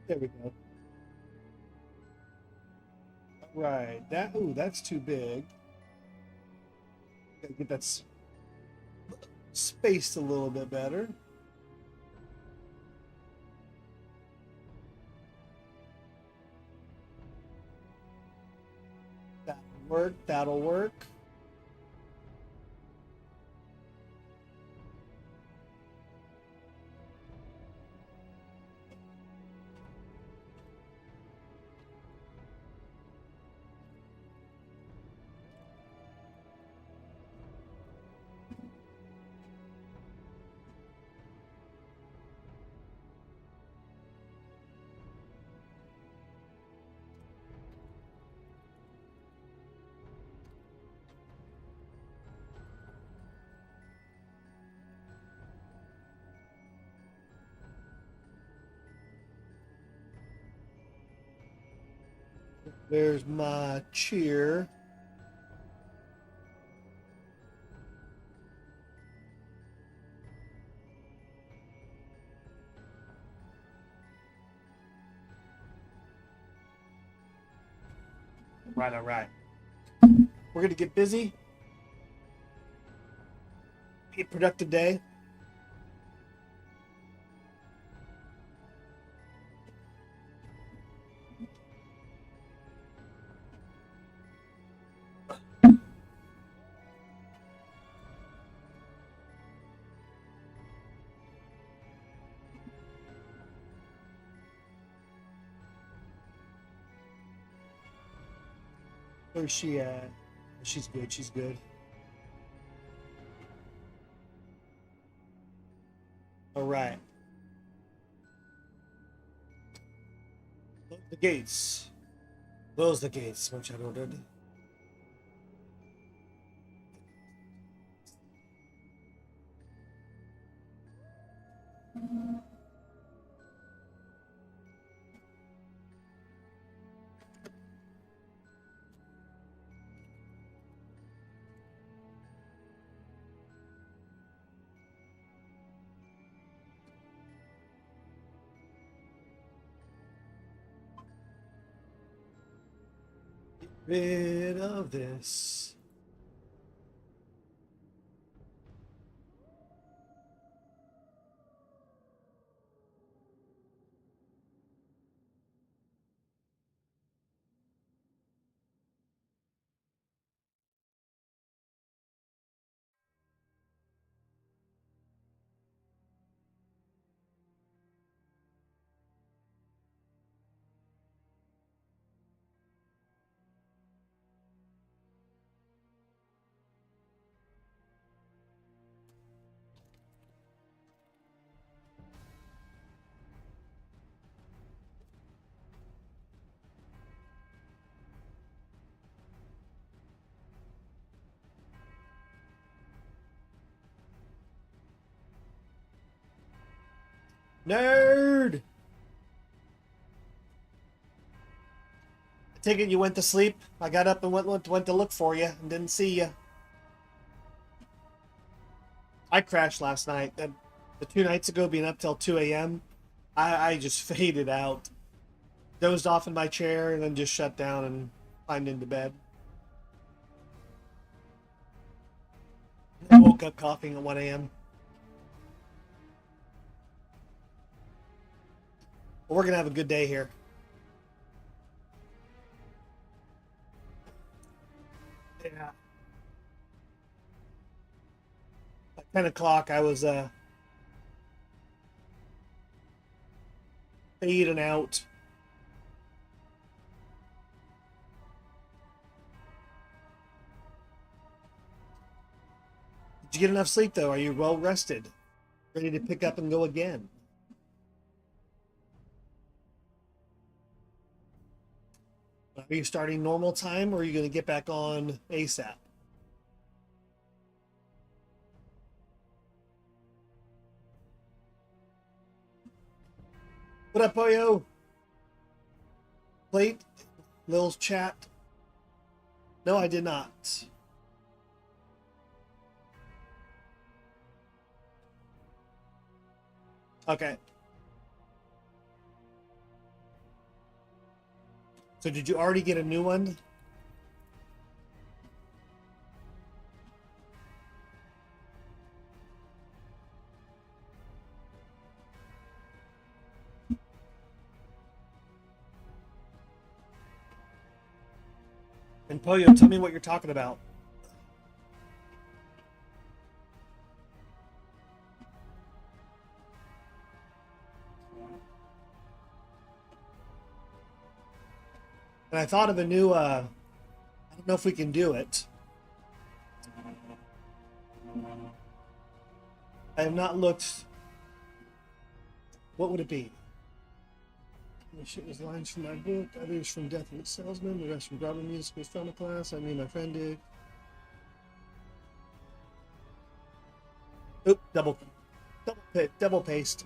There we go. Right. That. Ooh, that's too big. Gotta get that spaced a little bit better. That'll work. That'll work. There's my cheer. Right, all right. We're gonna get busy. Be a productive day. Where's she at? She's good. She's good. All right. Close the gates. Close the gates, which I ordered. Get rid of this. Nerd! I take it you went to sleep. I got up and went to look for you and didn't see you. I crashed last night. The 2 nights ago, being up till 2 a.m., I just faded out. Dozed off in my chair and then just shut down and climbed into bed. I woke up coughing at 1 a.m. Well, we're going to have a good day here. Yeah. At 10 o'clock, I was fading out. Did you get enough sleep, though? Are you well rested? Ready to pick up and go again? Are you starting normal time, or are you going to get back on ASAP? What up, Poyo? Plate? Lil's chat? No, I did not. Okay. So did you already get a new one? And Poyo, tell me what you're talking about. And I thought of a new, I don't know if we can do it. I have not looked. What would it be? The shit was lines from my book, others from Death of the Salesman, the rest from Broadway Music with Film Class. I mean, my friend did. Oop, double paste.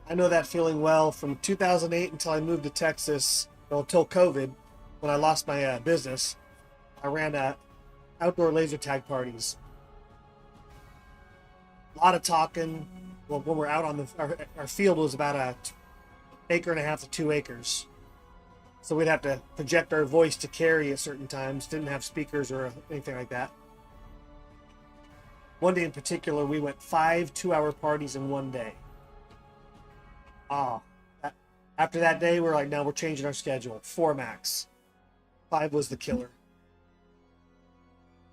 I know that feeling well from 2008 until I moved to Texas, well, until COVID, when I lost my business. I ran outdoor laser tag parties. A lot of talking. Well, when we're out on our field was about an acre and a half to 2 acres. So we'd have to project our voice to carry at certain times. Didn't have speakers or anything like that. One day in particular, we went 5 2-hour parties in one day. After that day, we're like, no, we're changing our schedule. 4 max. 5 was the killer.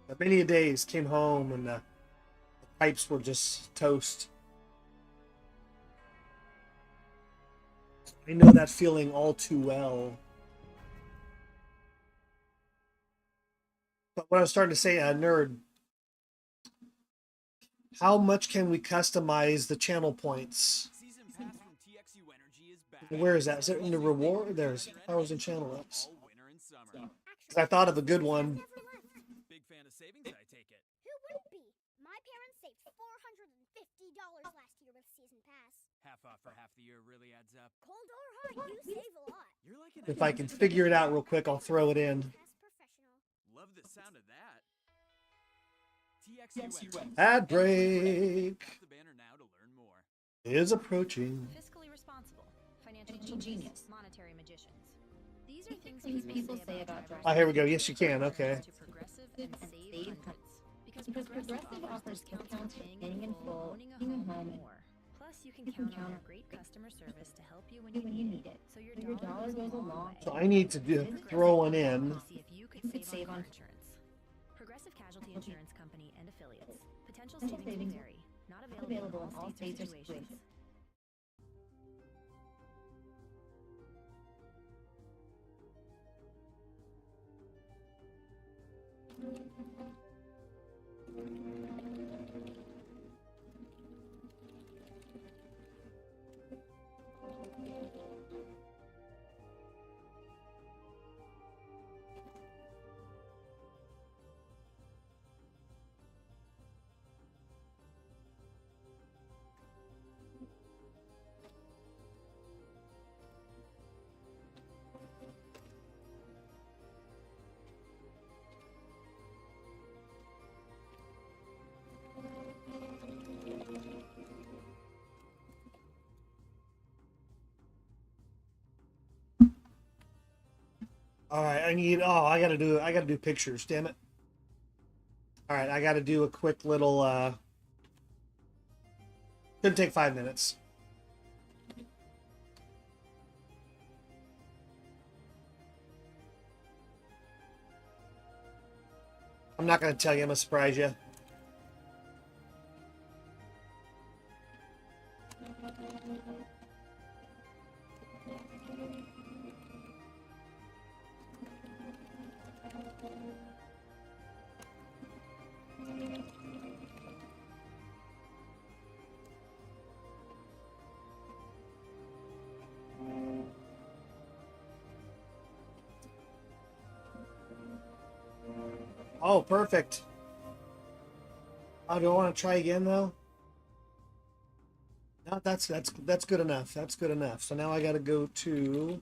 But many a days came home and the pipes were just toast. I know that feeling all too well. But what I was starting to say, nerd, how much can we customize the channel points? Where is that? Is it in the reward? There's powers and channel ups. I thought of a good one. Big fan of savings, I take it. Who wouldn't be? My parents saved $450 last year with season pass. Half off for half the year really adds up. Cold or hot, you save a lot. You're like an If I can figure it out real quick, I'll throw it in. Love the sound of that. TXUN. Ad break Tap the banner now to learn more. is approaching. Fiscally responsible, financial genius, monetary magicians. These are things people say about driving. Oh, here we go. Yes, you can. Okay. To Progressive and save hundreds. Because Progressive offers discounts for paying in full, owning a home, and more. Plus, you can count on our great customer service to help you when you need it. So your dollar goes a long way. So I need to throw one in. See if you could save on car insurance. Progressive Casualty Insurance Company and affiliates. Potential savings vary. Not available in all states or situations. All right, I gotta do pictures, damn it. All right, I gotta do a quick little, couldn't take 5 minutes. I'm not gonna tell you, I'm gonna surprise you. Oh, perfect. Oh, do I want to try again though? No, that's good enough. That's good enough. So now I got to go to.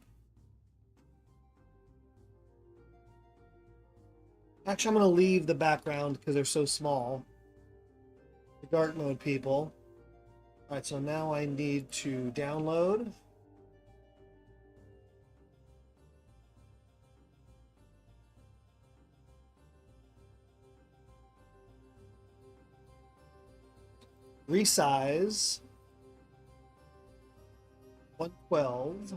Actually, I'm going to leave the background because they're so small. The dark mode people. All right, so now I need to download. Resize. 112.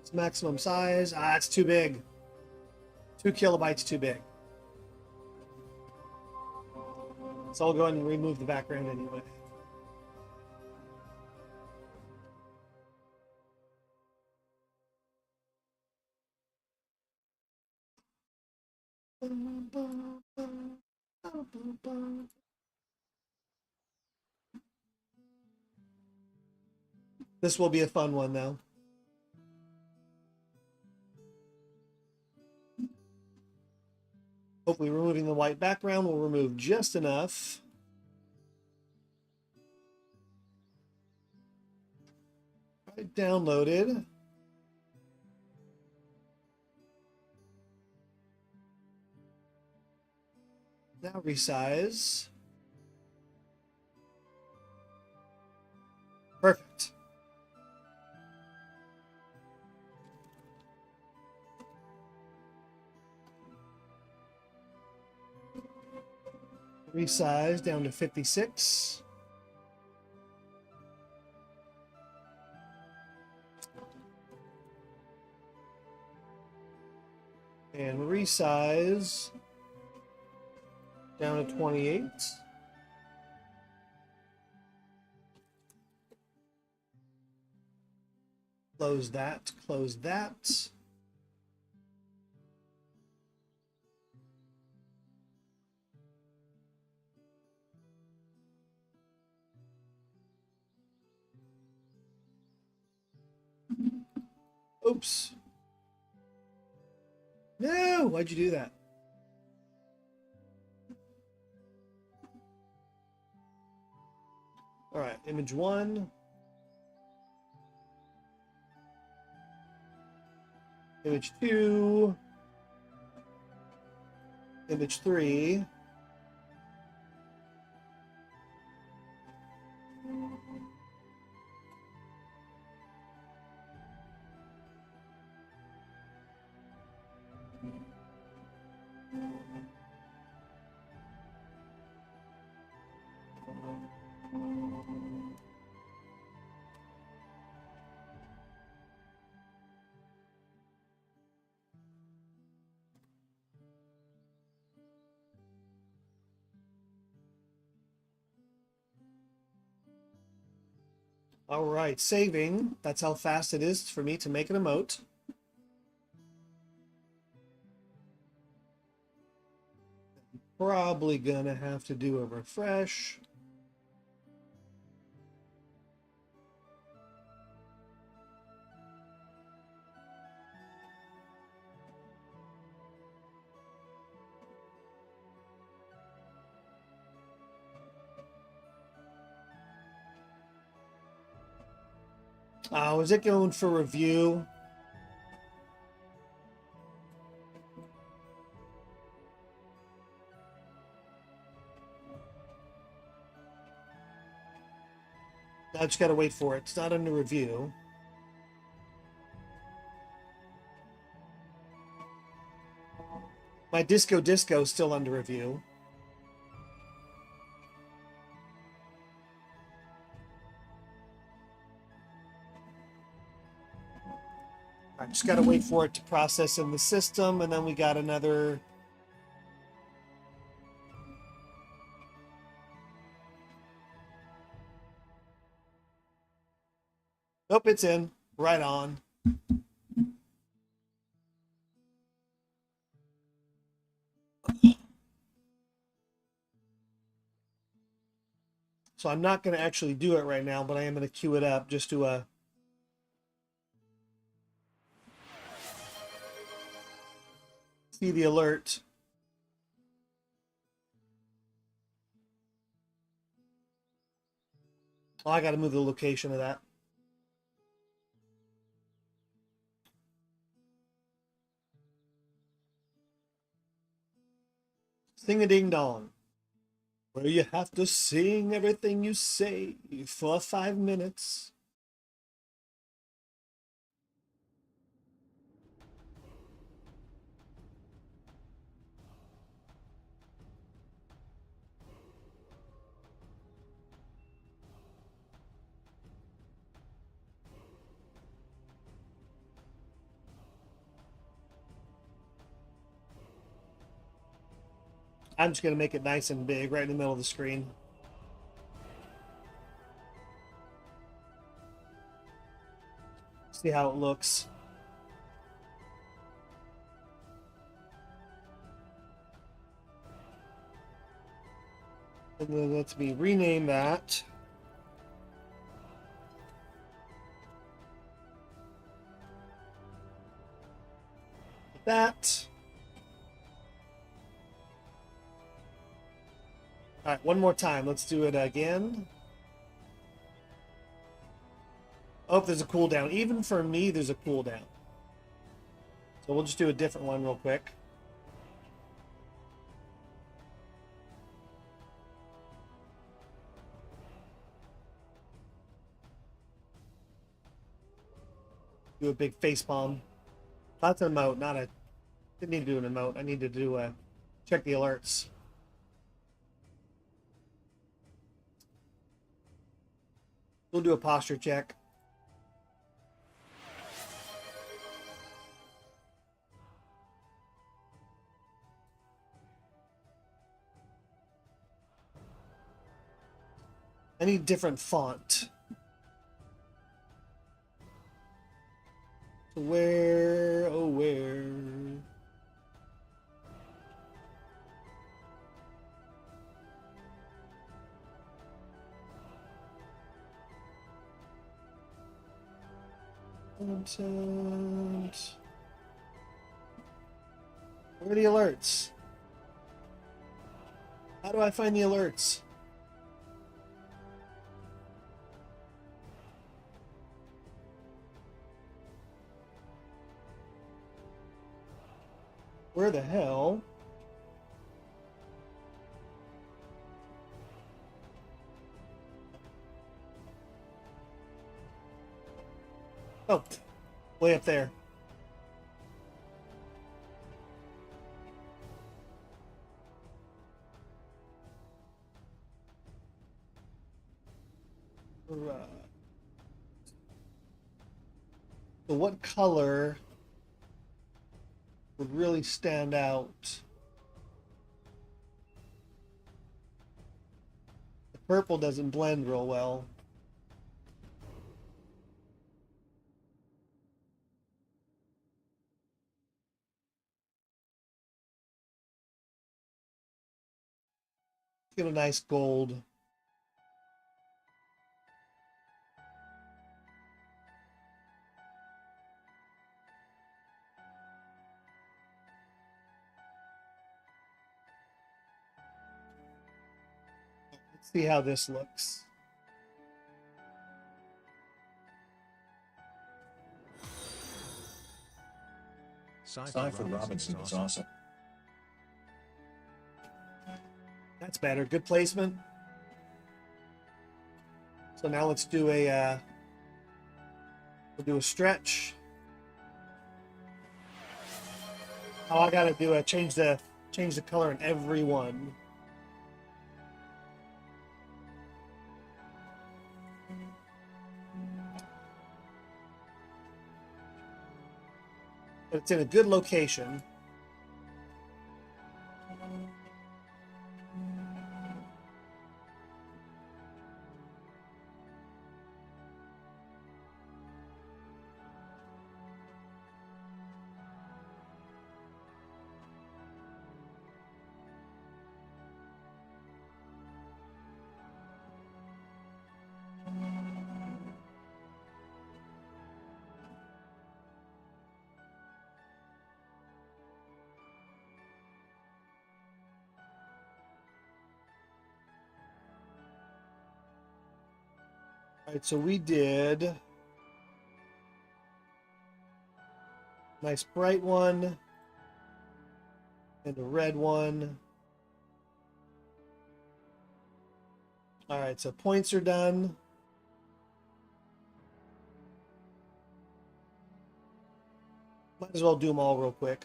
It's maximum size. Ah, it's too big. 2 kilobytes too big. So I'll go ahead and remove the background anyway. This will be a fun one, though. Hopefully removing the white background will remove just enough. Right, downloaded. Now resize. Perfect. Resize down to 56. And resize down to 28. Close that, close that. Oops. No, why'd you do that? All right, image 1. Image 2. Image 3. All right, saving. That's how fast it is for me to make an emote. Probably gonna have to do a refresh. Was it going for review? I just gotta wait for it. It's not under review. My Disco Disco is still under review. I just gotta wait for it to process in the system, and then we got another. Nope, it's in. Right on. So I'm not going to actually do it right now, but I am going to queue it up just to see the alert. Oh, I got to move the location of that. Sing a ding dong. Where you have to sing everything you say for 5 minutes. I'm just going to make it nice and big right in the middle of the screen. See how it looks. And then let me rename that. That. All right, one more time. Let's do it again. Oh, there's a cooldown. Even for me, there's a cooldown. So we'll just do a different one real quick. Do a big face palm. That's an emote, not a... Didn't need to do an emote. I need to do a... Check the alerts. We'll do a posture check. I need different font. Where, oh where? Content. Where are the alerts? How do I find the alerts? Where the hell? Oh, way up there. Right. So what color would really stand out? The purple doesn't blend real well. Get a nice gold. Let's see how this looks. Cypher Robinson is awesome. That's better. Good placement. So now let's do a we'll do a stretch. Oh, I gotta do a change the color in every one. But it's in a good location. All right, so we did nice bright one and a red one. All right, so points are done. Might as well do them all real quick.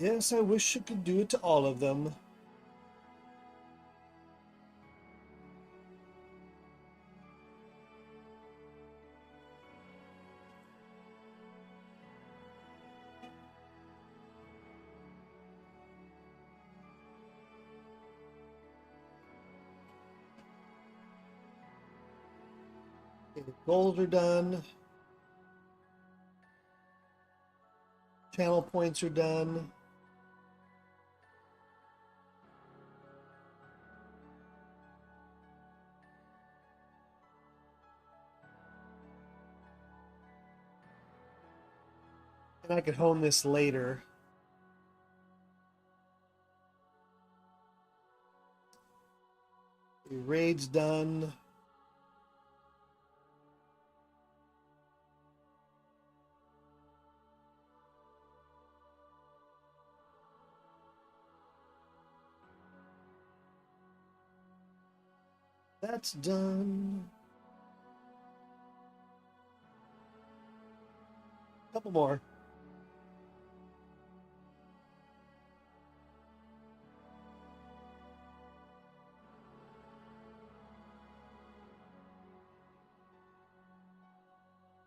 Yes, I wish I could do it to all of them. Okay, the goals are done. Channel points are done. And I could hone this later. The raid's done. That's done. Couple more.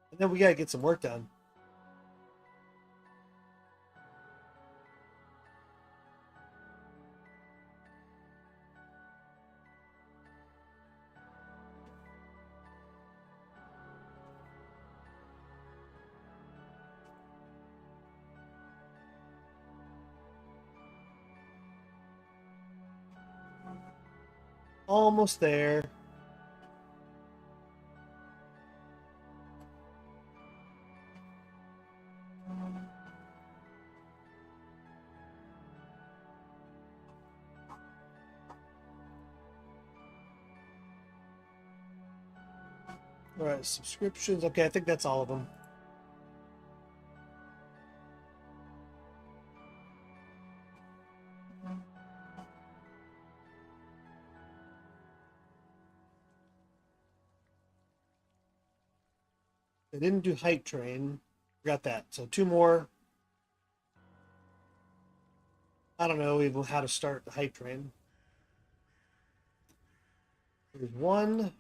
And then we gotta get some work done. Almost there. All right, subscriptions. Okay, I think that's all of them. I didn't do hype train. Got that. So two more. I don't know even how to start the hype train. There's one.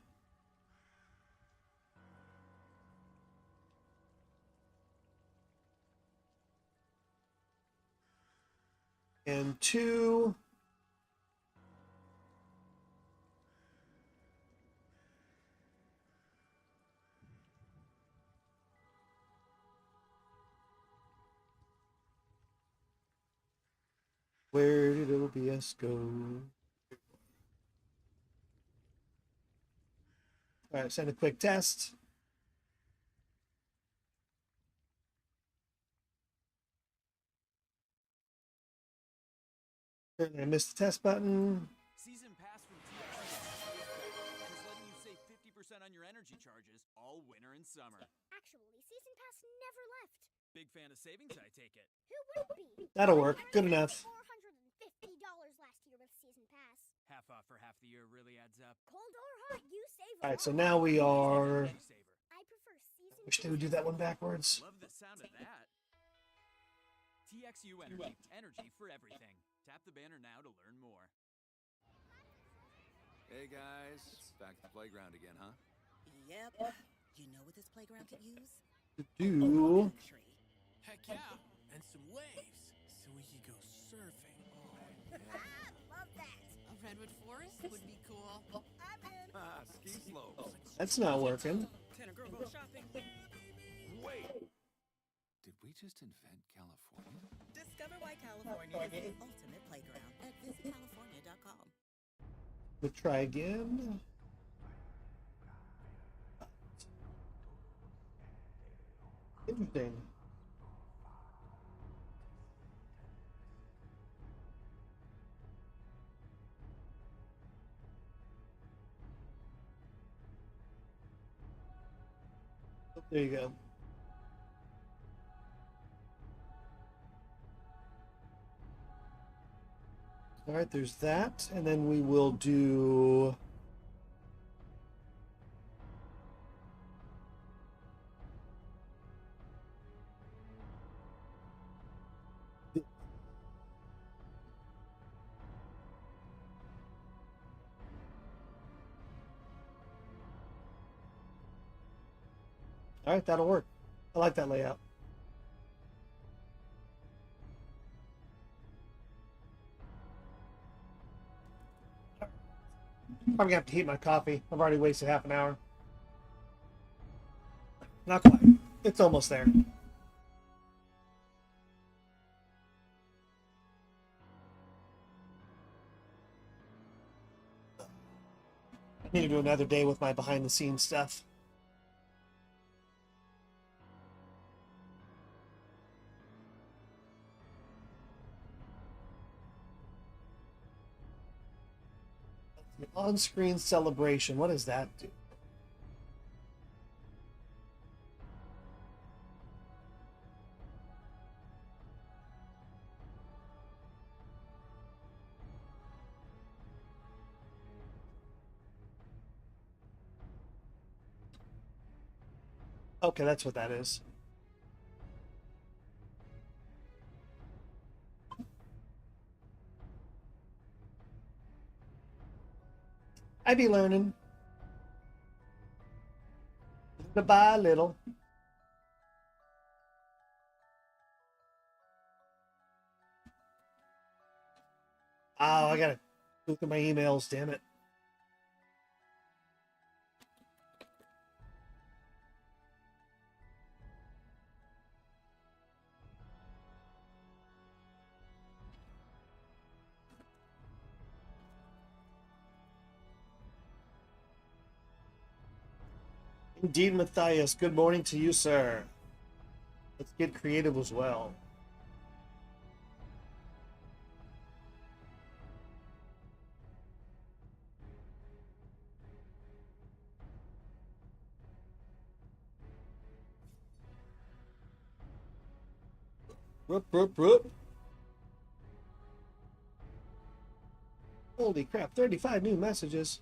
And two. Where did OBS go? All right, send a quick test. I missed the test button. Season pass from TX is letting you save 50% on your energy charges all winter and summer. Actually, season pass never left. Big fan of savings, I take it. Who wouldn't be? That'll work. Good enough. $450 last year with season pass. Half off for half the year really adds up. Cold or hot, you save. All right, so now we are. Energy saver. I prefer season. Wish they would do that one backwards. Love the sound of that. TXU Energy. Energy for everything. Tap the banner now to learn more. Hey guys, back at the playground again, huh? Yep. You know what this playground could use? Do. Tree. Heck yeah, and some waves, so we could go surfing. Love that. A redwood forest would be cool. I'm in. Ah, ski slopes. That's not working. Can a girl go shopping? Wait! Did we just invent California? Discover why California is the ultimate playground at visitcalifornia.com. We'll try again. Interesting. There you go. All right, there's that. And then we will do... All right, that'll work. I like that layout. Probably gonna have to heat my coffee. I've already wasted half an hour. Not quite. It's almost there. I need to do another day with my behind the scenes stuff. On-screen celebration. What does that do? Okay, that's what that is. I be learning. Little by little. Oh, I gotta look at my emails, damn it. Indeed, Matthias. Good morning to you, sir. Let's get creative as well. Rup, rup, rup. Holy crap, 35 new messages.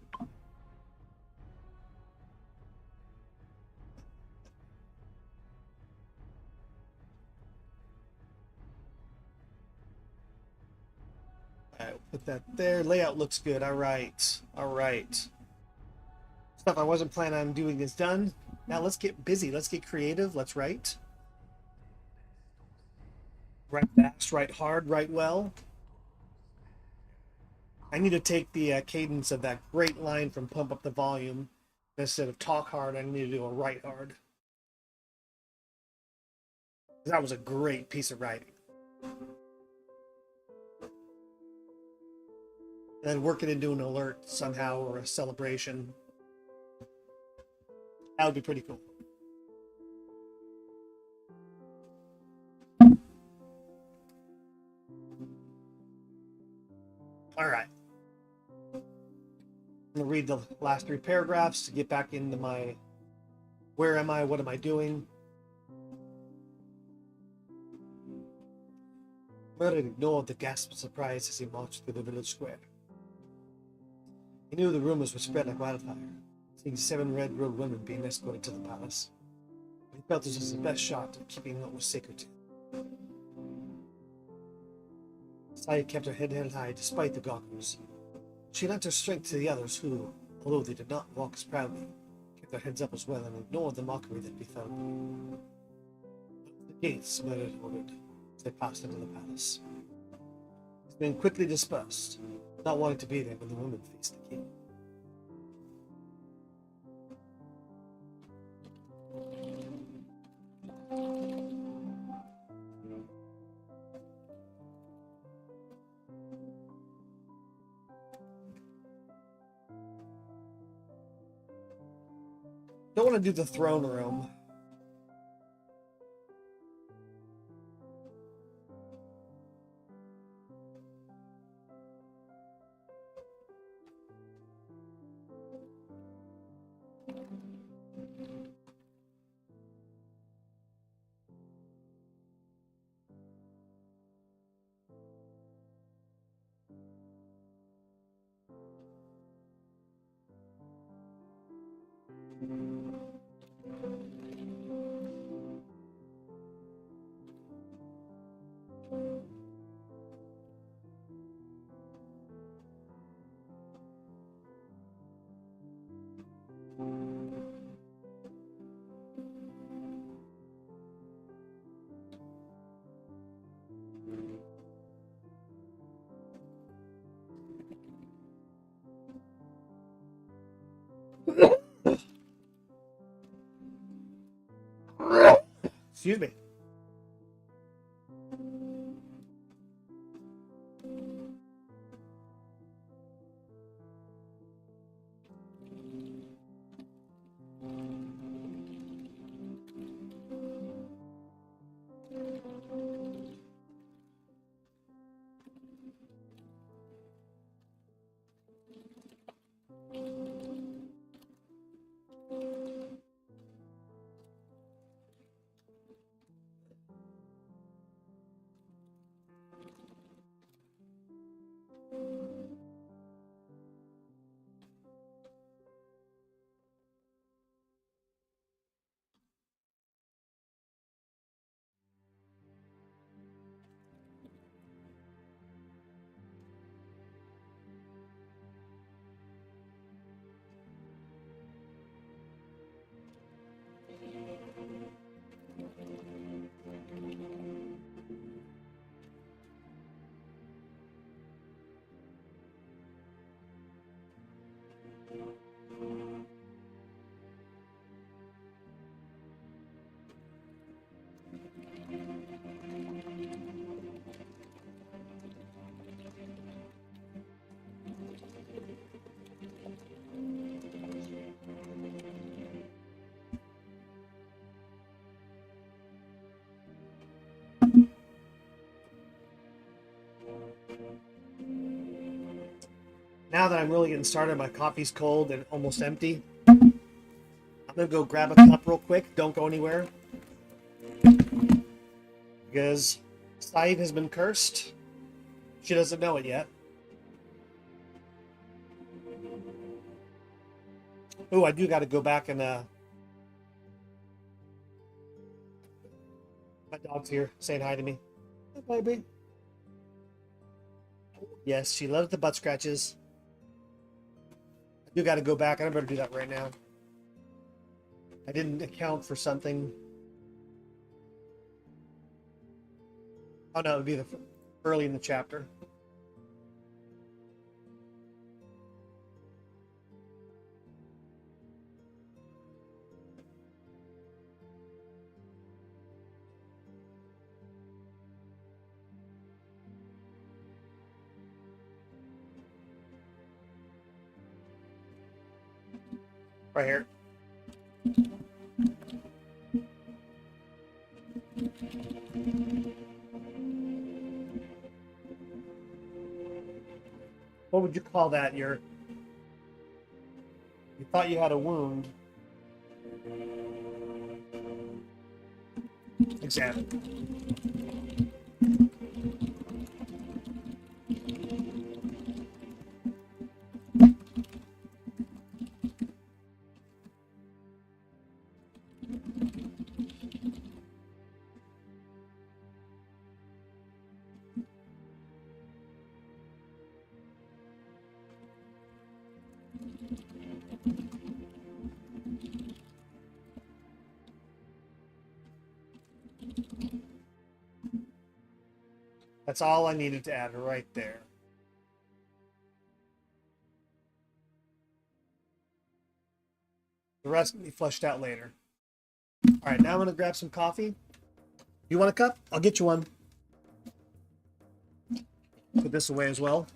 All right, put that there. Layout looks good. All right. All right. Stuff I wasn't planning on doing is done. Now let's get busy. Let's get creative. Let's write. Write fast, write hard, write well. I need to take the cadence of that great line from Pump Up the Volume. Instead of talk hard, I need to do a write hard. That was a great piece of writing. And then work it into an alert somehow or a celebration. That would be pretty cool. All right. I'm going to read the last 3 paragraphs to get back into my where am I, what am I doing. Murder ignored the gasp of surprise as he marched through the village square. He knew the rumors would spread like wildfire, seeing 7 red-robed women being escorted to the palace. But he felt this was the best shot at keeping what was sacred to him. Saya kept her head held high despite the gawkers. She lent her strength to the others who, although they did not walk as proudly, kept their heads up as well and ignored the mockery that befell them. The gates, Murder ordered, as they passed into the palace. His men quickly dispersed, not wanting to be there when the women faced the king. Don't want to do the throne room. Excuse me. Now that I'm really getting started, my coffee's cold and almost empty. I'm gonna go grab a cup real quick. Don't go anywhere. Because Saeed has been cursed. She doesn't know it yet. Oh, I do gotta go back and my dog's here saying hi to me. Hi, baby. Yes, she loves the butt scratches. I do gotta go back, and I better do that right now. I didn't account for something. Oh no, it would be early in the chapter. Right here. What would you call that? You thought you had a wound. Examine. That's all I needed to add right there. The rest can be flushed out later. All right, now I'm going to grab some coffee. You want a cup? I'll get you one. Put this away as well.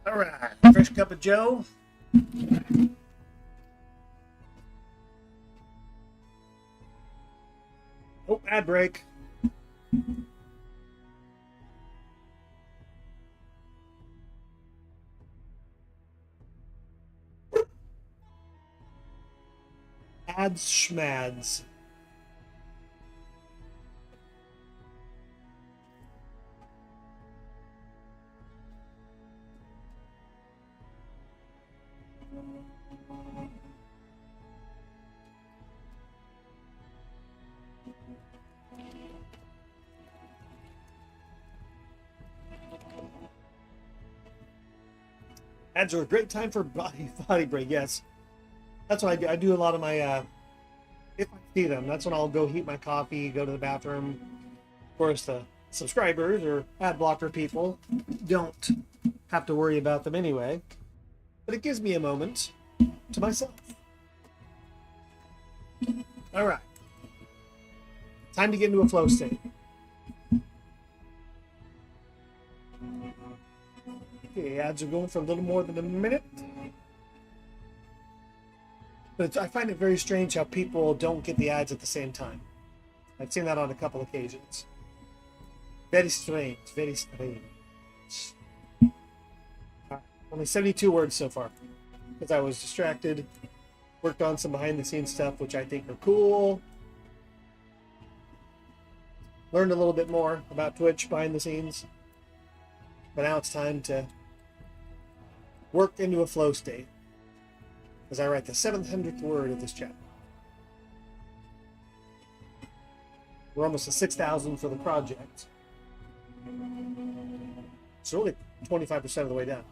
All right, fresh cup of Joe. Oh, ad break. Ads schmads. Ads are a great time for body break. Yes, that's what I do. I do a lot of my. If I see them, that's when I'll go heat my coffee, go to the bathroom. Of course, the subscribers or ad blocker people don't have to worry about them anyway. But it gives me a moment to myself. All right, time to get into a flow state. Okay, ads are going for a little more than a minute. But I find it very strange how people don't get the ads at the same time. I've seen that on a couple occasions. Very strange, very strange. Only 72 words so far, because I was distracted. Worked on some behind-the-scenes stuff, which I think are cool. Learned a little bit more about Twitch behind the scenes. But now it's time to work into a flow state as I write the 700th word of this chapter. We're almost at 6,000 for the project. It's only 25% of the way down.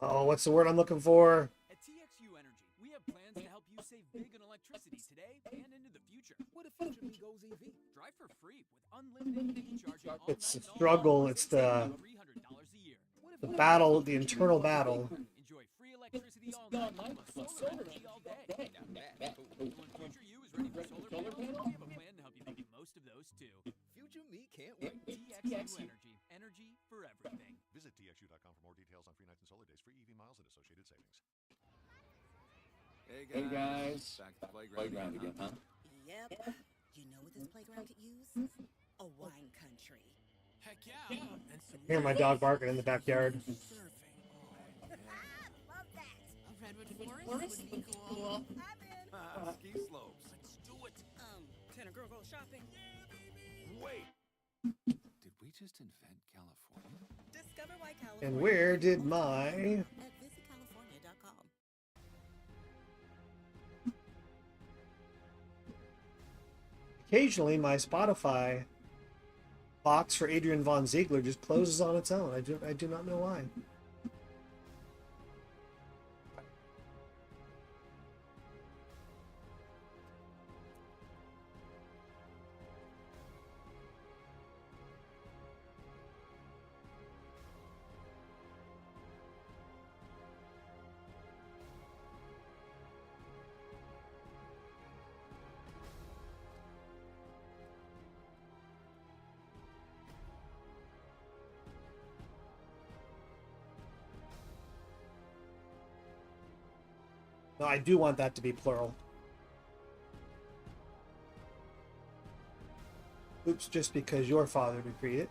Oh, what's the word I'm looking for? At TXU Energy, we have plans to help you save big on electricity today and into the future. What if Future Me goes EV? Drive for free with unlimited EV charging all It's the night struggle. It's $300 a year. What if the battle, the internal battle. enjoy free electricity all night with solar energy all day? When Future You is ready for solar panels, we have a plan to help you make the most of those too. Future me can't wait. TXU Energy. Energy for everything. Visit txu.com for more details on free nights and solar days, free EV miles, and associated savings. Hey guys. Back to the playground again, huh? Yep. You know what this playground could use? A wine country. Heck yeah. And some I hear my dog barking in the backyard. surfing. Love that. A redwood forest would be cool. I'm in. Ski slopes. Let's do it. Can a girl go shopping? Wait. Did we just invent California? Discover why California. And where did my At visitcalifornia.com. occasionally my Spotify box for Adrian Von Ziegler just closes on its own. I do not know why. No, I do want that to be plural. Oops, just because your father decreed it.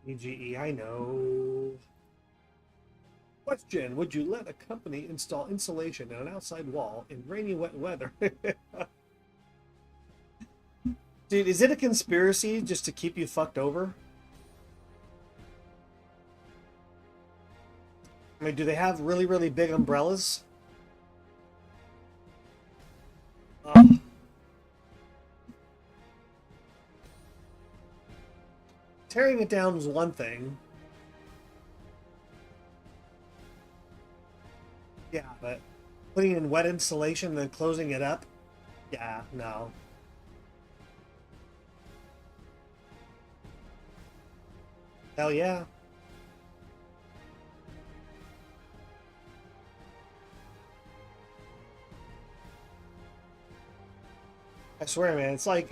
EGE, I know. Question: would you let a company install insulation in an outside wall in rainy, wet weather? Dude, is it a conspiracy just to keep you fucked over? I mean, do they have really, really big umbrellas? Tearing it down was one thing. Yeah, but putting in wet insulation and then closing it up? Yeah, no. Hell yeah. I swear, man, it's like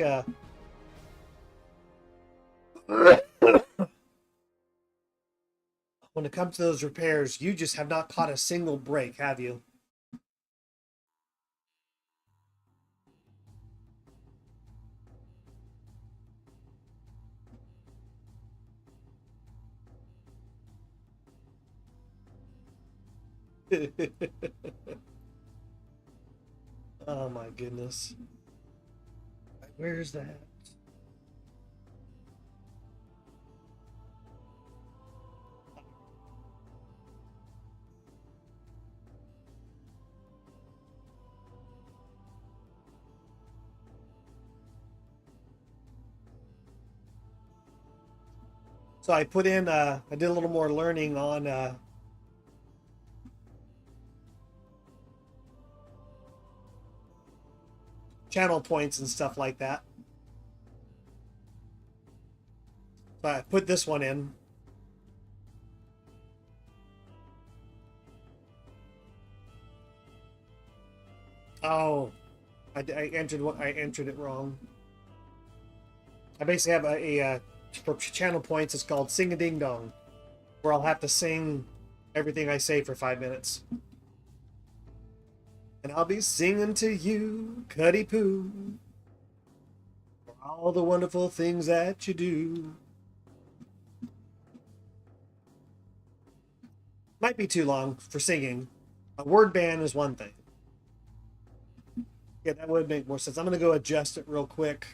when it comes to those repairs, you just have not caught a single break, have you? Oh my goodness. Where's that? So I put in, I did a little more learning on channel points and stuff like that. So I put this one in. Oh, I entered it wrong. I basically have for channel points. It's called Sing a Ding Dong, where I'll have to sing everything I say for 5 minutes. And I'll be singing to you, Cuddy Poo, for all the wonderful things that you do. Might be too long for singing. A word ban is one thing. Yeah, that would make more sense. I'm going to go adjust it real quick.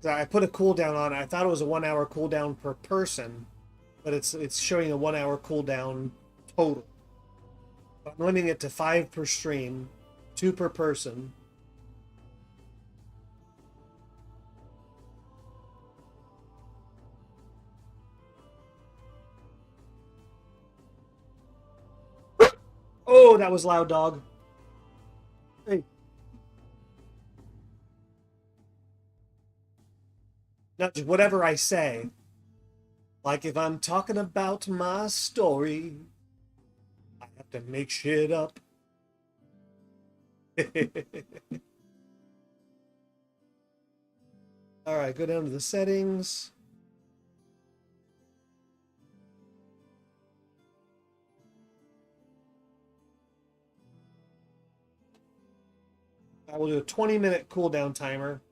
I put a cooldown on it. I thought it was a 1 hour cooldown per person, but it's showing a 1 hour cooldown total. I'm limiting it to 5 per stream, 2 per person. Oh, that was loud, dog. Hey. Not just whatever I say. Like if I'm talking about my story, I have to make shit up. All right, go down to the settings. I will do a 20-minute cooldown timer.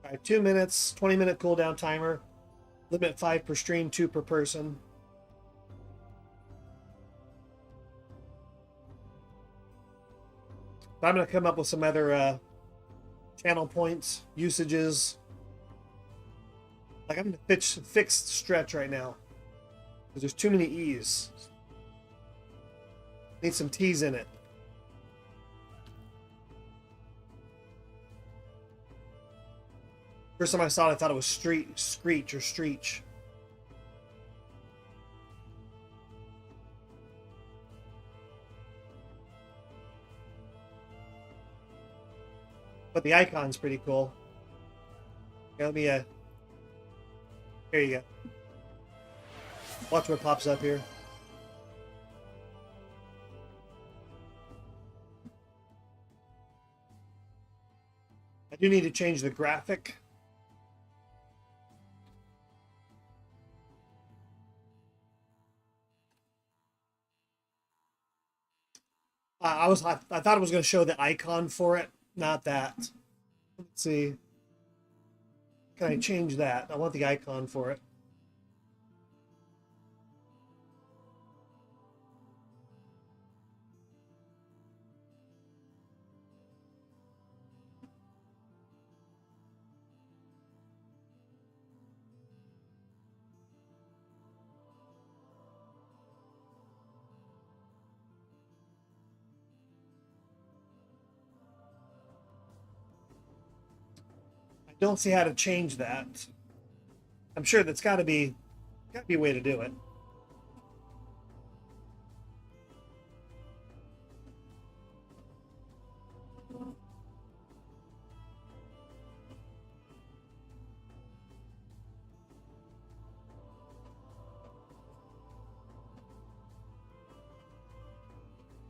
All right, 2 minutes, 20-minute cooldown timer. Limit 5 per stream, 2 per person. But I'm going to come up with some other channel points, usages. Like I'm in a fixed stretch right now. Because there's too many E's. Need some T's in it. First time I saw it, I thought it was screech or streech. But the icon's pretty cool. Okay, let me, here you go. Watch what pops up here. I do need to change the graphic. I thought it was going to show the icon for it, not that. Let's see. Can I change that? I want the icon for it. I don't see how to change that. I'm sure that's got to be a way to do it.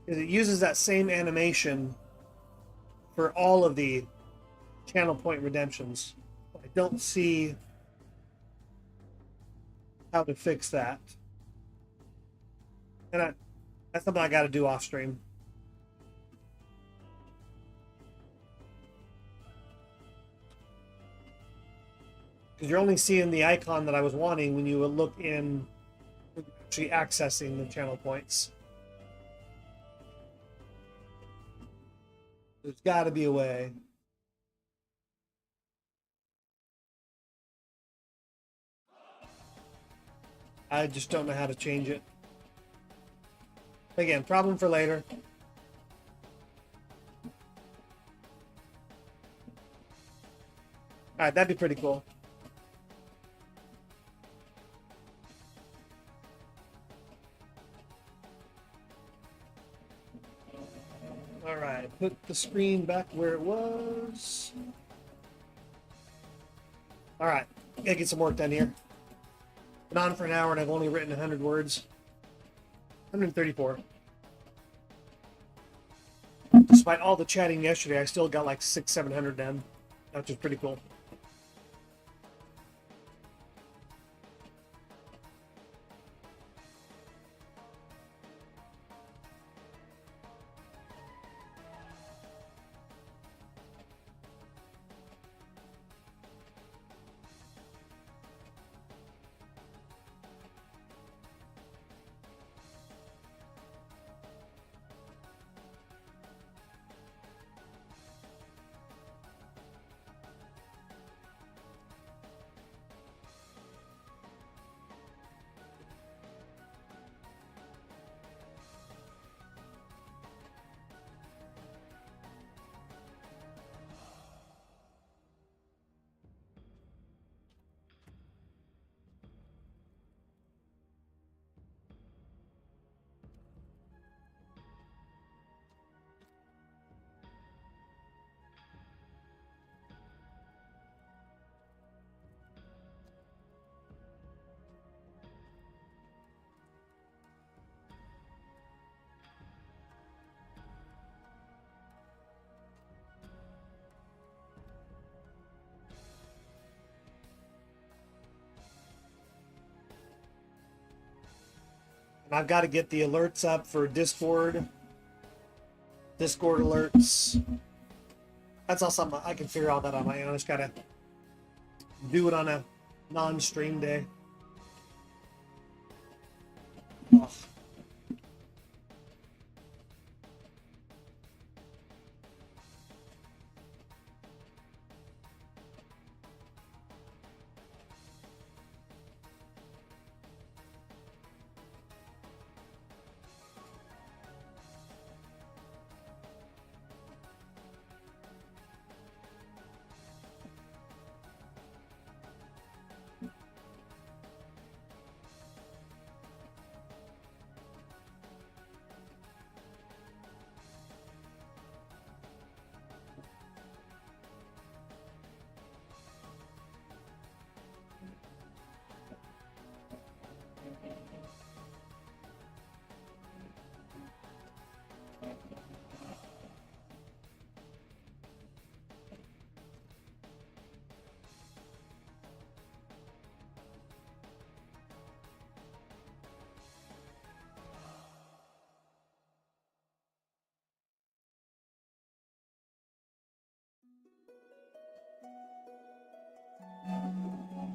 It uses that same animation for all of the channel point redemptions. I don't see how to fix that. And that's something I got to do off stream. Because you're only seeing the icon that I was wanting when you look in, actually accessing the channel points. There's got to be a way. I just don't know how to change it. Again, problem for later. All right, that'd be pretty cool. All right, put the screen back where it was. All right, gotta get some work done here. Been on for an hour and I've only written 100 words. 134. Despite all the chatting yesterday, I still got like 600-700 done, which is pretty cool. I've got to get the alerts up for Discord. Discord alerts. That's all something I can figure all that on my own. I just gotta do it on a non-stream day. Ugh.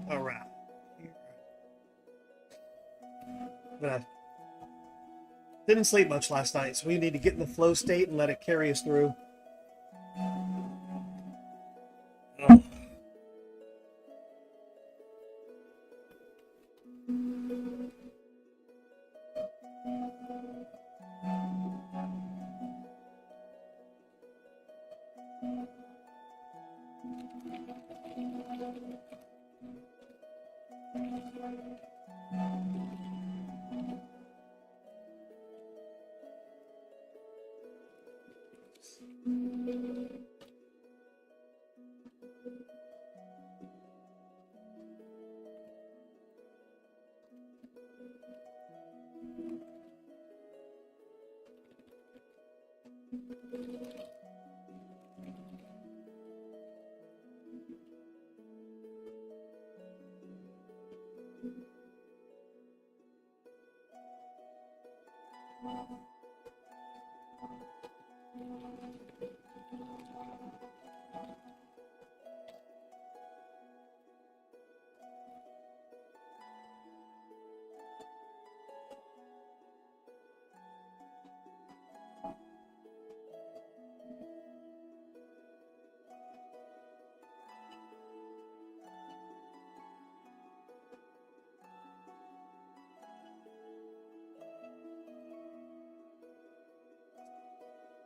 All right. But I didn't sleep much last night, so we need to get in the flow state and let it carry us through. Oh.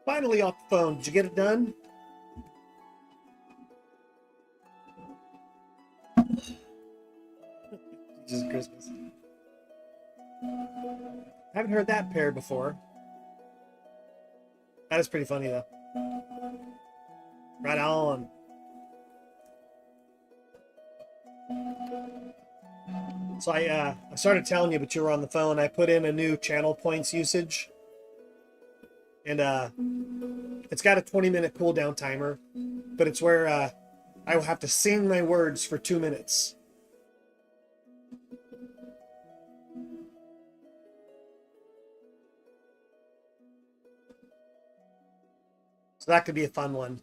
Finally off the phone. Did you get it done? Jesus Christmas. I haven't heard that pair before. That is pretty funny though. Right on. So I started telling you, but you were on the phone. I put in a new channel points usage. And it's got a 20-minute cooldown timer, but it's where I will have to sing my words for 2 minutes. So that could be a fun one.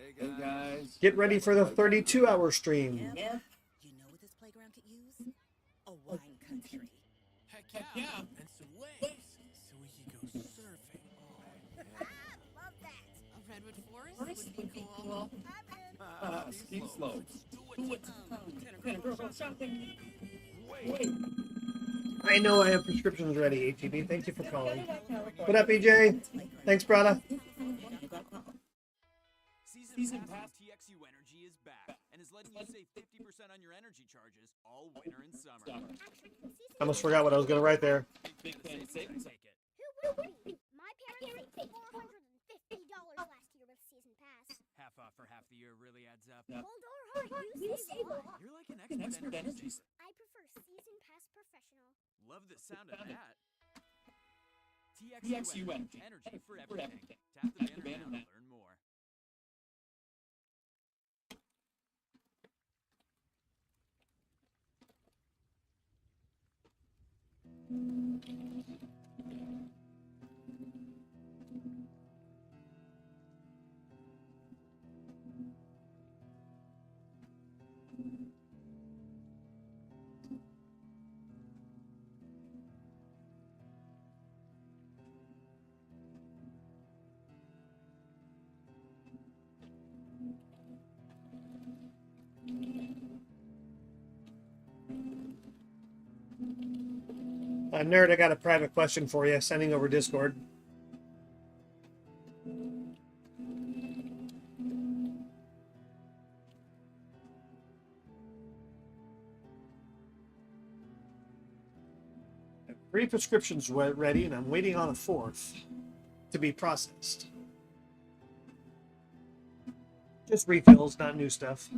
Hey guys. Get ready for the 32-hour stream. Yeah. You know what this playground could use? A wine country. Heck yeah, and some waves, so we could go surfing. Love that. A redwood forest would be cool. Ski slopes. I know I have prescriptions ready, ATB. Thank you for calling. What up, EJ? Thanks, brother. Season Pass TXU Energy is back and is letting you save 50% on your energy charges all winter and summer. I almost forgot what I was going to write there. Big fan savings. Take it. Who would be? My parents saved $450 last year with Season Pass. Half off for half the year really adds up. Cold or hot, you save a lot. You're like an expert energy user. I prefer Season Pass Professional. Love the sound of that. TXU Energy for everything. Tap the banner now to learn more. Nerd, I got a private question for you, sending over Discord. I have 3 prescriptions ready, and I'm waiting on a 4th to be processed. Just refills, not new stuff.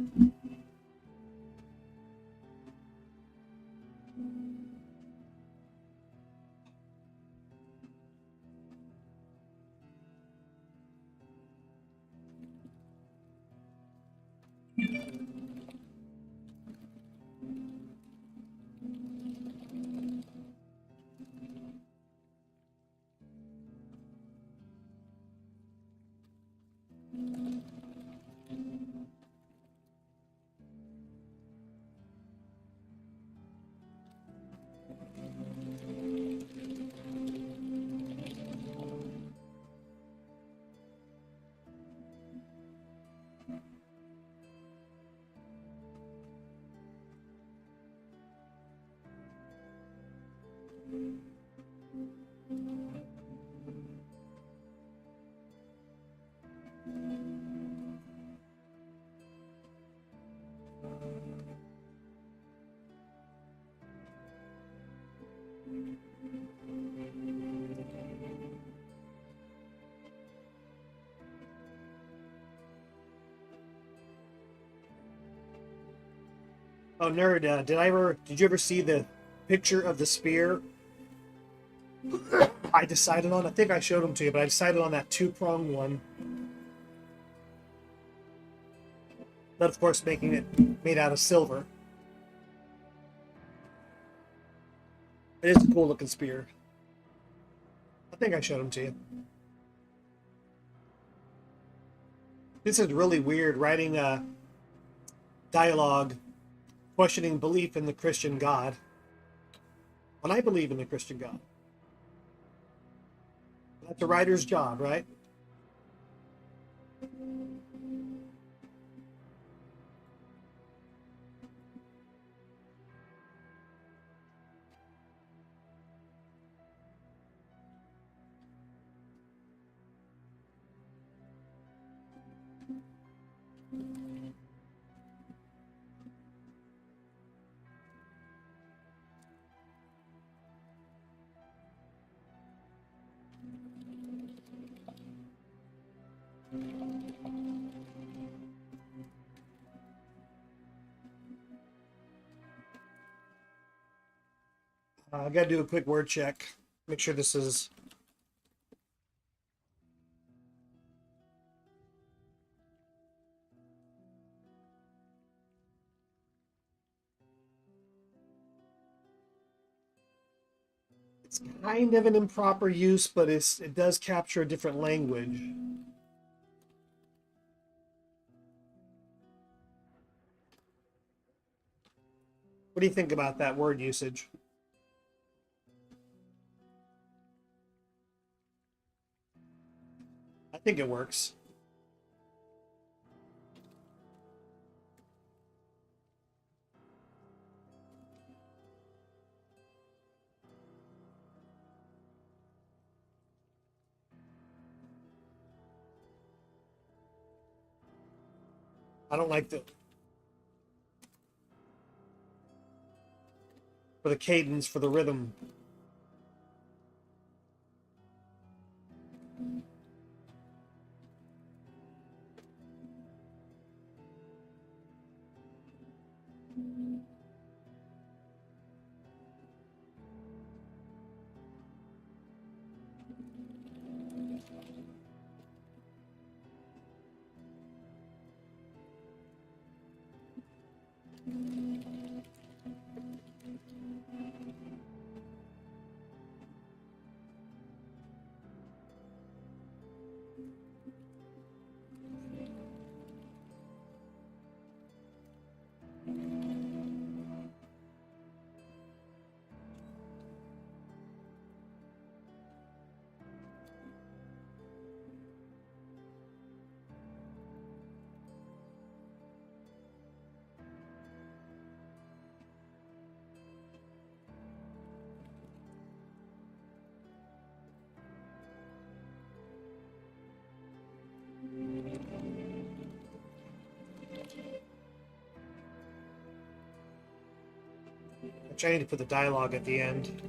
Oh, nerd, did you ever see the picture of the spear I decided on? I think I showed them to you, but I decided on that two-pronged one. But of course, making it made out of silver. It is a cool looking spear. I think I showed them to you. This is really weird, writing a dialogue questioning belief in the Christian God. When I believe in the Christian God. That's a writer's job, right? I got to do a quick word check. Make sure this is... It's kind of an improper use, but it does capture a different language. What do you think about that word usage? I think it works. I don't like for the cadence, for the rhythm. Actually, I need to put the dialogue at the end.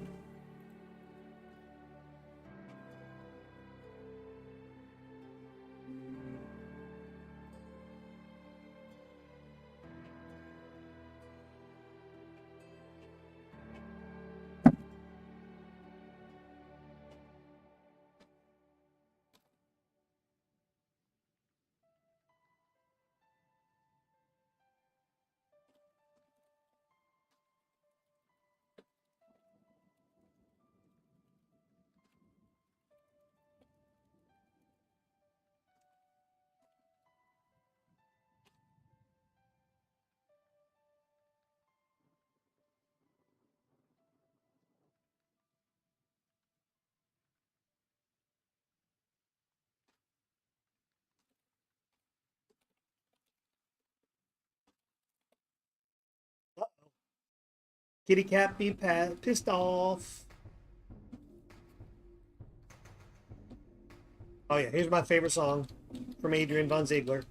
Kitty cat be pissed off. Oh yeah, here's my favorite song from Adrian Von Ziegler.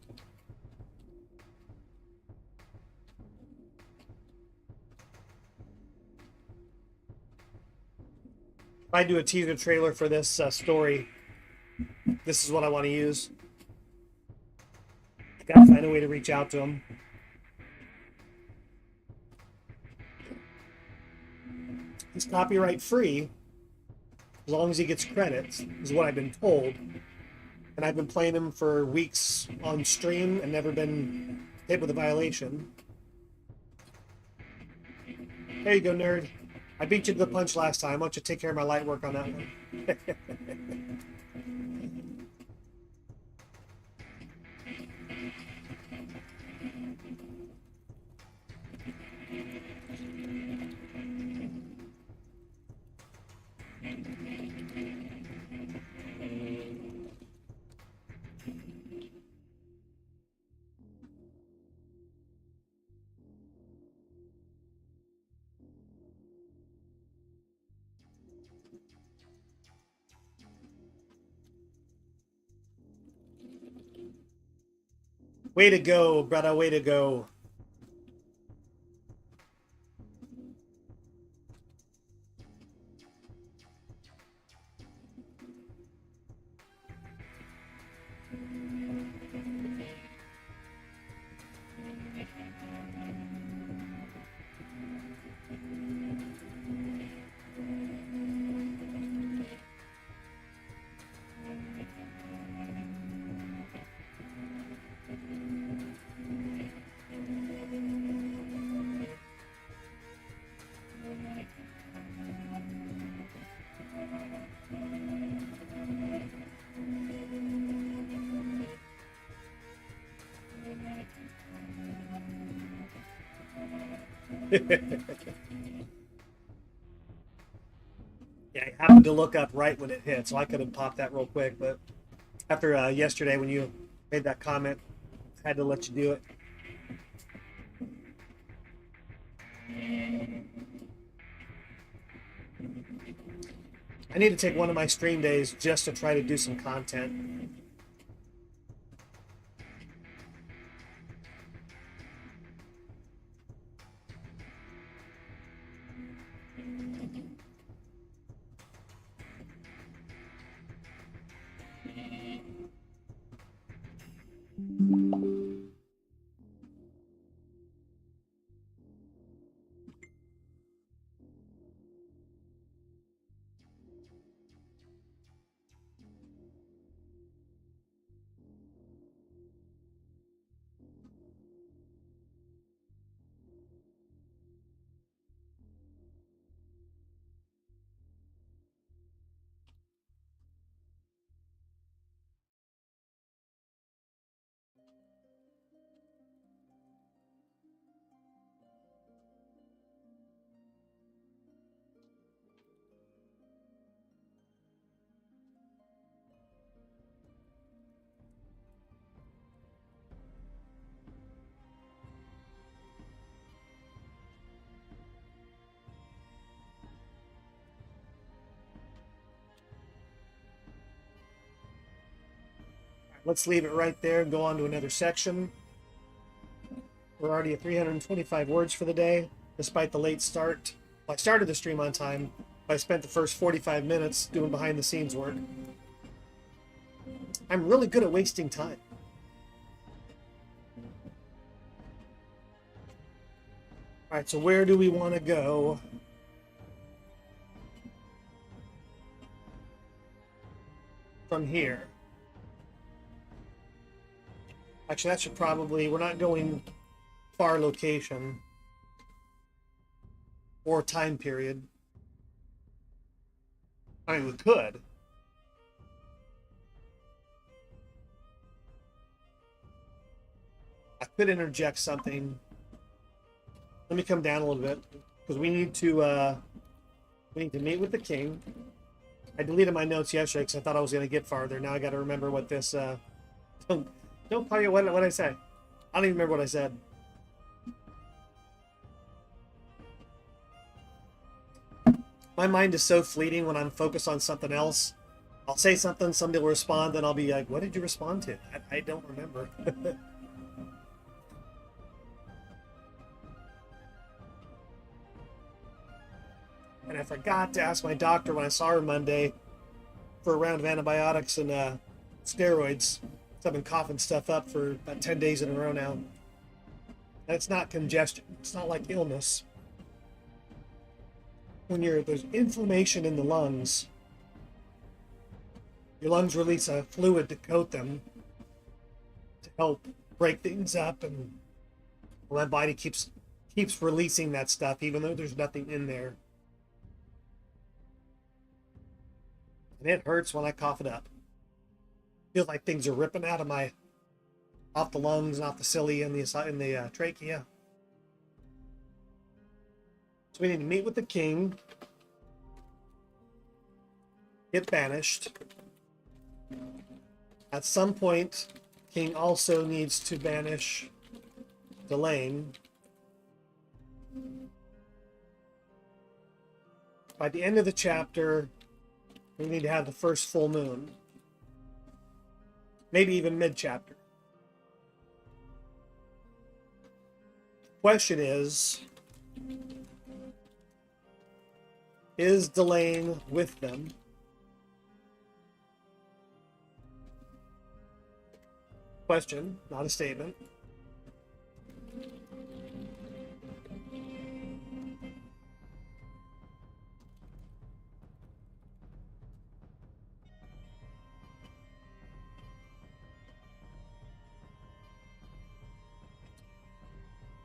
If I do a teaser trailer for this story, this is what I want to use. I gotta find a way to reach out to him. He's copyright free as long as he gets credits, is what I've been told. And I've been playing him for weeks on stream and never been hit with a violation. There you go, nerd. I beat you to the punch last time. Why don't you take care of my light work on that one? Way to go, brother. Way to go. Yeah, I happened to look up right when it hit, so I could have popped that real quick. But after yesterday, when you made that comment, I had to let you do it. I need to take one of my stream days just to try to do some content. Let's leave it right there and go on to another section. We're already at 325 words for the day, despite the late start. Well, I started the stream on time, but I spent the first 45 minutes doing behind-the-scenes work. I'm really good at wasting time. All right, so where do we want to go? From here. Actually, that should probably... We're not going far location or time period. I mean, we could. I could interject something. Let me come down a little bit because we need to meet with the king. I deleted my notes yesterday because I thought I was going to get farther. Now I got to remember what this. Don't call you what I say. I don't even remember what I said. My mind is so fleeting when I'm focused on something else. I'll say something, somebody will respond, then I'll be like, what did you respond to? I don't remember. And I forgot to ask my doctor when I saw her Monday for a round of antibiotics and steroids. So I've been coughing stuff up for about 10 days in a row now. And it's not congestion. It's not like illness. when there's inflammation in the lungs, your lungs release a fluid to coat them to help break things up, and my body keeps releasing that stuff even though there's nothing in there. And it hurts when I cough it up. Feels like things are ripping out of off the lungs and off the cilia and the trachea. So we need to meet with the king, get banished. At some point, king also needs to banish Delane. By the end of the chapter, we need to have the first full moon. Maybe even mid-chapter. Question is Delane with them? Question, not a statement.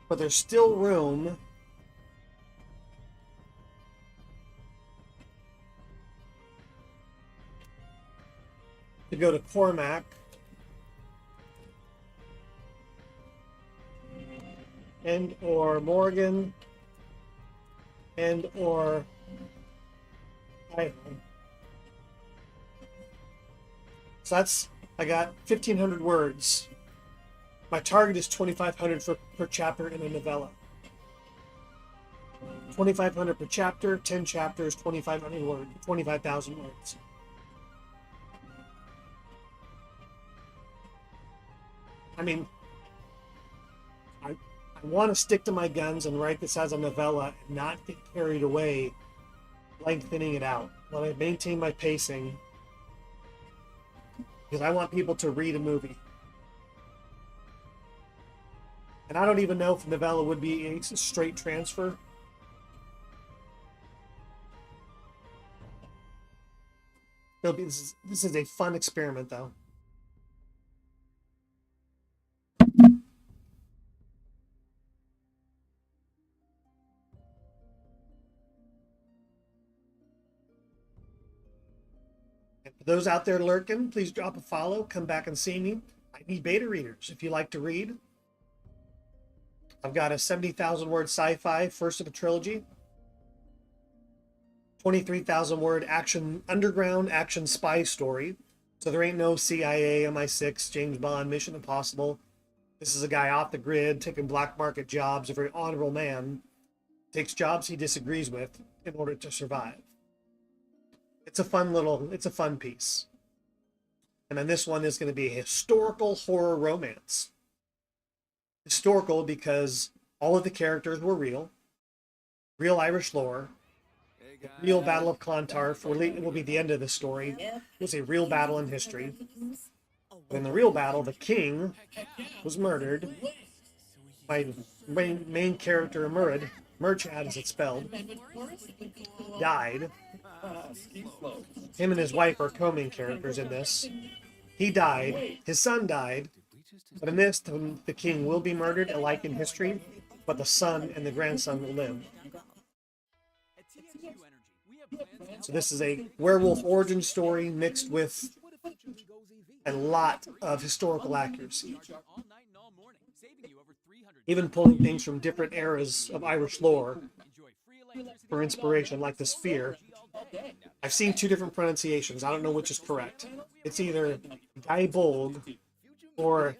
But there's still room to go to Cormac and or Morgan and or Ivan. So I got 1,500 words. My target is 2,500 per chapter in a novella. 2,500 per chapter, 10 chapters, 2,500 words, 25,000 words. I mean, I want to stick to my guns and write this as a novella and not get carried away lengthening it out. I want to maintain my pacing because I want people to read a movie. And I don't even know if novella would be a straight transfer. This is a fun experiment, though. And for those out there lurking, please drop a follow. Come back and see me. I need beta readers if you like to read. I've got a 70,000 word sci-fi, first of a trilogy. 23,000 word underground action spy story. So there ain't no CIA, MI6, James Bond, Mission Impossible. This is a guy off the grid, taking black market jobs, a very honorable man. Takes jobs he disagrees with in order to survive. It's a fun piece. And then this one is going to be a historical horror romance. Historical because all of the characters were real Irish lore. The real Battle of Clontarf will be the end of the story. It was a real battle in history. But in the real battle, the king was murdered. My main character, Murchad as it's spelled, died. Him and his wife are co-main characters in this. He died. His son died. But in this, the king will be murdered, like in history, but the son and the grandson will live. So this is a werewolf origin story mixed with a lot of historical accuracy. Even pulling things from different eras of Irish lore for inspiration, like the sphere. I've seen two different pronunciations. I don't know which is correct. It's either Gaibolg or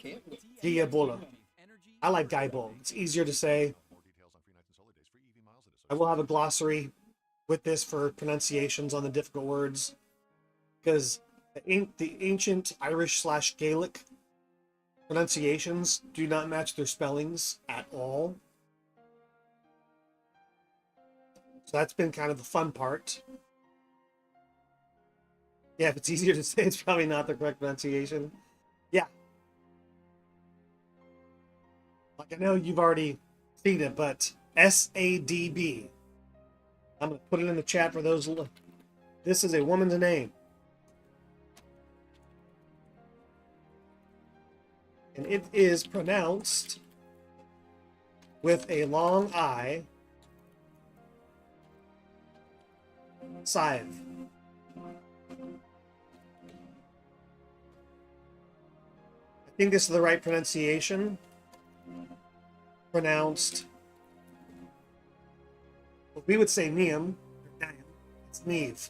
Diabolo. I like Gaibolg. It's easier to say. I will have a glossary with this for pronunciations on the difficult words, because the ancient Irish/Gaelic pronunciations do not match their spellings at all. So that's been kind of the fun part. Yeah, if it's easier to say, it's probably not the correct pronunciation. Yeah. Like, I know you've already seen it, but SADB. I'm going to put it in the chat for those. This is a woman's name. And it is pronounced with a long I. Scythe. I think this is the right pronunciation. Pronounced. Well, we would say Neum. It's Neve.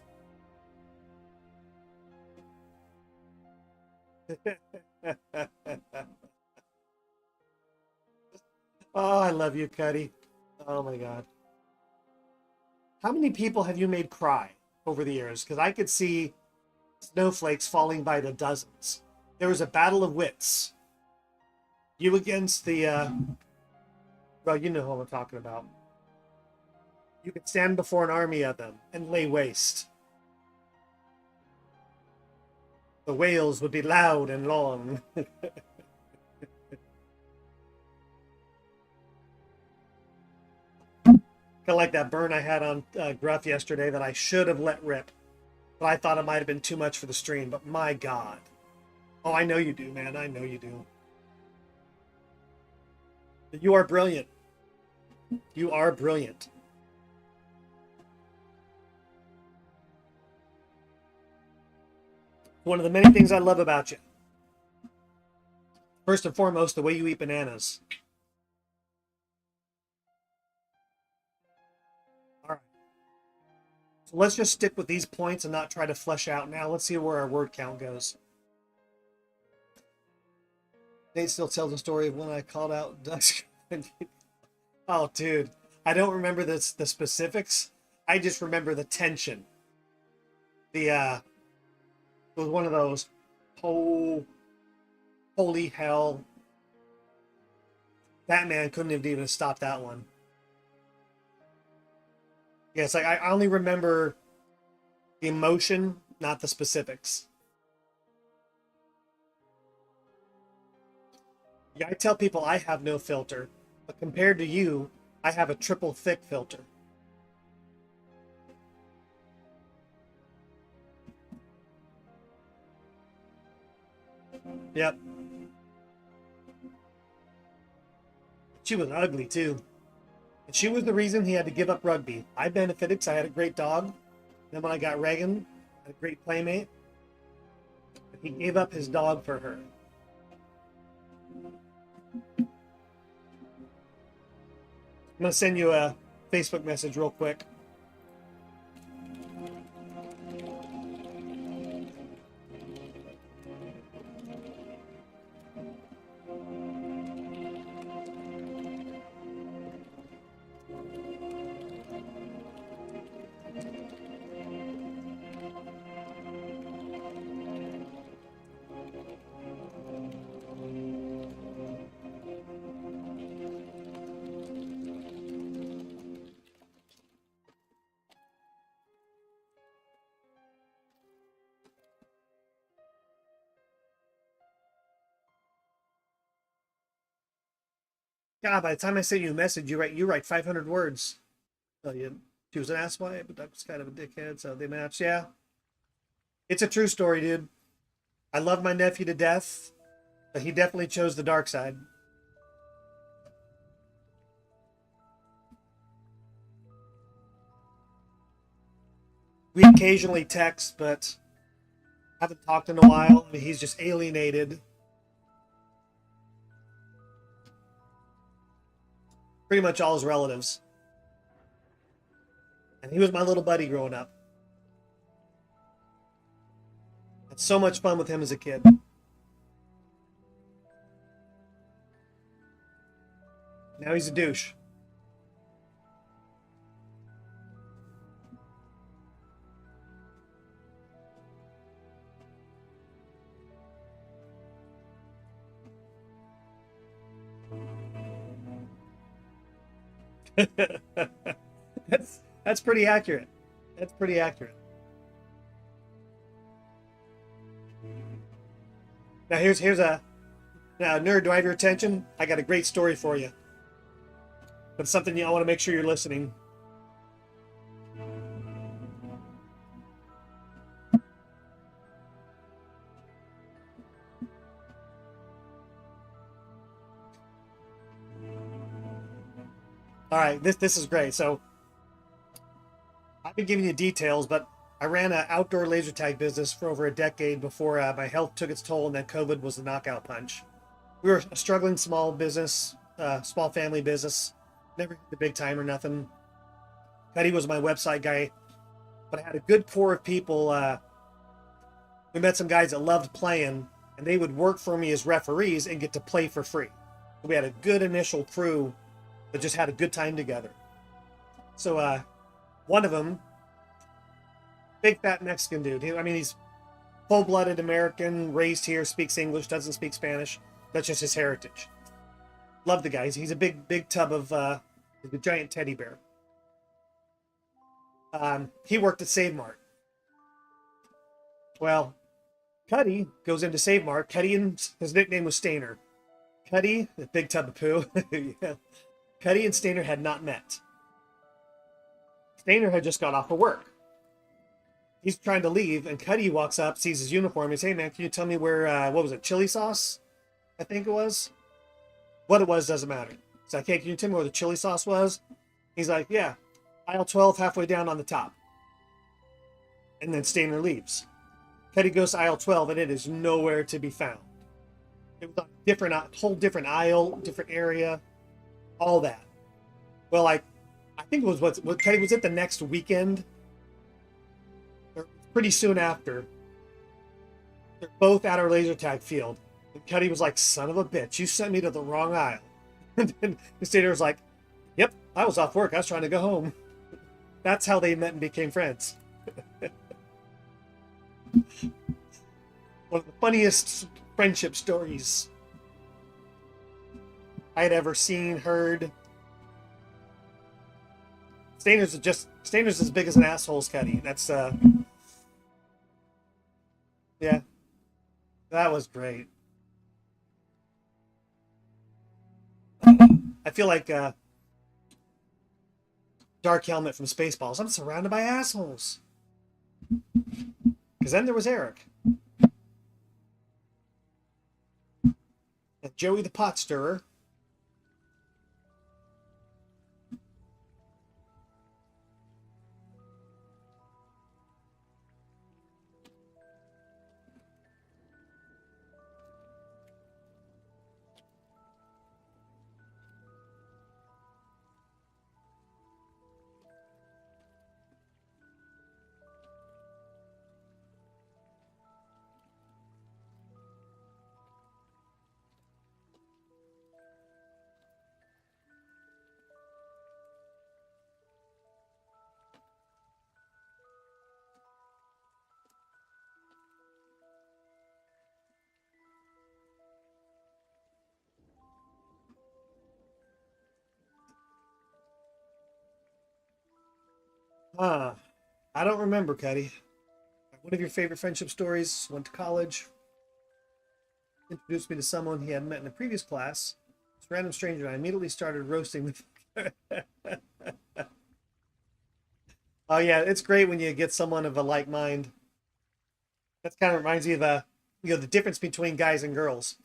Oh, I love you, Cuddy. Oh my God. How many people have you made cry over the years? Because I could see snowflakes falling by the dozens. There was a battle of wits. You against the, well, you know who I'm talking about. You could stand before an army of them and lay waste. The wails would be loud and long. Kind of like that burn I had on Gruff yesterday that I should have let rip. But I thought it might have been too much for the stream. But my God. Oh, I know you do, man. I know you do. You are brilliant. You are brilliant. One of the many things I love about you. First and foremost, the way you eat bananas. All right. So let's just stick with these points and not try to flesh out. Now let's see where our word count goes. Nate still tells the story of when I called out Dusk. Oh, dude. I don't remember the specifics. I just remember the tension. It was one of those, oh, holy hell. Batman couldn't have even stopped that one. Yeah, it's like I only remember the emotion, not the specifics. Yeah, I tell people I have no filter, but compared to you, I have a triple thick filter. Yep. She was ugly too. And she was the reason he had to give up rugby. I benefited because I had a great dog. Then when I got Reagan, I had a great playmate. But he gave up his dog for her. I'm going to send you a Facebook message real quick. God, by the time I send you a message, you write 500 words. Oh, yeah. She was an asswipe, but that was kind of a dickhead, so they match. Yeah. It's a true story, dude. I love my nephew to death, but he definitely chose the dark side. We occasionally text, but haven't talked in a while. I mean, he's just alienated. Pretty much all his relatives. And he was my little buddy growing up. Had so much fun with him as a kid. Now he's a douche. That's pretty accurate. That's pretty accurate. Now here's a nerd. Do I have your attention? I got a great story for you. But it's something I want to make sure you're listening. All right, this is great. So I've been giving you details, but I ran an outdoor laser tag business for over a decade before my health took its toll, and then COVID was the knockout punch. We were a struggling small business, small family business, never hit the big time or nothing. Cuddy was my website guy, but I had a good core of people. We met some guys that loved playing, and they would work for me as referees and get to play for free. We had a good initial crew that just had a good time together. So one of them, big fat Mexican dude. He's full-blooded American, raised here, speaks English, doesn't speak Spanish. That's just his heritage. Love the guy. He's a big tub of a giant teddy bear. He worked at Save Mart. Well, Cuddy goes into Save Mart. Cuddy, and his nickname was Stainer. Cuddy, the big tub of poo. Yeah. Cuddy and Stainer had not met. Stainer had just got off of work. He's trying to leave, and Cuddy walks up, sees his uniform, and says, "Hey man, can you tell me where, what was it, chili sauce? I think it was." What it was doesn't matter. He's like, "Hey, can you tell me where the chili sauce was?" He's like, "Yeah, aisle 12, halfway down on the top." And then Stainer leaves. Cuddy goes to aisle 12, and it is nowhere to be found. It was a whole different aisle, different area, all that. Well, I think it was what Cuddy was it the next weekend, or pretty soon after. They're both at our laser tag field, and Cuddy was like, "Son of a bitch, you sent me to the wrong aisle." And then the Stainer was like, "Yep, I was off work. I was trying to go home." That's how they met and became friends. One of the funniest friendship stories I had ever seen, heard. Stainer's as big as an asshole as Cuddy. That's yeah. That was great. I feel like Dark Helmet from Spaceballs. I'm surrounded by assholes. Because then there was Eric. And Joey the Pot Stirrer. I don't remember, Cuddy. One of your favorite friendship stories, went to college, introduced me to someone he had met in a previous class. This random stranger, and I immediately started roasting with. Oh yeah, it's great when you get someone of a like mind. That kind of reminds me of the difference between guys and girls.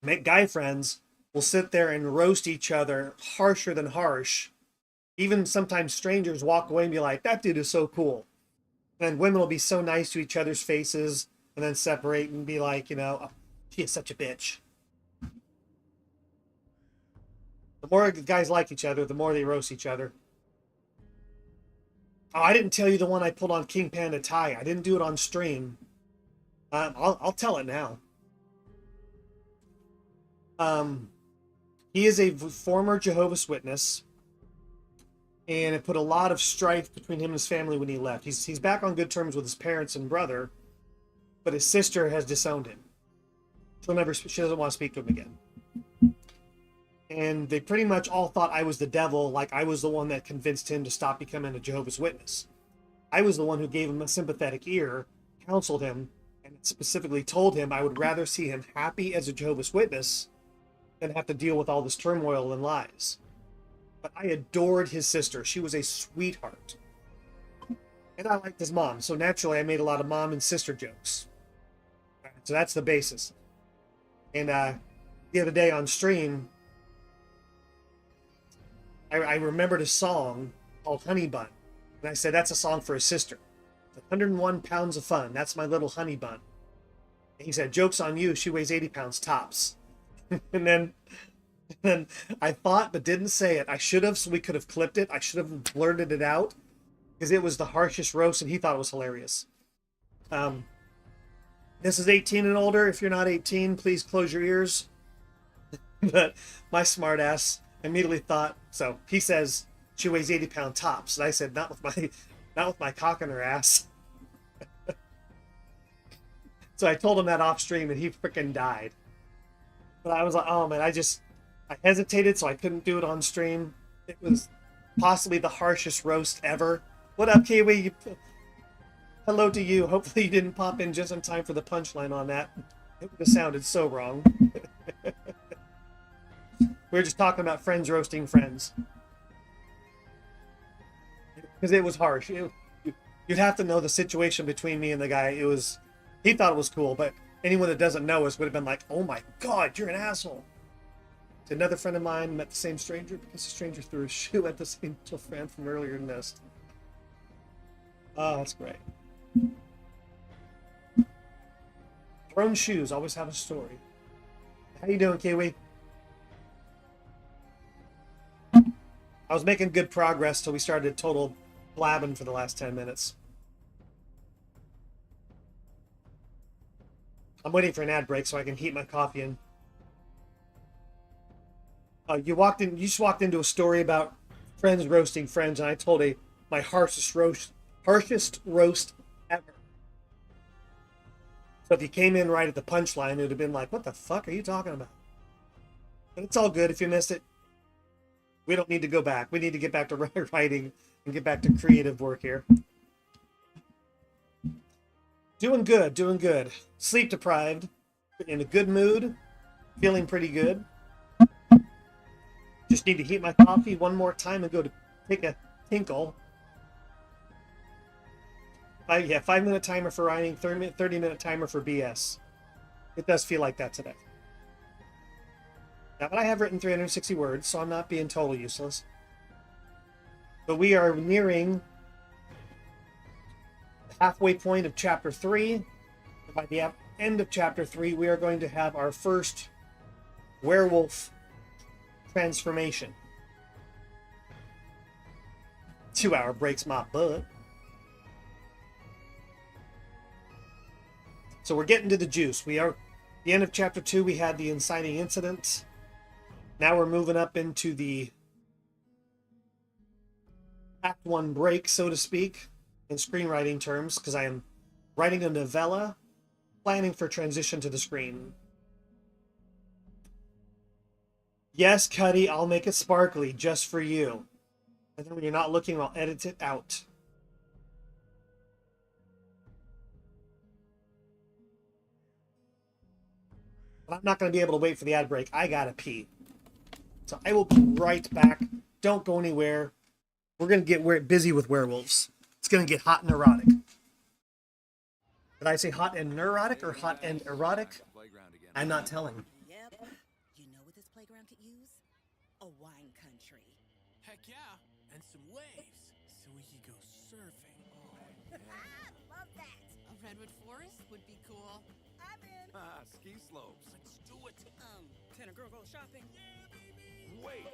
Guy friends will sit there and roast each other harsher than harsh. Even sometimes strangers walk away and be like, "That dude is so cool." And women will be so nice to each other's faces and then separate and be like, "Oh, she is such a bitch." The more guys like each other, the more they roast each other. Oh, I didn't tell you the one I pulled on King Panda Ty. I didn't do it on stream. I'll tell it now. He is a former Jehovah's Witness, and it put a lot of strife between him and his family when he left. He's back on good terms with his parents and brother, but his sister has disowned him. She doesn't want to speak to him again. And they pretty much all thought I was the devil, like I was the one that convinced him to stop becoming a Jehovah's Witness. I was the one who gave him a sympathetic ear, counseled him, and specifically told him I would rather see him happy as a Jehovah's Witness than have to deal with all this turmoil and lies. But I adored his sister. She was a sweetheart. And I liked his mom, so naturally I made a lot of mom and sister jokes. So that's the basis. And the other day on stream, I remembered a song called Honey Bun. And I said, that's a song for his sister. 101 pounds of fun. That's my little honey bun. And he said, joke's on you. She weighs 80 pounds tops. and then I thought, but didn't say it. I should have, so we could have clipped it. I should have blurted it out because it was the harshest roast and he thought it was hilarious. This is 18 and older. If you're not 18, please close your ears. But my smart ass immediately thought, so he says she weighs 80-pound tops. And I said, not with my cock in her ass. So I told him that off stream and he freaking died. But I was like, oh man, I hesitated, so I couldn't do it on stream. It was possibly the harshest roast ever. What up, Kiwi? Hello to you. Hopefully you didn't pop in just in time for the punchline on that. It would have sounded so wrong. We were just talking about friends roasting friends. Because it was harsh. You'd have to know the situation between me and the guy. He thought it was cool, but anyone that doesn't know us would have been like, oh my God, you're an asshole. Another friend of mine met the same stranger because the stranger threw a shoe at the same friend from earlier and missed. Oh, that's great. Thrown shoes always have a story. How you doing, Kiwi? I was making good progress till we started total blabbing for the last 10 minutes. I'm waiting for an ad break so I can heat my coffee in. You just walked into a story about friends roasting friends, and I told my harshest roast ever. So if you came in right at the punchline, it would have been like, what the fuck are you talking about? But it's all good if you missed it. We don't need to go back. We need to get back to writing and get back to creative work here. Doing good, doing good. Sleep deprived, in a good mood, feeling pretty good. Just need to heat my coffee one more time and go to take a tinkle. 5-minute timer for writing, 30-minute timer for BS. It does feel like that today. Now, but I have written 360 words, so I'm not being totally useless. But we are nearing the halfway point of Chapter 3. And by the end of Chapter 3, we are going to have our first werewolf transformation. 2 hour breaks my butt. So we're getting to the juice. We are at the end of Chapter 2. We had the inciting incident. Now we're moving up into the Act 1 break, so to speak, in screenwriting terms, because I am writing a novella, planning for transition to the screen. Yes, Cuddy, I'll make it sparkly just for you. And then when you're not looking, I'll edit it out. But I'm not going to be able to wait for the ad break. I gotta pee. So I will be right back. Don't go anywhere. We're going to get busy with werewolves. It's going to get hot and erotic. Did I say hot and neurotic or hot and erotic? I'm not telling. Yep. You know what this playground could use? A wine country. Heck yeah, and some waves, so we could go surfing. Love that. A redwood forest would be cool. I'm in. Ski slopes. Let's do it. Can a girl go shopping? Wait!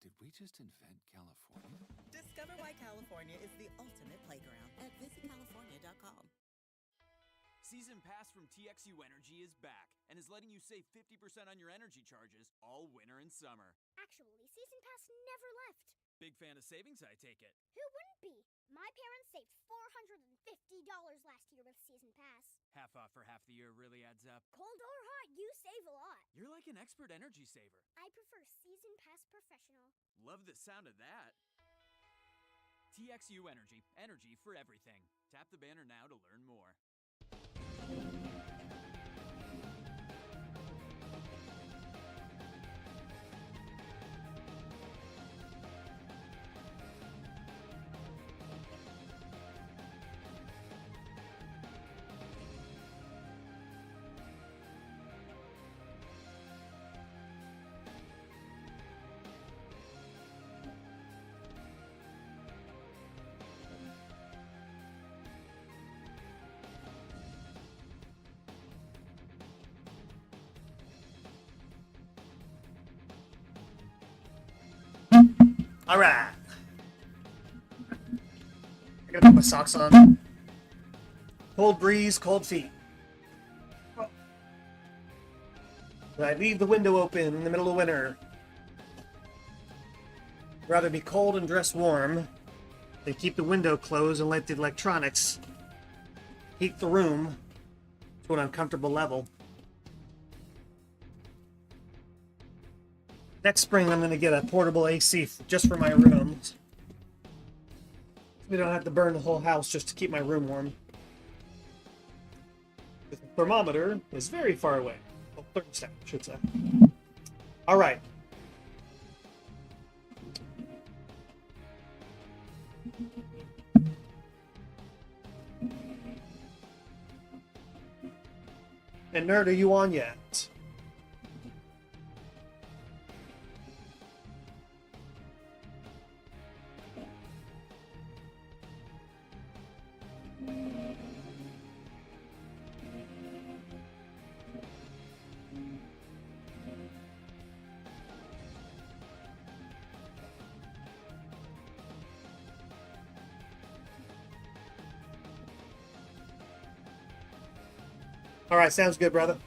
Did we just invent California? Discover why California is the ultimate playground at visitcalifornia.com. Season Pass from TXU Energy is back and is letting you save 50% on your energy charges all winter and summer. Actually, Season Pass never left. Big fan of savings, I take it. Who wouldn't be? My parents saved $450 last year with Season Pass. Half off for half the year really adds up. Cold or hot, you save a lot. You're like an expert energy saver. I prefer Season Pass Professional. Love the sound of that. TXU Energy. Energy for everything. Tap the banner now to learn more. All right. I gotta put my socks on. Cold breeze, cold feet. But I leave the window open in the middle of winter. I'd rather be cold and dress warm than keep the window closed and let the electronics heat the room to an uncomfortable level. Next spring, I'm going to get a portable AC just for my room. We don't have to burn the whole house just to keep my room warm. The thermometer is very far away. Oh, thermostat, I should say. All right. And Nerd, are you on yet? All right, sounds good, brother.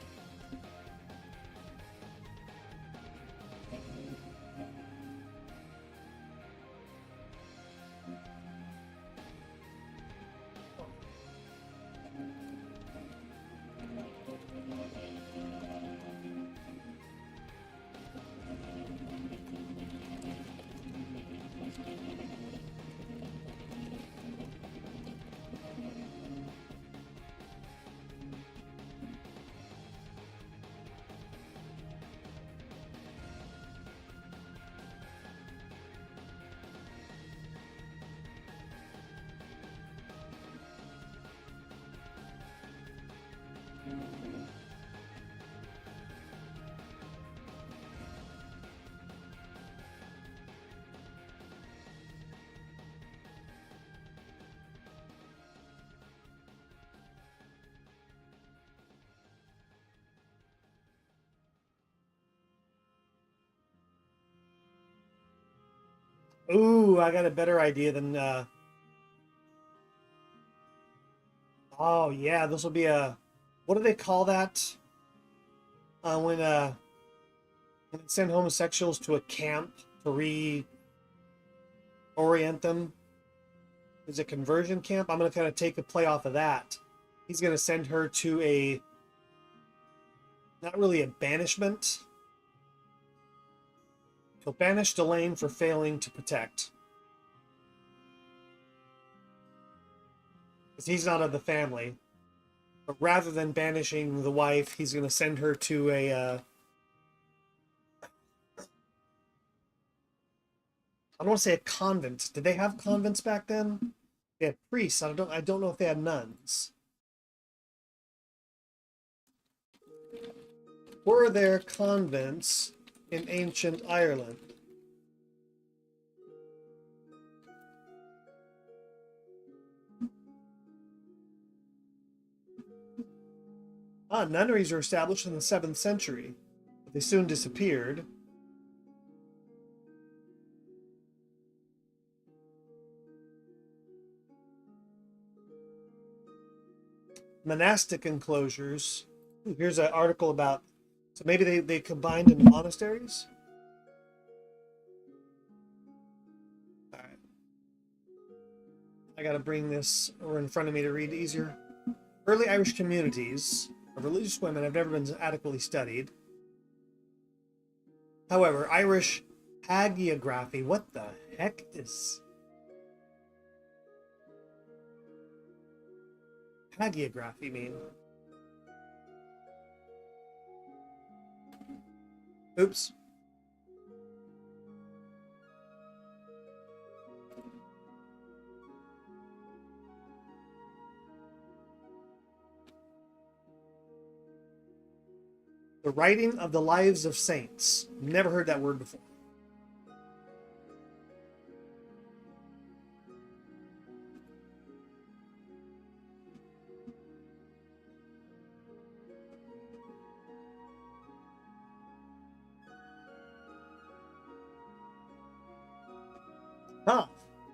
Ooh, I got a better idea than oh yeah, this will be a, what do they call that? When they send homosexuals to a camp to reorient them. Is it conversion camp? I'm gonna kind of take a play off of that. He's gonna send her to a, not really a banishment. He'll banish Delane for failing to protect. Because he's not of the family. But rather than banishing the wife, he's going to send her to a... I don't want to say a convent. Did they have convents back then? They had priests. I don't know if they had nuns. Were there convents in ancient Ireland? Nunneries were established in the 7th century, but they soon disappeared. Monastic enclosures. Ooh, here's an article about, so maybe they combined into monasteries? All right. I gotta bring this over in front of me to read easier. Early Irish communities of religious women have never been adequately studied. However, Irish hagiography, what the heck is hagiography mean? Oops. The writing of the lives of saints. Never heard that word before.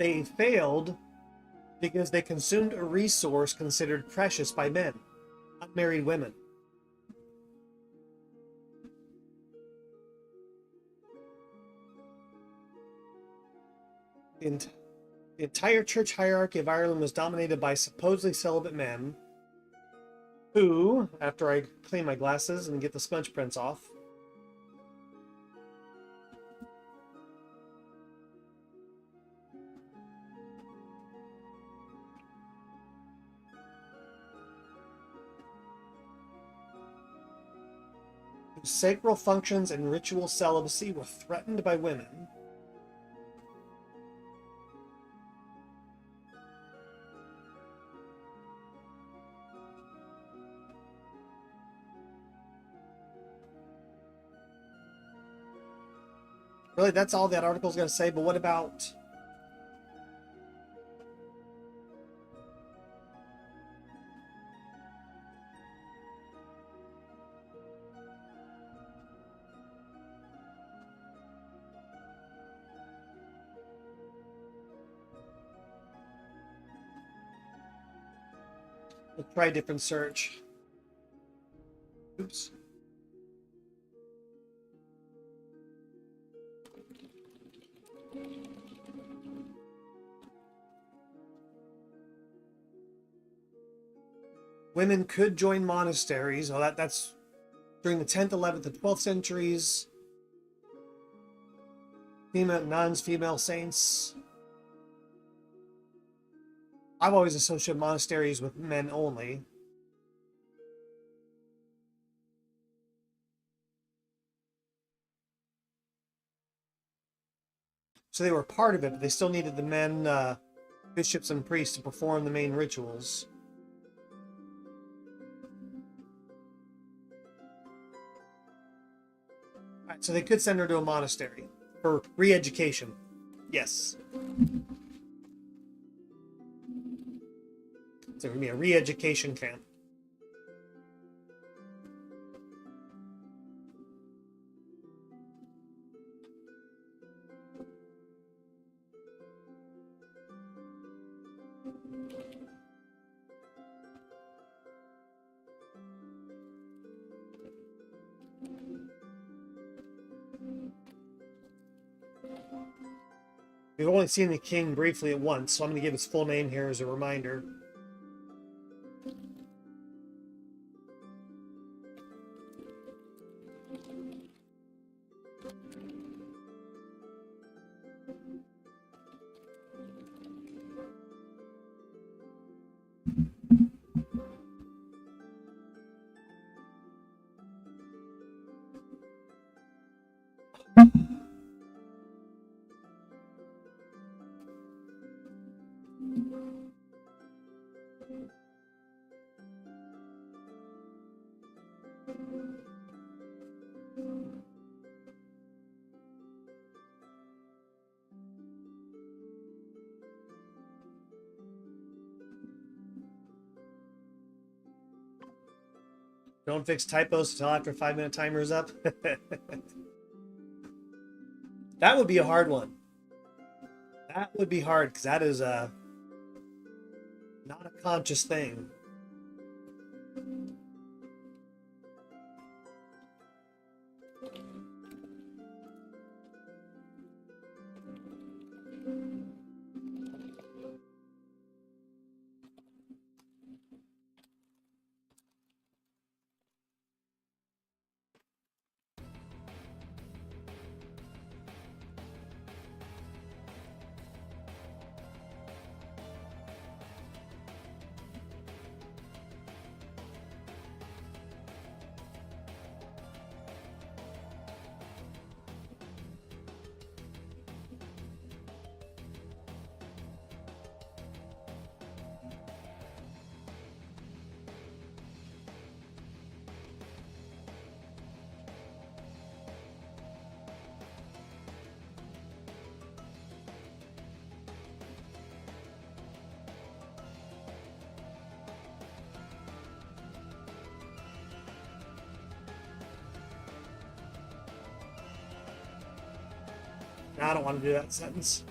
They failed because they consumed a resource considered precious by men, unmarried women. The entire church hierarchy of Ireland was dominated by supposedly celibate men who, after I clean my glasses and get the smudge prints off, whose sacral functions and ritual celibacy were threatened by women. Really, that's all that article's going to say, but what about... Let's try a different search. Oops. Women could join monasteries. Oh, that's during the 10th, 11th, and 12th centuries. Female nuns, female saints. I've always associated monasteries with men only. So they were part of it, but they still needed the men, bishops and priests to perform the main rituals. Alright, so they could send her to a monastery for re-education. Yes. So it would be a re-education camp. We've only seen the king briefly at once, so I'm going to give his full name here as a reminder. Don't fix typos until after 5-minute timer is up. That would be a hard one. That would be hard, because that is not a conscious thing. I don't want to do that sentence.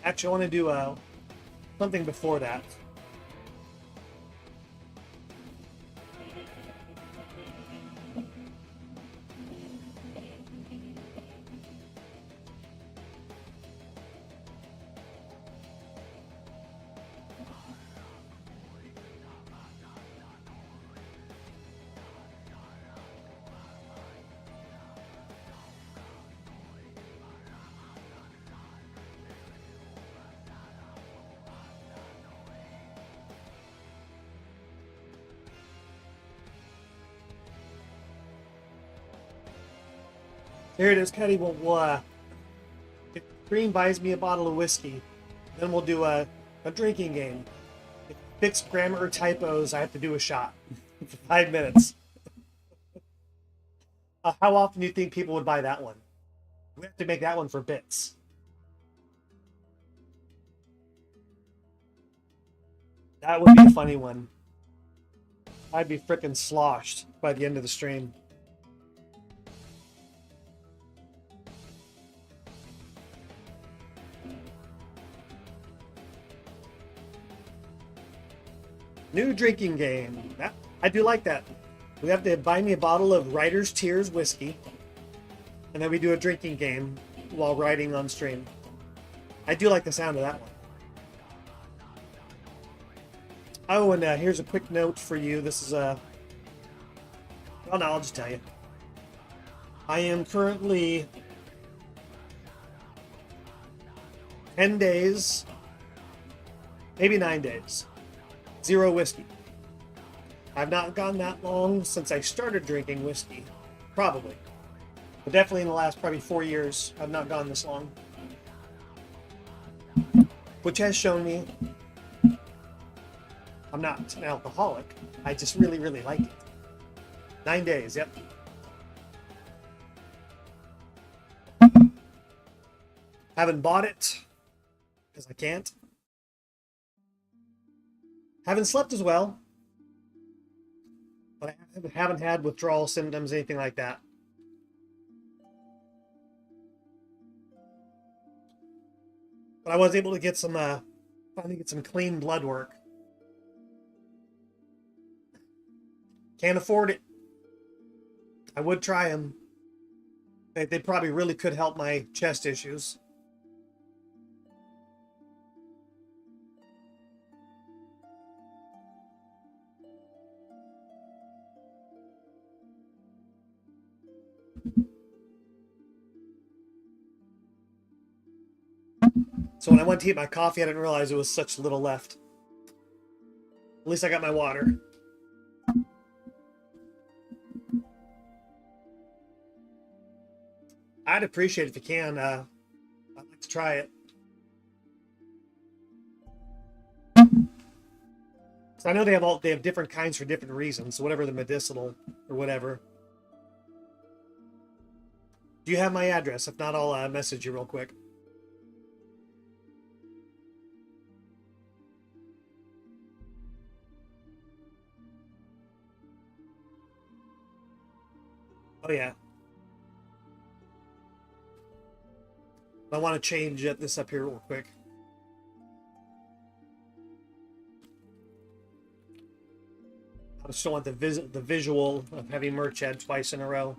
Actually, I want to do something before that. Here it is, Cuddy. If Green buys me a bottle of whiskey, then we'll do a drinking game. If fix grammar or typos, I have to do a shot for 5 minutes. How often do you think people would buy that one? We have to make that one for bits. That would be a funny one. I'd be frickin' sloshed by the end of the stream. New drinking game. I do like that. We have to buy me a bottle of Writer's Tears whiskey, and then we do a drinking game while writing on stream. I do like the sound of that one. Oh, and here's a quick note for you. This is well, no, I'll just tell you. I am currently 10 days, maybe 9 days. 0 whiskey. I've not gone that long since I started drinking whiskey. Probably. But definitely in the last probably 4 years, I've not gone this long. Which has shown me I'm not an alcoholic. I just really, really like it. 9 days, yep. Haven't bought it because I can't. Haven't slept as well, but I haven't had withdrawal symptoms, anything like that. But I was able to get some, finally get some clean blood work. Can't afford it. I would try them. They probably really could help my chest issues. So when I went to eat my coffee, I didn't realize there was such little left. At least I got my water. I'd appreciate it if you can. I'd like to try it. So I know they have different kinds for different reasons. So whatever the medicinal or whatever. Do you have my address? If not, I'll message you real quick. Oh yeah. I want to change this up here real quick. I just don't want the visual of having merch ad twice in a row.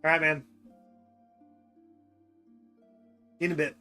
All right, man. In a bit.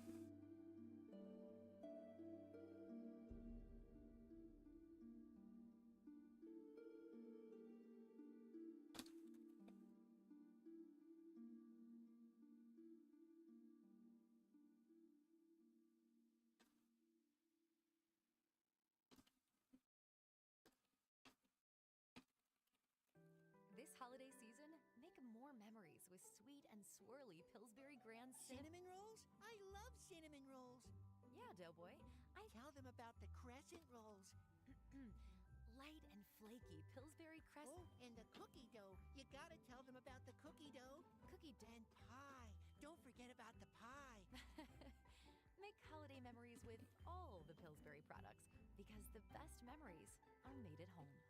This holiday season, make more memories with sweet and swirly Pillsbury Grand Cinnamon rolls? I love cinnamon rolls. Yeah, Doughboy. I Tell them about the crescent rolls. light and flaky Pillsbury crescent. Oh, and the cookie dough. You gotta tell them about the cookie dough. And pie. Don't forget about the pie. Make holiday memories with all the Pillsbury products because the best memories are made at home.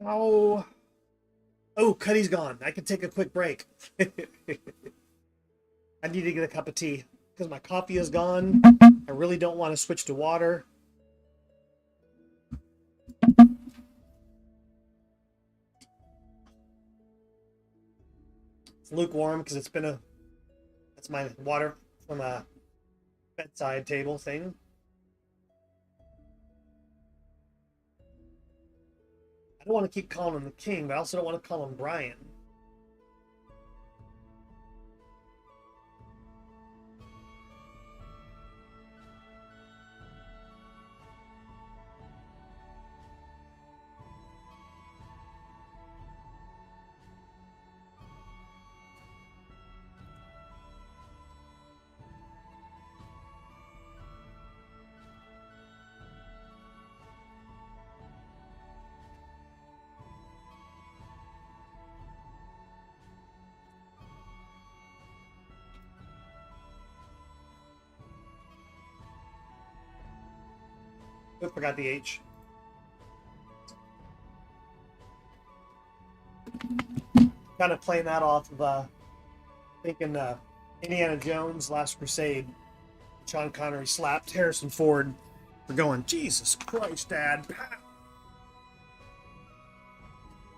Oh. Oh, Cuddy's gone. I can take a quick break. I need to get a cup of tea because my coffee is gone. I really don't want to switch to water. It's lukewarm because that's my water from a bedside table thing. I don't want to keep calling him the king, but I also don't want to call him Brian. I forgot the H. Kind of playing that off of thinking Indiana Jones Last Crusade. Sean Connery slapped Harrison Ford for going, Jesus Christ, Dad. All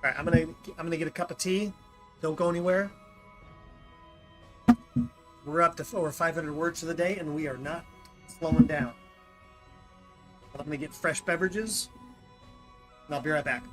right, I'm gonna get a cup of tea. Don't go anywhere. We're up to over 500 words for the day, and we are not slowing down. I'm gonna get fresh beverages, and I'll be right back.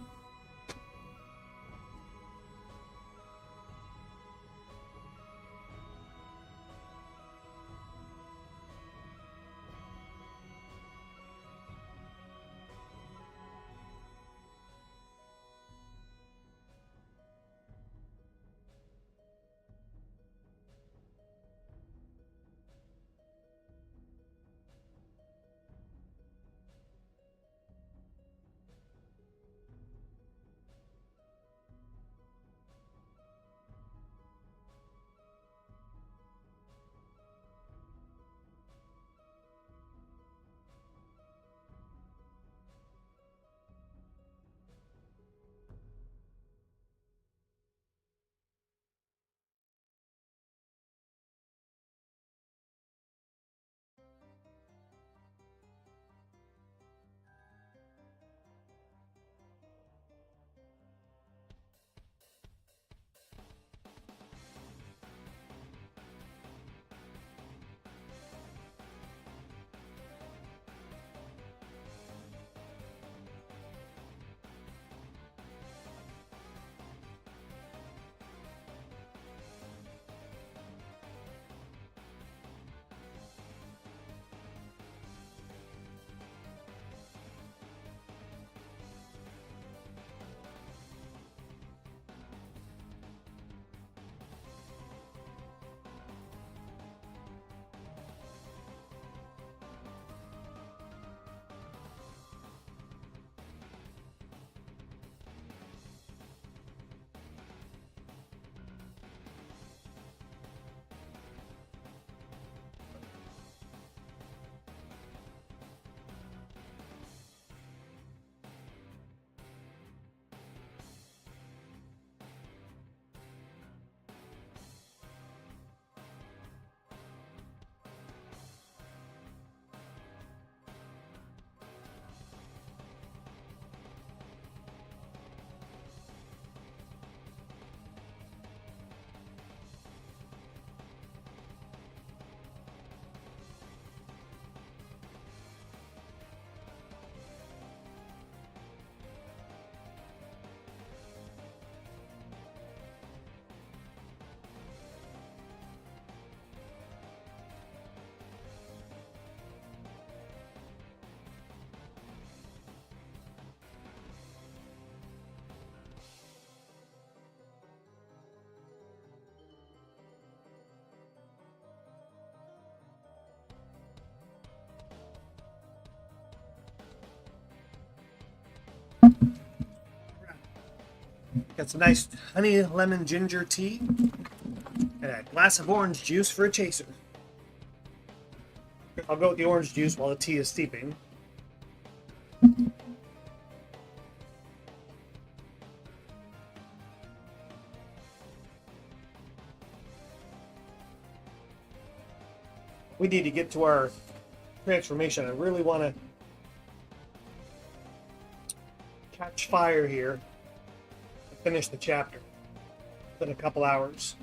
Got some nice honey lemon ginger tea and a glass of orange juice for a chaser. I'll go with the orange juice while the tea is steeping. we need to get to our transformation. I really want to catch fire here and finish the chapter within a couple hours.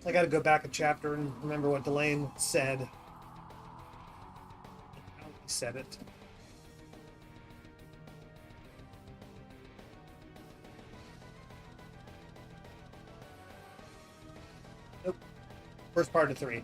I got to go back a chapter and remember what Delane said. How he said it. Nope. First part of 3.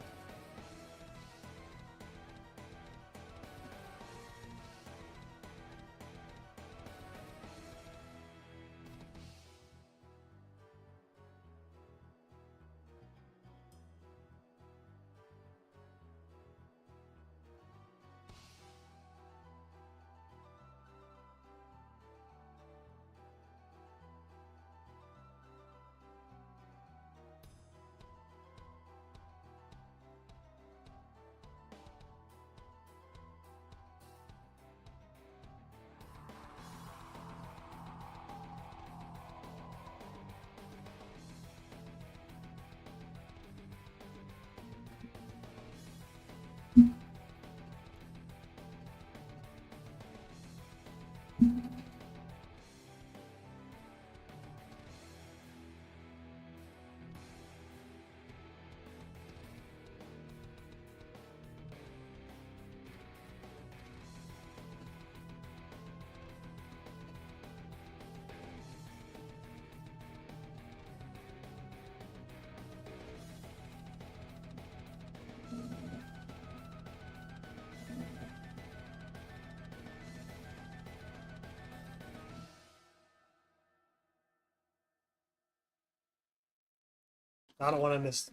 I don't want to miss.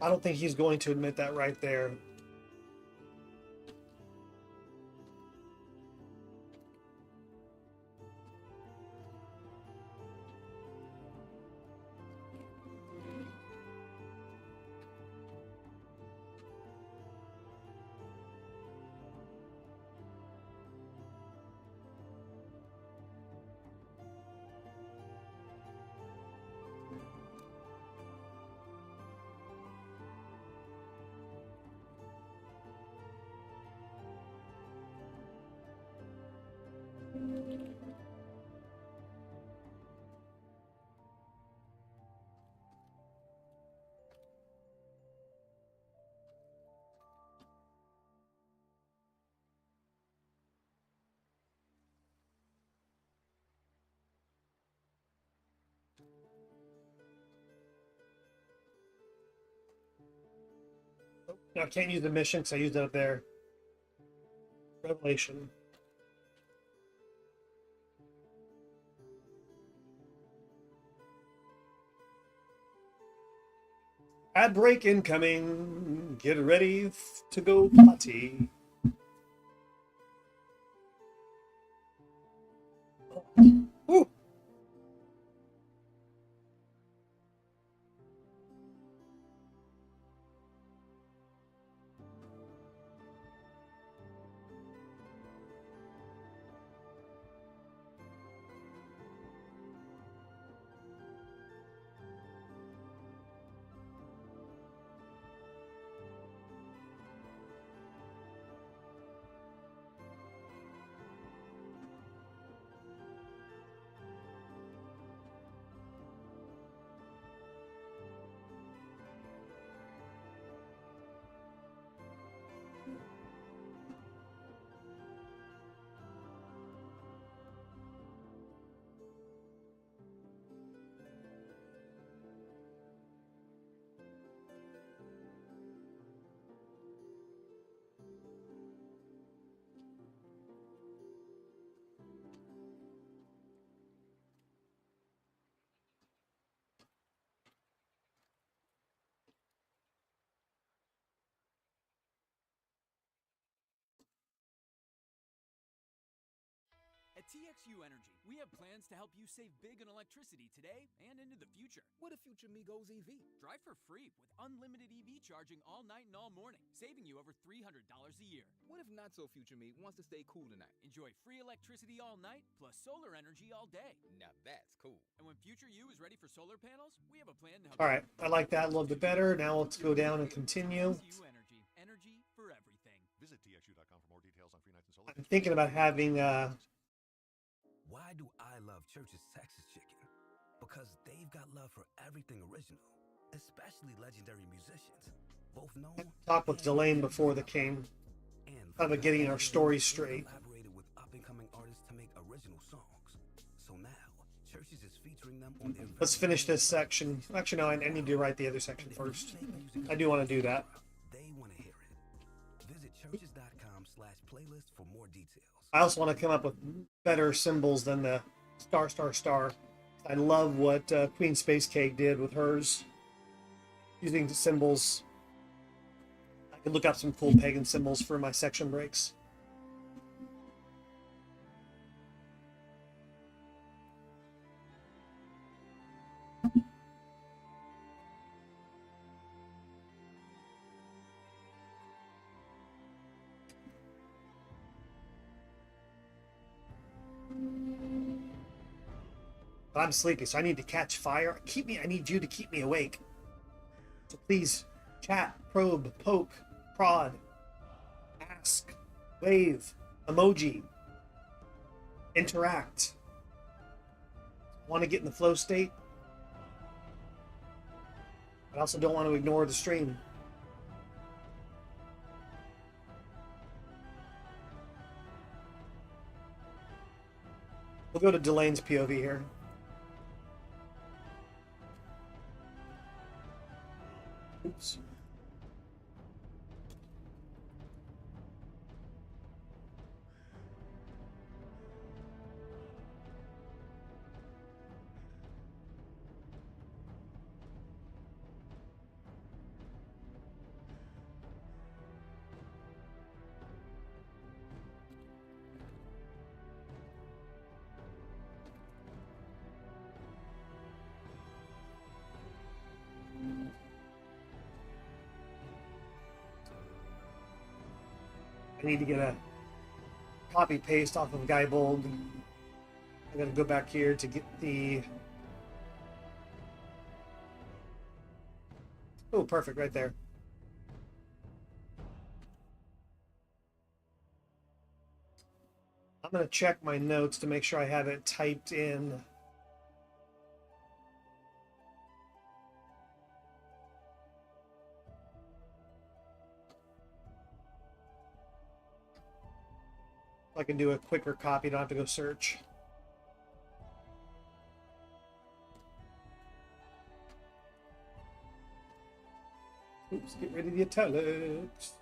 I don't think he's going to admit that right there. No, I can't use the mission because I used it up there. Revelation. Ad break incoming. Get ready to go potty. Ooh. At TXU Energy, we have plans to help you save big on electricity today and into the future. What if future me goes EV? Drive for free with unlimited EV charging all night and all morning, saving you over $300 a year. What if not so future me wants to stay cool tonight? Enjoy free electricity all night plus solar energy all day. Now that's cool. And when future you is ready for solar panels, we have a plan to help. All right, I like that a little bit better. Now let's go down and continue. TXU Energy, energy for everything. Visit txu.com for more details on free nights and solar I'm days. thinking about having Why do I love Church's Texas Chicken? Because they've got love for everything original, especially legendary musicians, both known. Talk with Delane before the came. Kind of getting our stories straight. Collaborated with up-and-coming artists to make original songs. So now, Church's is featuring them on their. Let's finish this section. Actually, no, I need to write the other section first. I do want to do that. They want to hear it. Visit churches.com/playlist for more details. I also want to come up with better symbols than the star, star, star. I love what Queen Space Cake did with hers. Using the symbols. I could look up some cool pagan symbols for my section breaks. But I'm sleepy, so I need to catch fire. I need you to keep me awake. So please, chat, probe, poke, prod, ask, wave, emoji, interact. Want to get in the flow state? I also don't want to ignore the stream. We'll go to Delane's POV here. Oops. I need to get a copy paste off of Guybold. I gotta go back here to get the. Oh, perfect, right there. I'm gonna check my notes to make sure I have it typed in. I can do a quicker copy, don't have to go search. Oops, get rid of the italics.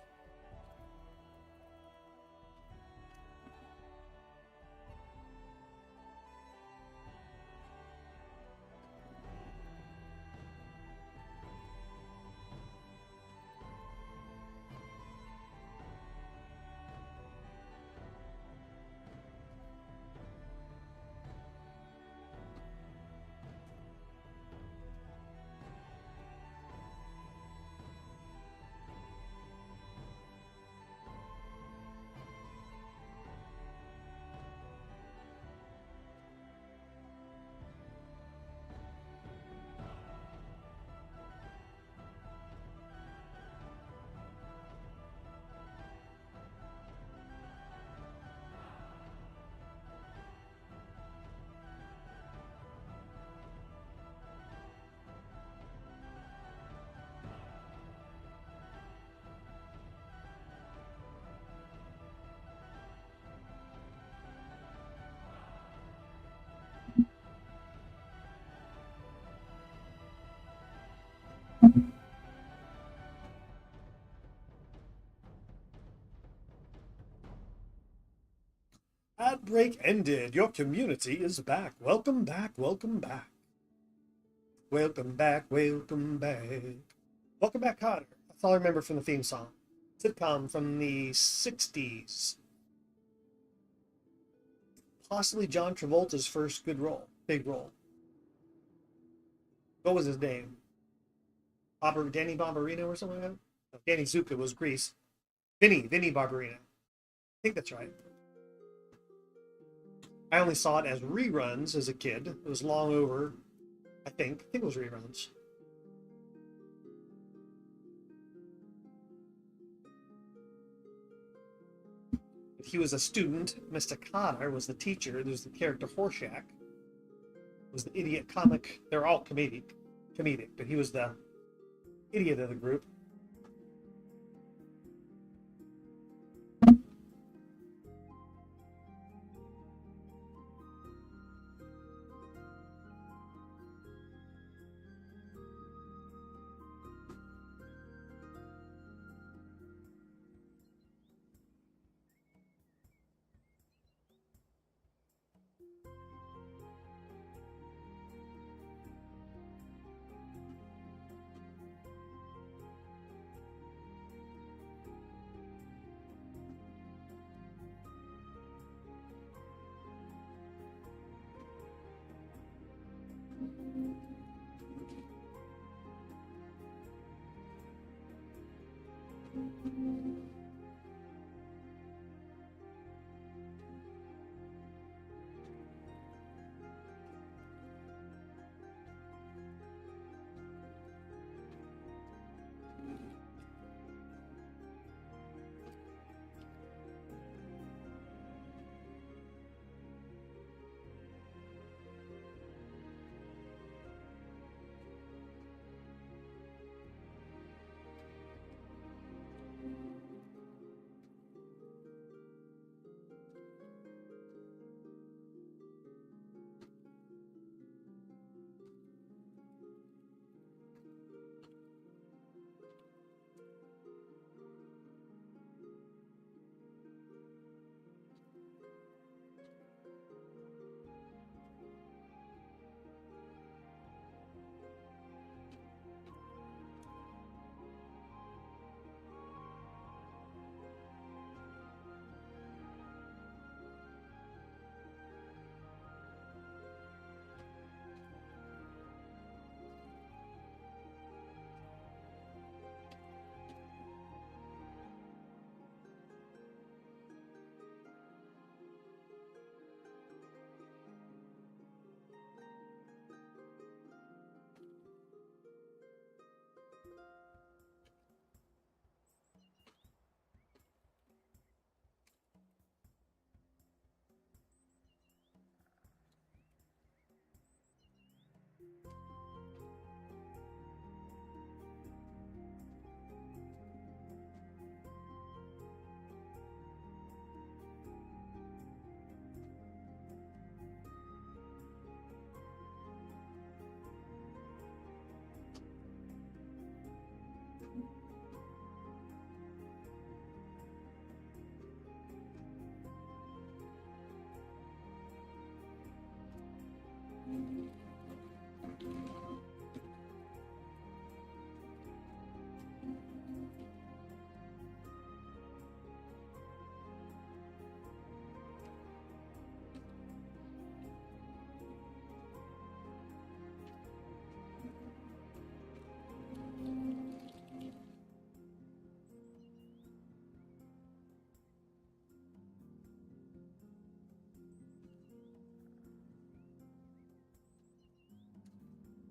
Ad break ended. Your community is back. Welcome back. Welcome back. Welcome back. Welcome back. Welcome back, Cotter. That's all I remember from the theme song. Sitcom from the 60s. Possibly John Travolta's first good role. Big role. What was his name? Danny Barbarino or something like that? No, Danny Zuka was Grease. Vinny Barbarino. I think that's right. I only saw it as reruns as a kid. It was long over. I think it was reruns. He was a student. Mr. Connor was the teacher. There's the character Horshack. Was the idiot comic. They're all comedic, but he was the idiot of the group.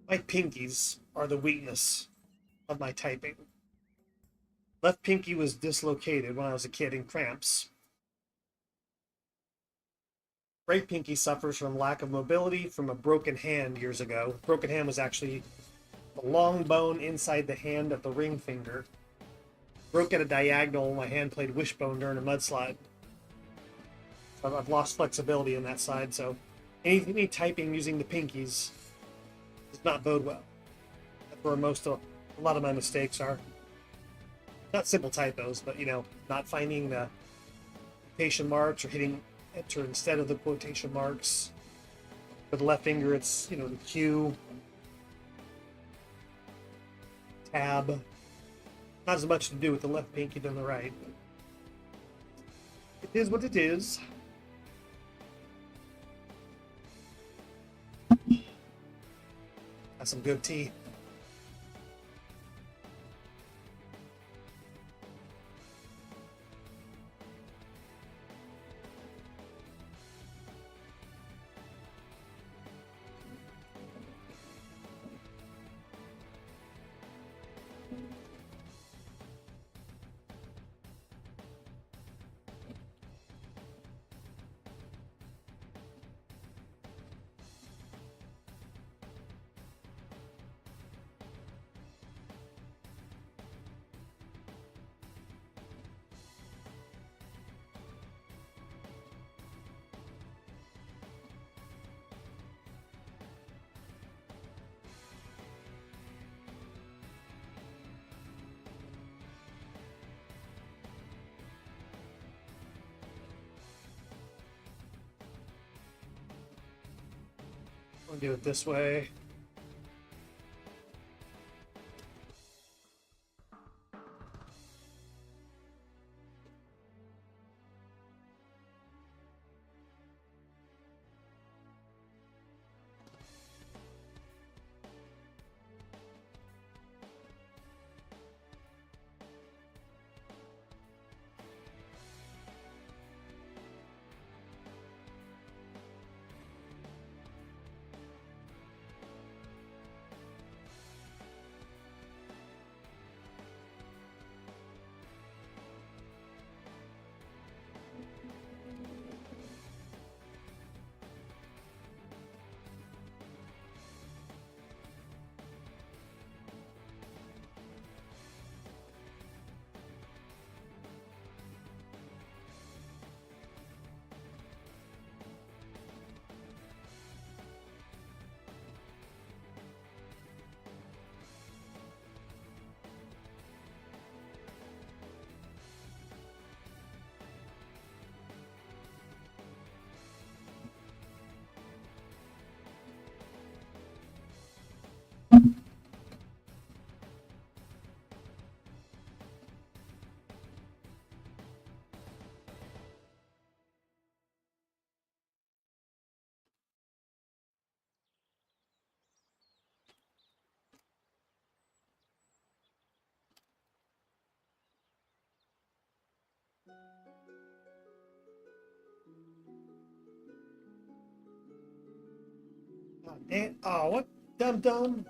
My pinkies are the weakness of my typing. Left pinky was dislocated when I was a kid in cramps. Right pinky suffers from lack of mobility from a broken hand years ago. Broken hand was actually the long bone inside the hand of the ring finger. Broke at a diagonal. My hand played wishbone during a mudslide. So I've lost flexibility in that side. So any typing using the pinkies does not bode well. That's where a lot of my mistakes are. Not simple typos, but not finding the quotation marks or hitting enter instead of the quotation marks. For the left finger, it's the Q, tab. Not as much to do with the left pinky than the right. It is what it is. That's some good tea. I'll do it this way. Oh, what dum-dum?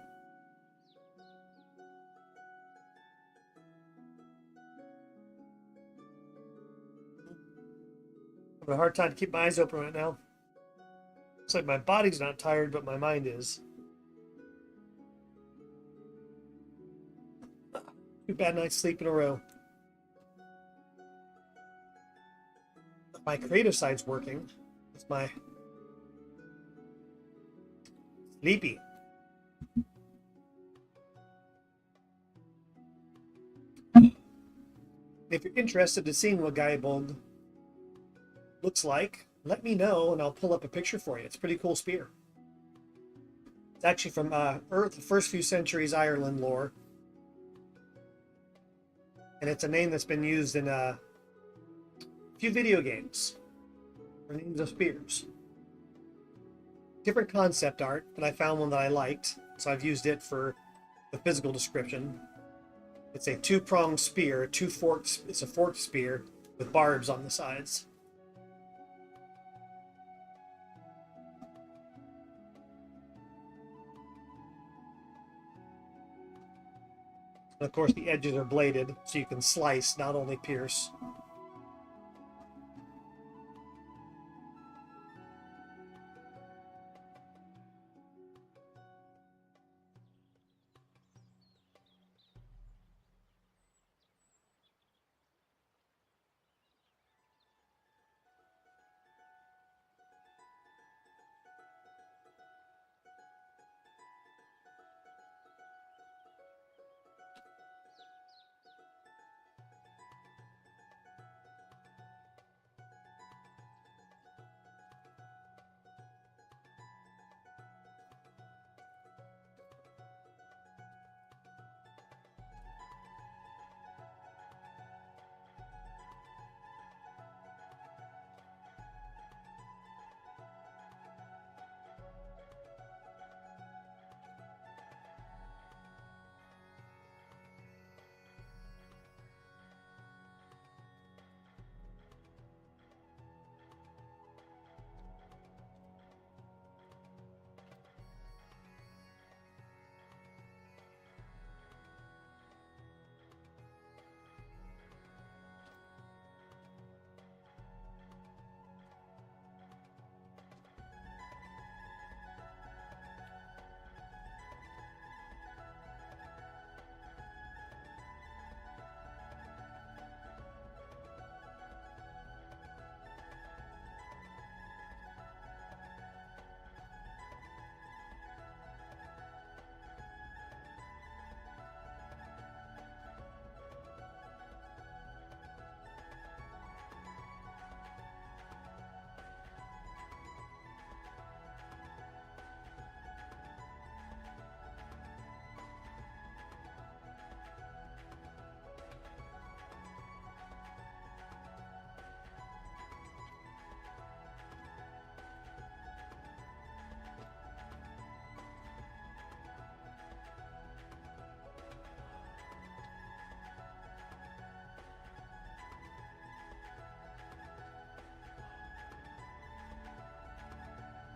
I have a hard time to keep my eyes open right now. It's like my body's not tired, but my mind is. 2 bad nights sleep in a row. My creative side's working. It's my sleepy. If you're interested in seeing what Gaibog looks like, let me know and I'll pull up a picture for you. It's a pretty cool spear. It's actually from Earth, the first few centuries Ireland lore. And it's a name that's been used in a few video games for names of spears. Different concept art, but I found one that I liked, so I've used it for the physical description. It's a 2-pronged spear, it's a forked spear with barbs on the sides. And of course the edges are bladed, so you can slice, not only pierce.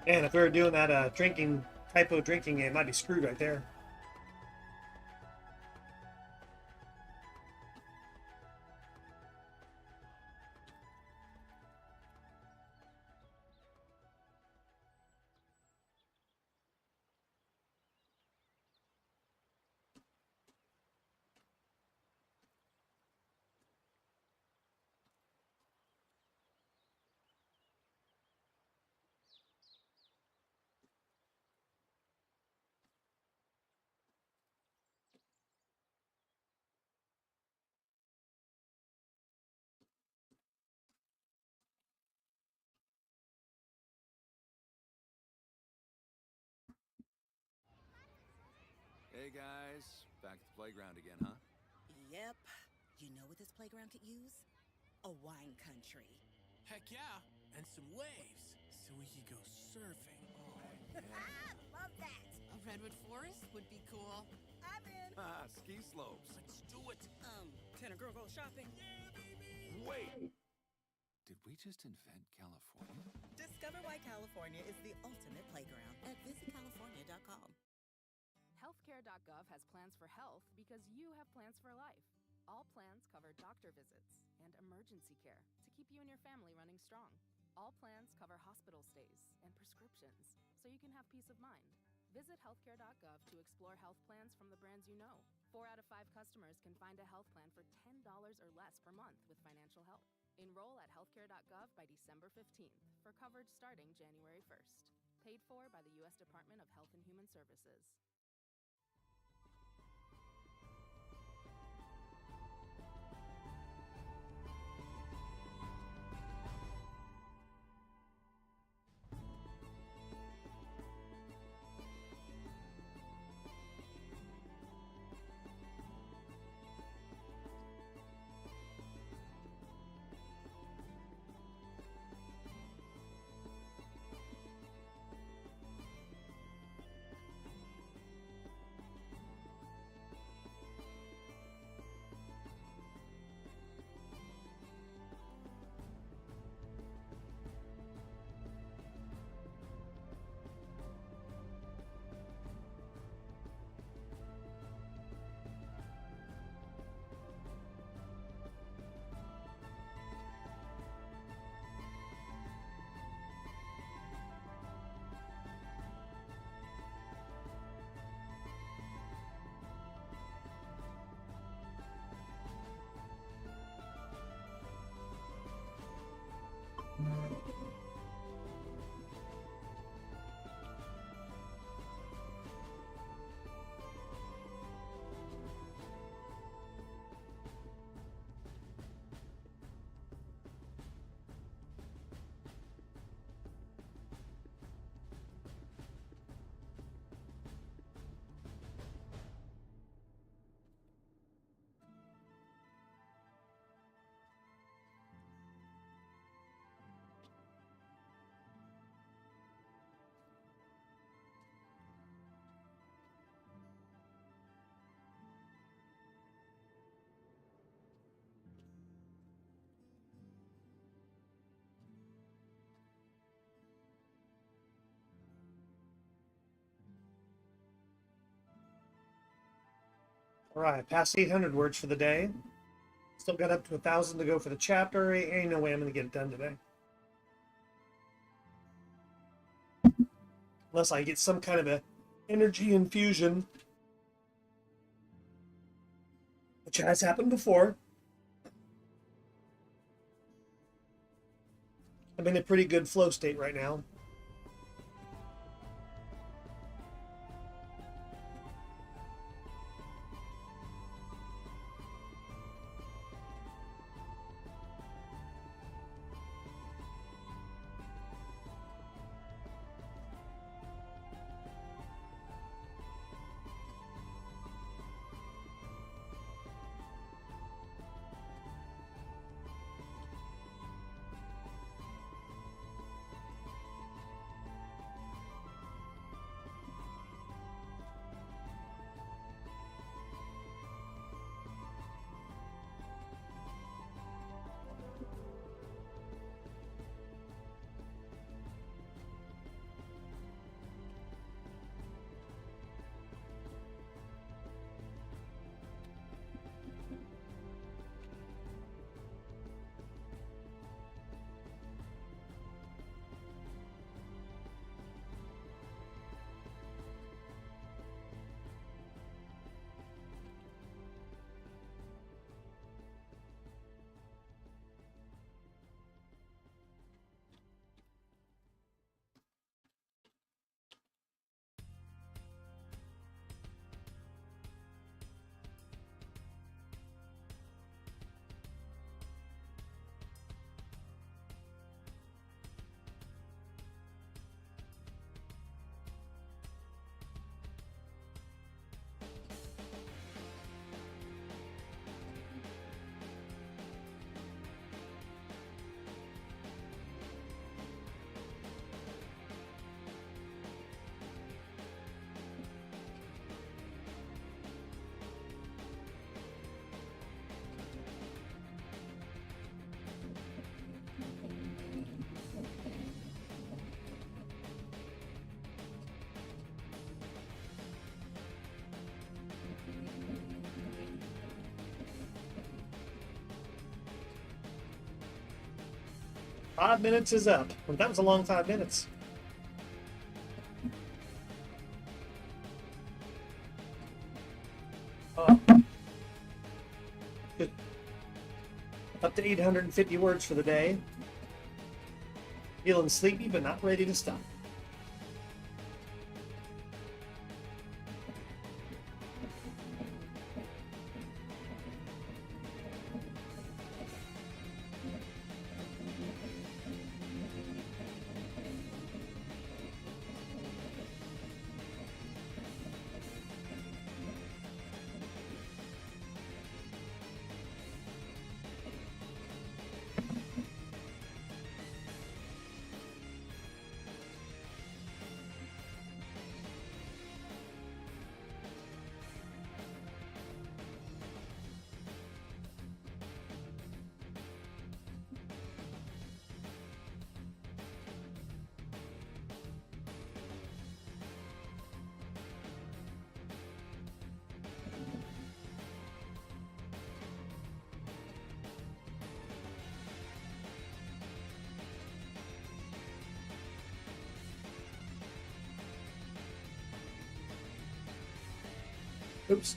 And if we were doing that typo drinking game, I'd be screwed right there. Hey guys, back at the playground again, huh? Yep. You know what this playground could use? A wine country. Heck yeah, and some waves, so we could go surfing. Love that. A redwood forest would be cool. I'm in. Ah, ski slopes. Let's do it. Can a girl go shopping? Wait! Did we just invent California? Discover why California is the ultimate playground at visitcalifornia.com. Healthcare.gov has plans for health because you have plans for life. All plans cover doctor visits and emergency care to keep you and your family running strong. All plans cover hospital stays and prescriptions so you can have peace of mind. Visit healthcare.gov to explore health plans from the brands you know. 4 out of 5 customers can find a health plan for $10 or less per month with financial help. Enroll at healthcare.gov by December 15th for coverage starting January 1st. Paid for by the U.S. Department of Health and Human Services. All right, past 800 words for the day. Still got up to 1,000 to go for the chapter. Ain't no way I'm going to get it done today. Unless I get some kind of a energy infusion, which has happened before. I'm in a pretty good flow state right now. Five minutes is up. Well, that was a long 5 minutes. Good. Up to 850 words for the day. Feeling sleepy, but not ready to stop. Oops.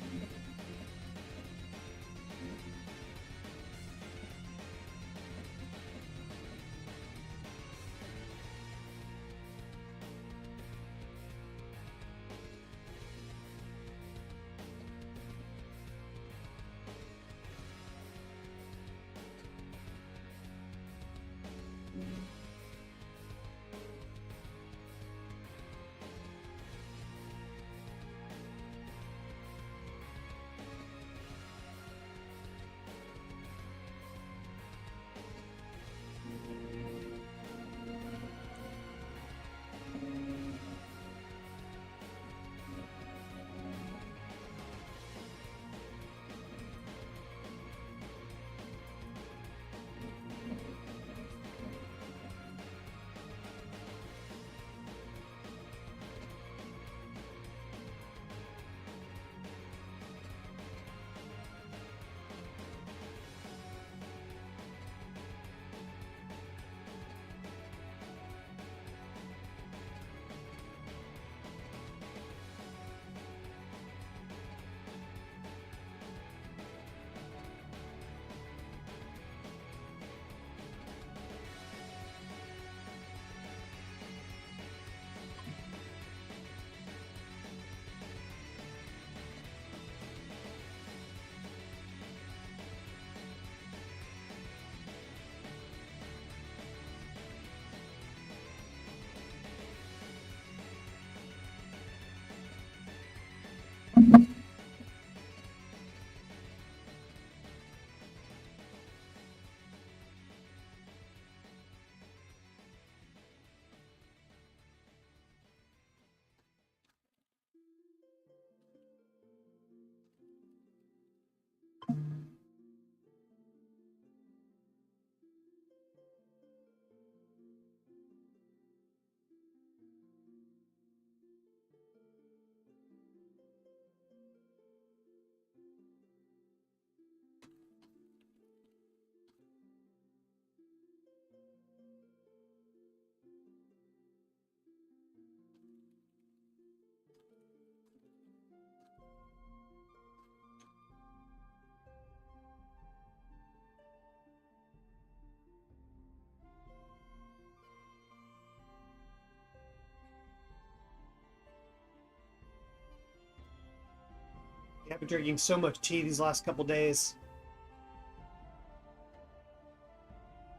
Yeah, I've been drinking so much tea these last couple days.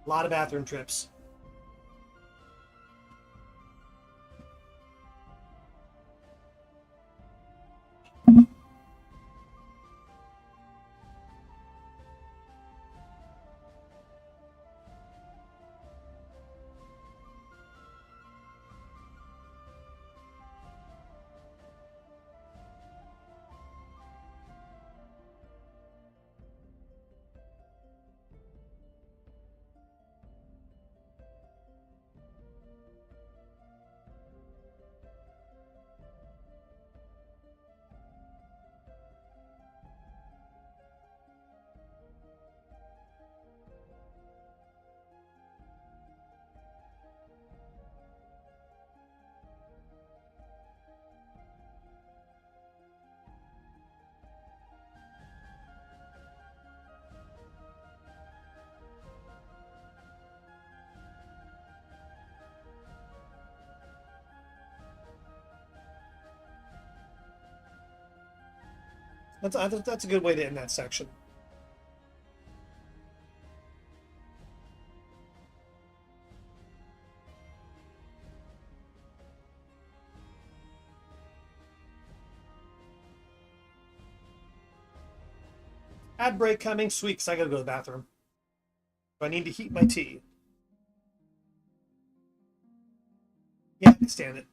A lot of bathroom trips. That's a good way to end that section. Ad break coming. Sweet, 'cause I gotta go to the bathroom. Do I need to heat my tea? Yeah, I can stand it.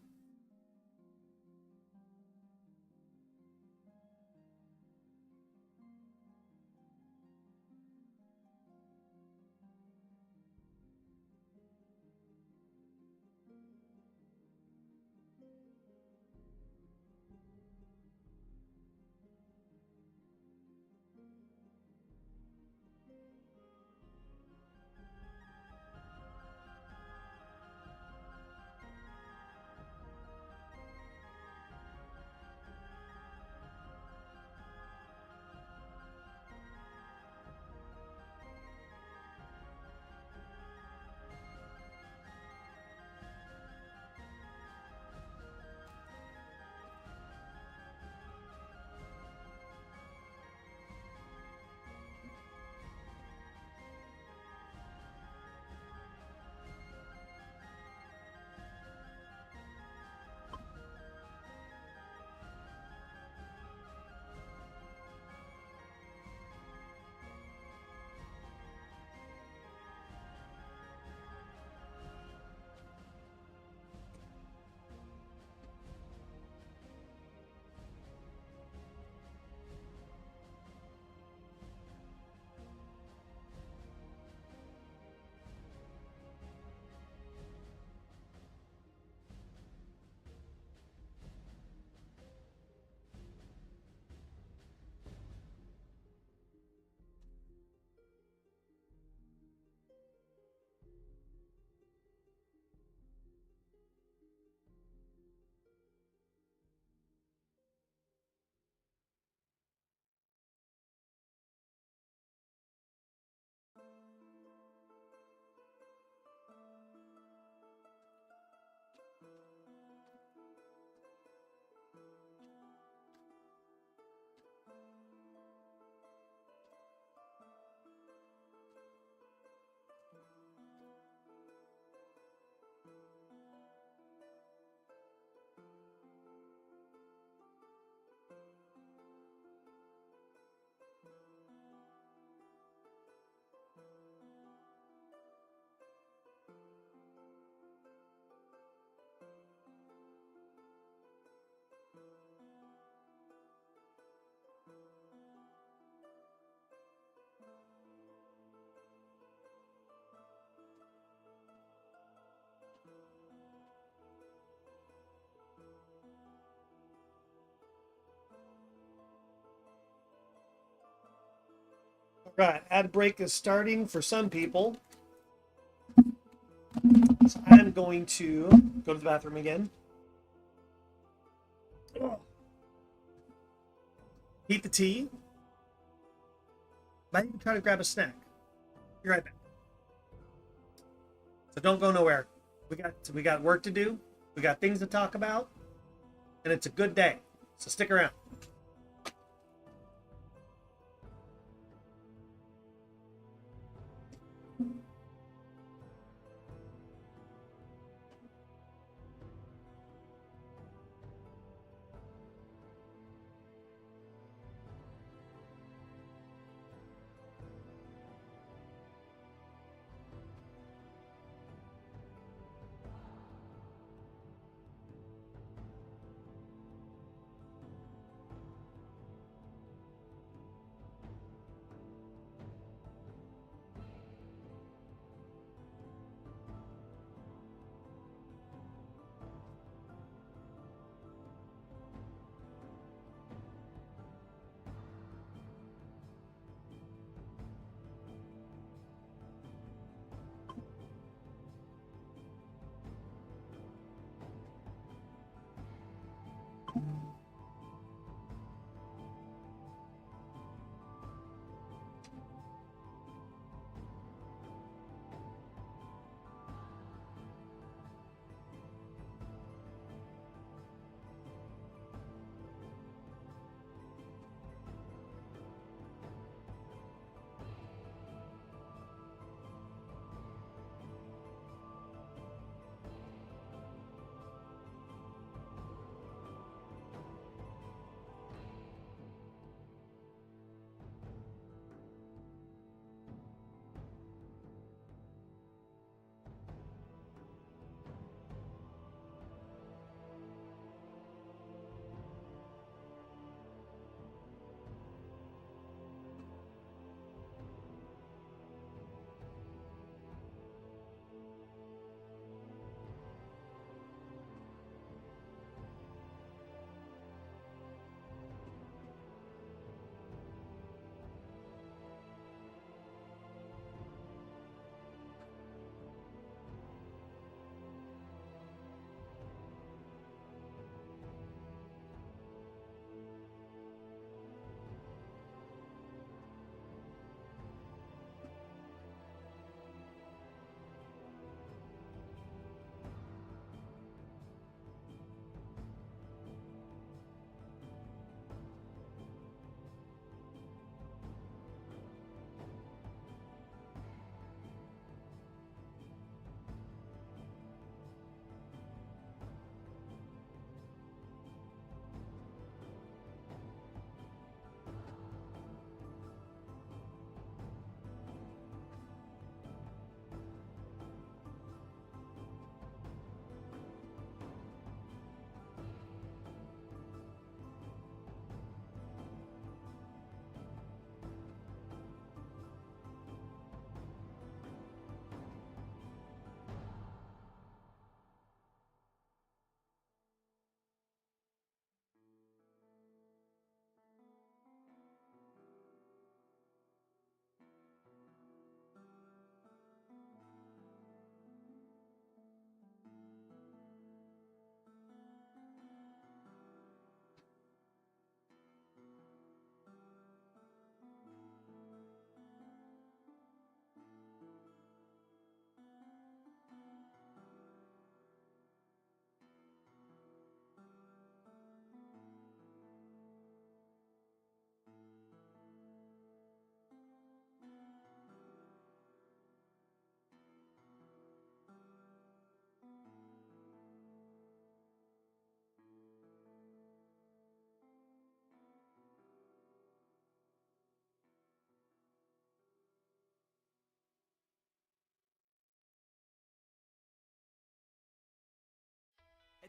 Right, ad break is starting for some people. So I'm going to go to the bathroom again. Heat the tea. Might even try to grab a snack. Be right back. So don't go nowhere. We got work to do. We got things to talk about, and it's a good day. So stick around.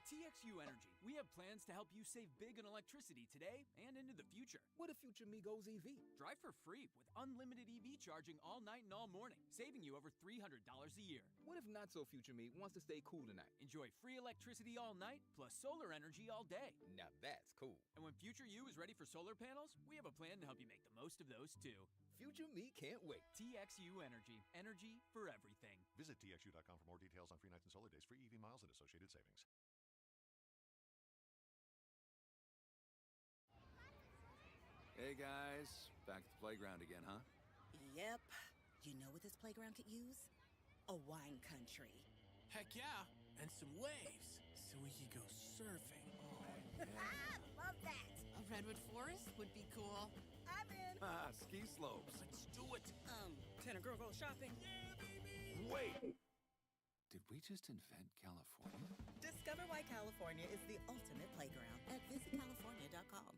At TXU Energy, we have plans to help you save big on electricity today and into the future. What if future me goes EV? Drive for free with unlimited EV charging all night and all morning, saving you over $300 a year. What if not so future me wants to stay cool tonight? Enjoy free electricity all night, plus solar energy all day. Now that's cool. And when future you is ready for solar panels, we have a plan to help you make the most of those too. Future me can't wait. TXU Energy. Energy for everything. Visit TXU.com for more details on free nights and solar days, free EV miles, and associated savings. Hey guys, back at the playground again, huh? Yep. You know what this playground could use? A wine country. Heck yeah, and some waves, so we could go surfing. Love that. A redwood forest would be cool. I'm in. Ski slopes. Let's do it. Can a girl go shopping? Wait! Did we just invent California? Discover why California is the ultimate playground at visitcalifornia.com.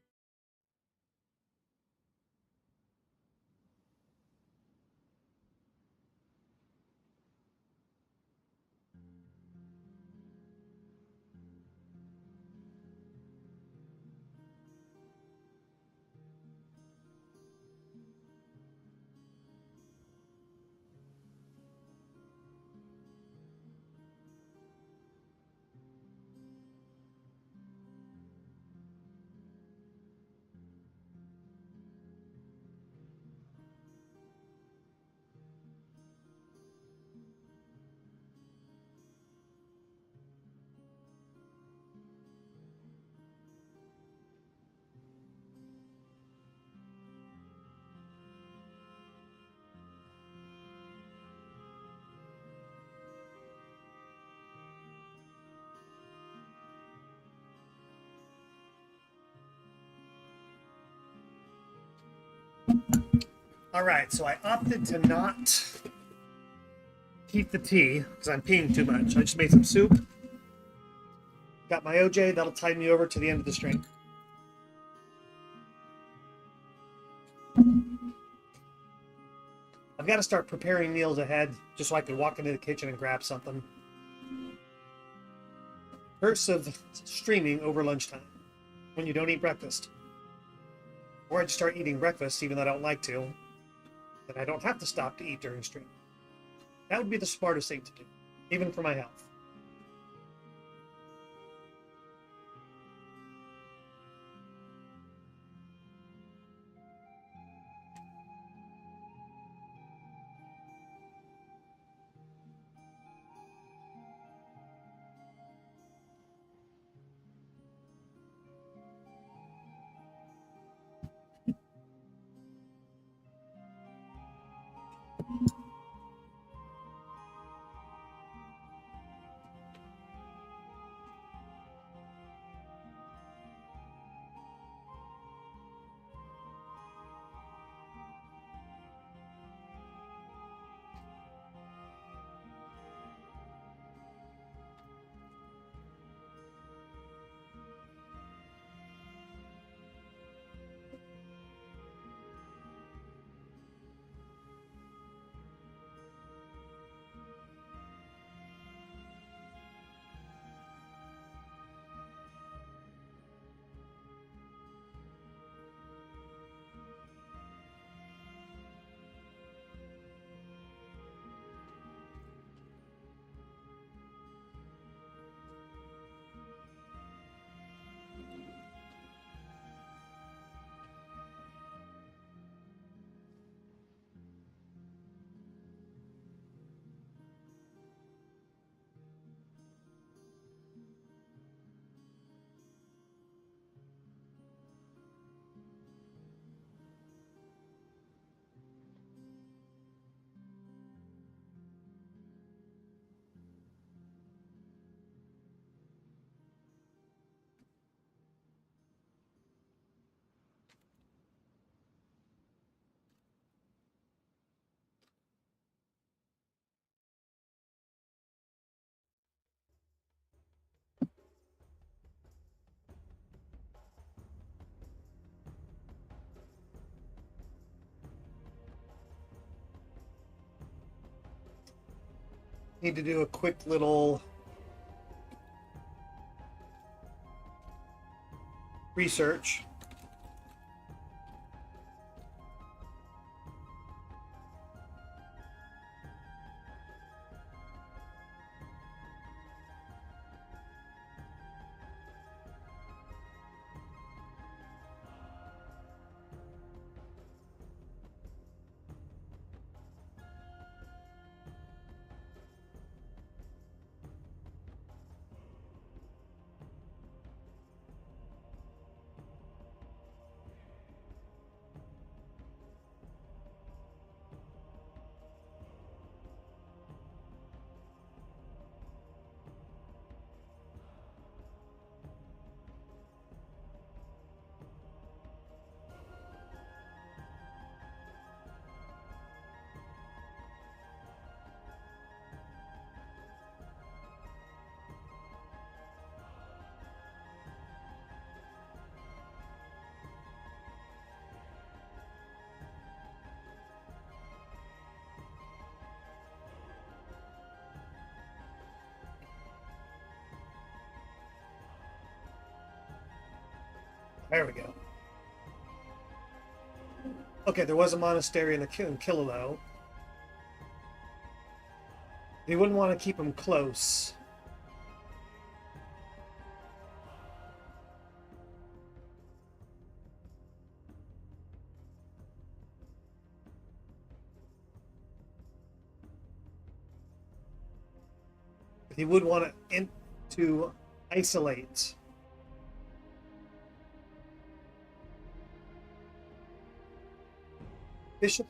All right, so I opted to not heat the tea because I'm peeing too much. I just made some soup. Got my OJ. That'll tide me over to the end of the string. I've got to start preparing meals ahead just so I can walk into the kitchen and grab something. Curse of streaming over lunchtime when you don't eat breakfast. Or I just start eating breakfast even though I don't like to. Then I don't have to stop to eat during stream. That would be the smartest thing to do, even for my health. Need to do a quick little research. There we go. Okay, there was a monastery in Kilolo. They wouldn't want to keep him close. He would want to isolate. Bishop.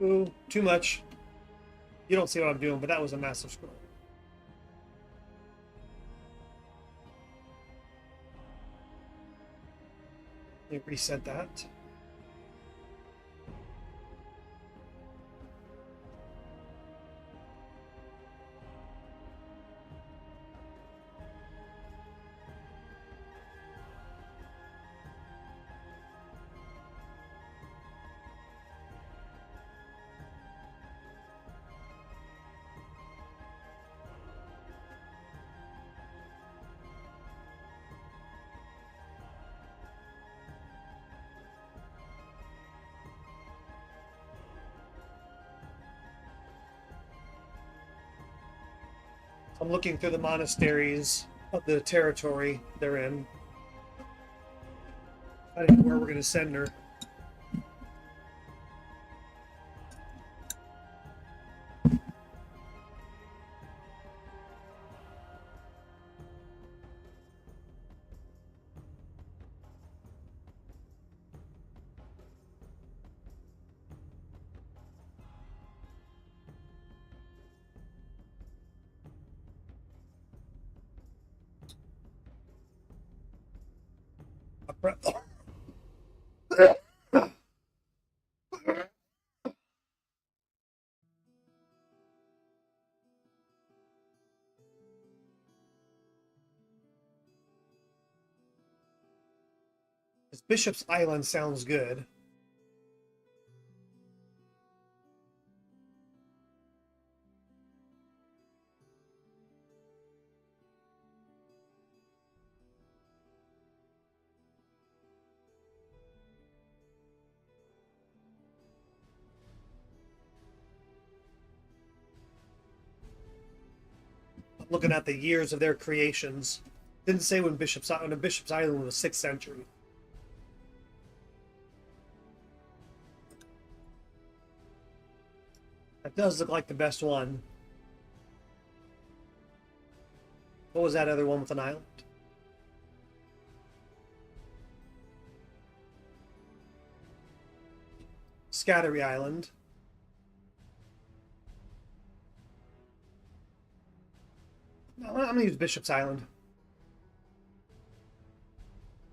Ooh, too much. You don't see what I'm doing, but that was a massive scroll. Let me reset that. I'm looking through the monasteries of the territory they're in. I don't know where we're going to send her. Bishop's Island sounds good. Looking at the years of their creations. Didn't say when Bishop's Island was 6th century. That does look like the best one. What was that other one with an island? Scattery Island. No, I'm going to use Bishop's Island.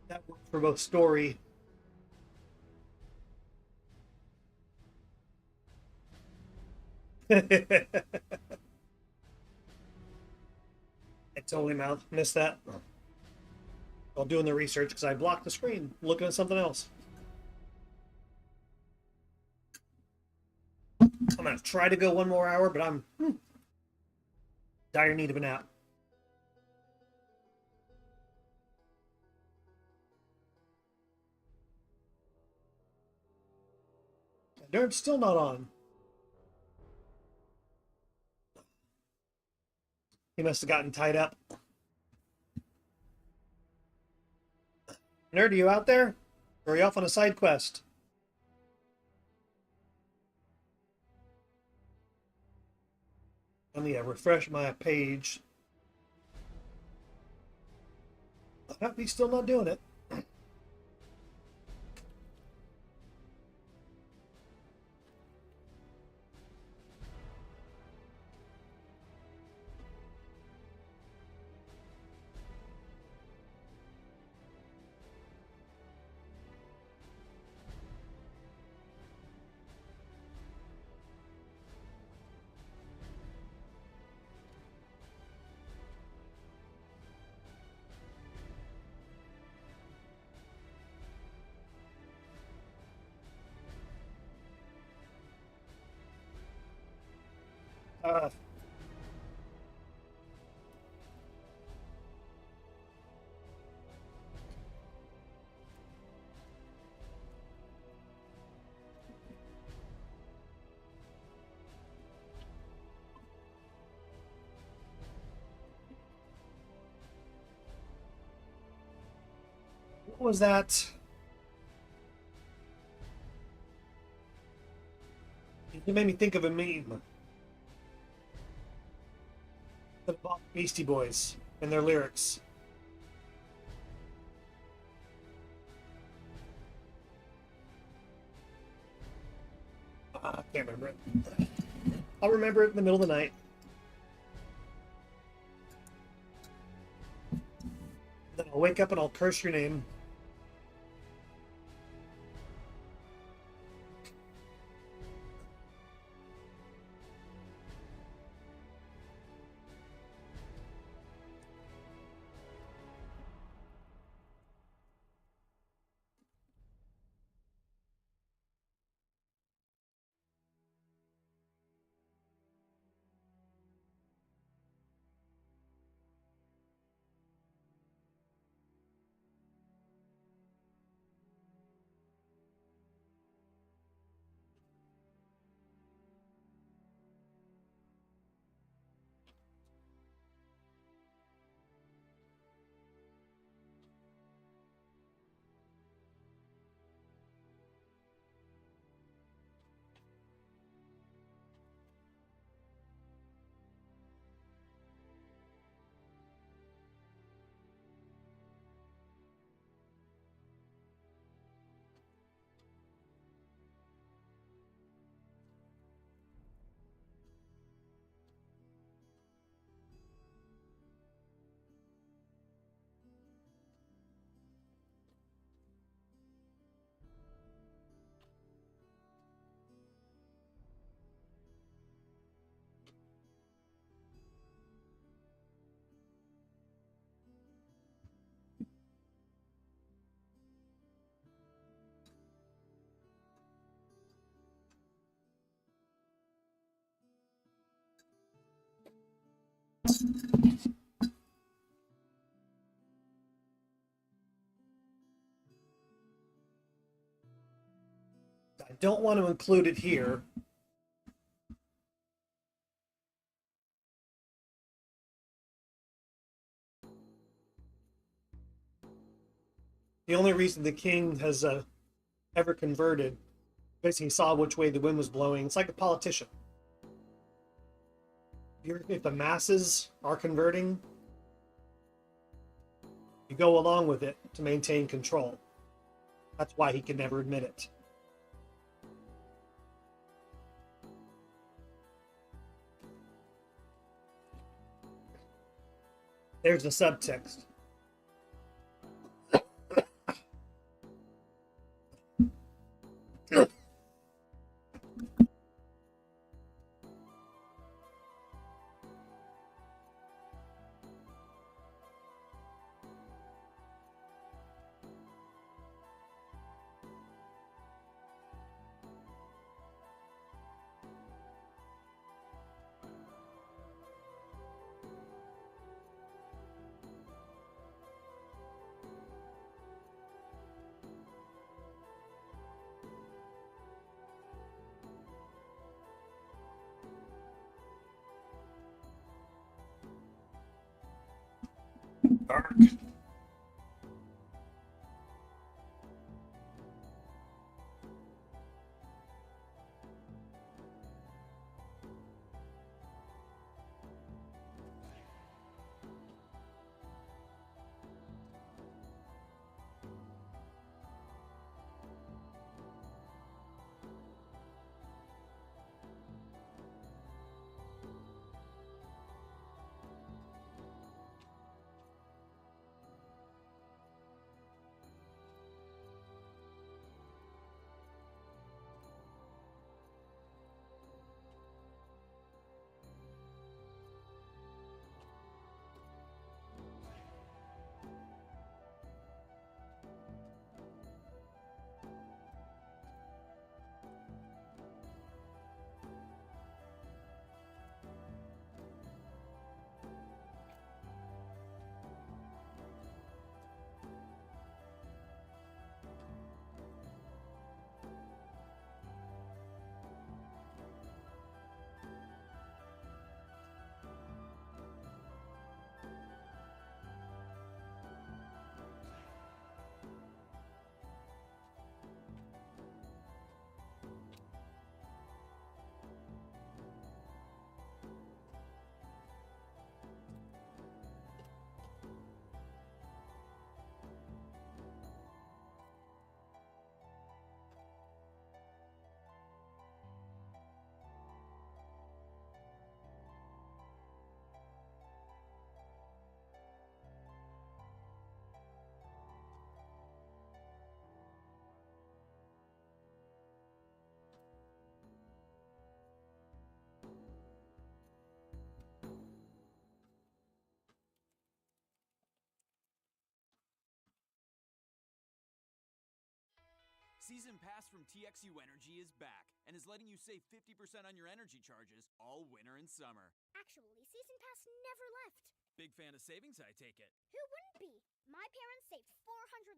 That works for both story. I totally missed that. While doing the research because I blocked the screen looking at something else. I'm going to try to go one more hour, but I'm Dire need of a nap. Nerd's still not on. He must have gotten tied up. Nerd, are you out there? Or are you off on a side quest? Let me refresh my page. Nope, he's still not doing it. Uh, what was that? It made me think of a meme about Beastie Boys and their lyrics. I can't remember it. I'll remember it in the middle of the night. Then I'll wake up and I'll curse your name. I don't want to include it here. The only reason the king has ever converted, basically saw which way the wind was blowing. It's like a politician. If the masses are converting, you go along with it to maintain control. That's why he can never admit it. There's the subtext. Dark. Season Pass from TXU Energy is back and is letting you save 50% on your energy charges all winter and summer. Actually, Season Pass never left. Big fan of savings, I take it. Who wouldn't be? My parents saved $450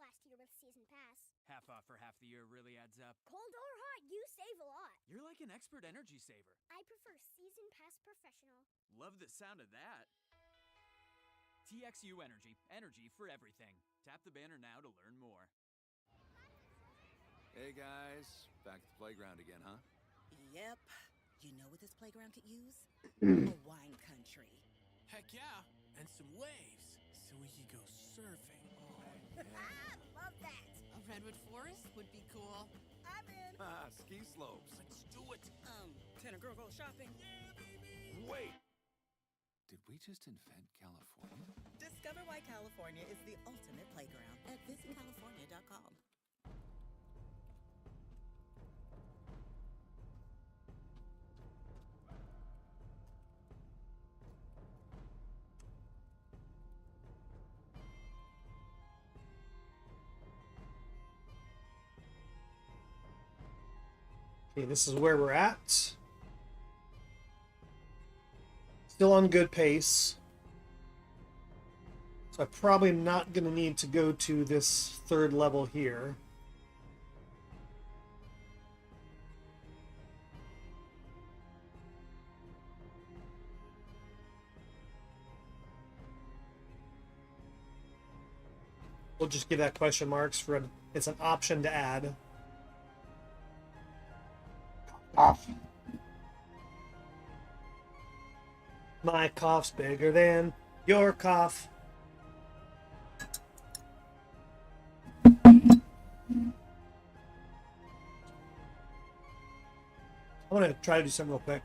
last year with Season Pass. Half off for half the year really adds up. Cold or hot, you save a lot. You're like an expert energy saver. I prefer Season Pass Professional. Love the sound of that. TXU Energy. Energy for everything. Tap the banner now to learn more. Hey guys, back at the playground again, huh? Yep. You know what this playground could use? A wine country. Heck yeah, and some waves, so we could go surfing. Oh, yeah. Love that. A redwood forest would be cool. I'm in. Ski slopes. Let's do it. Can a girl go shopping? Yeah, baby. Wait! Did we just invent California? Discover why California is the ultimate playground at visitcalifornia.com. Okay, this is where we're at. Still on good pace. So I'm probably not going to need to go to this third level here. We'll just give that question marks for it's an option to add. Cough. My cough's bigger than your cough. I want to try to do something real quick.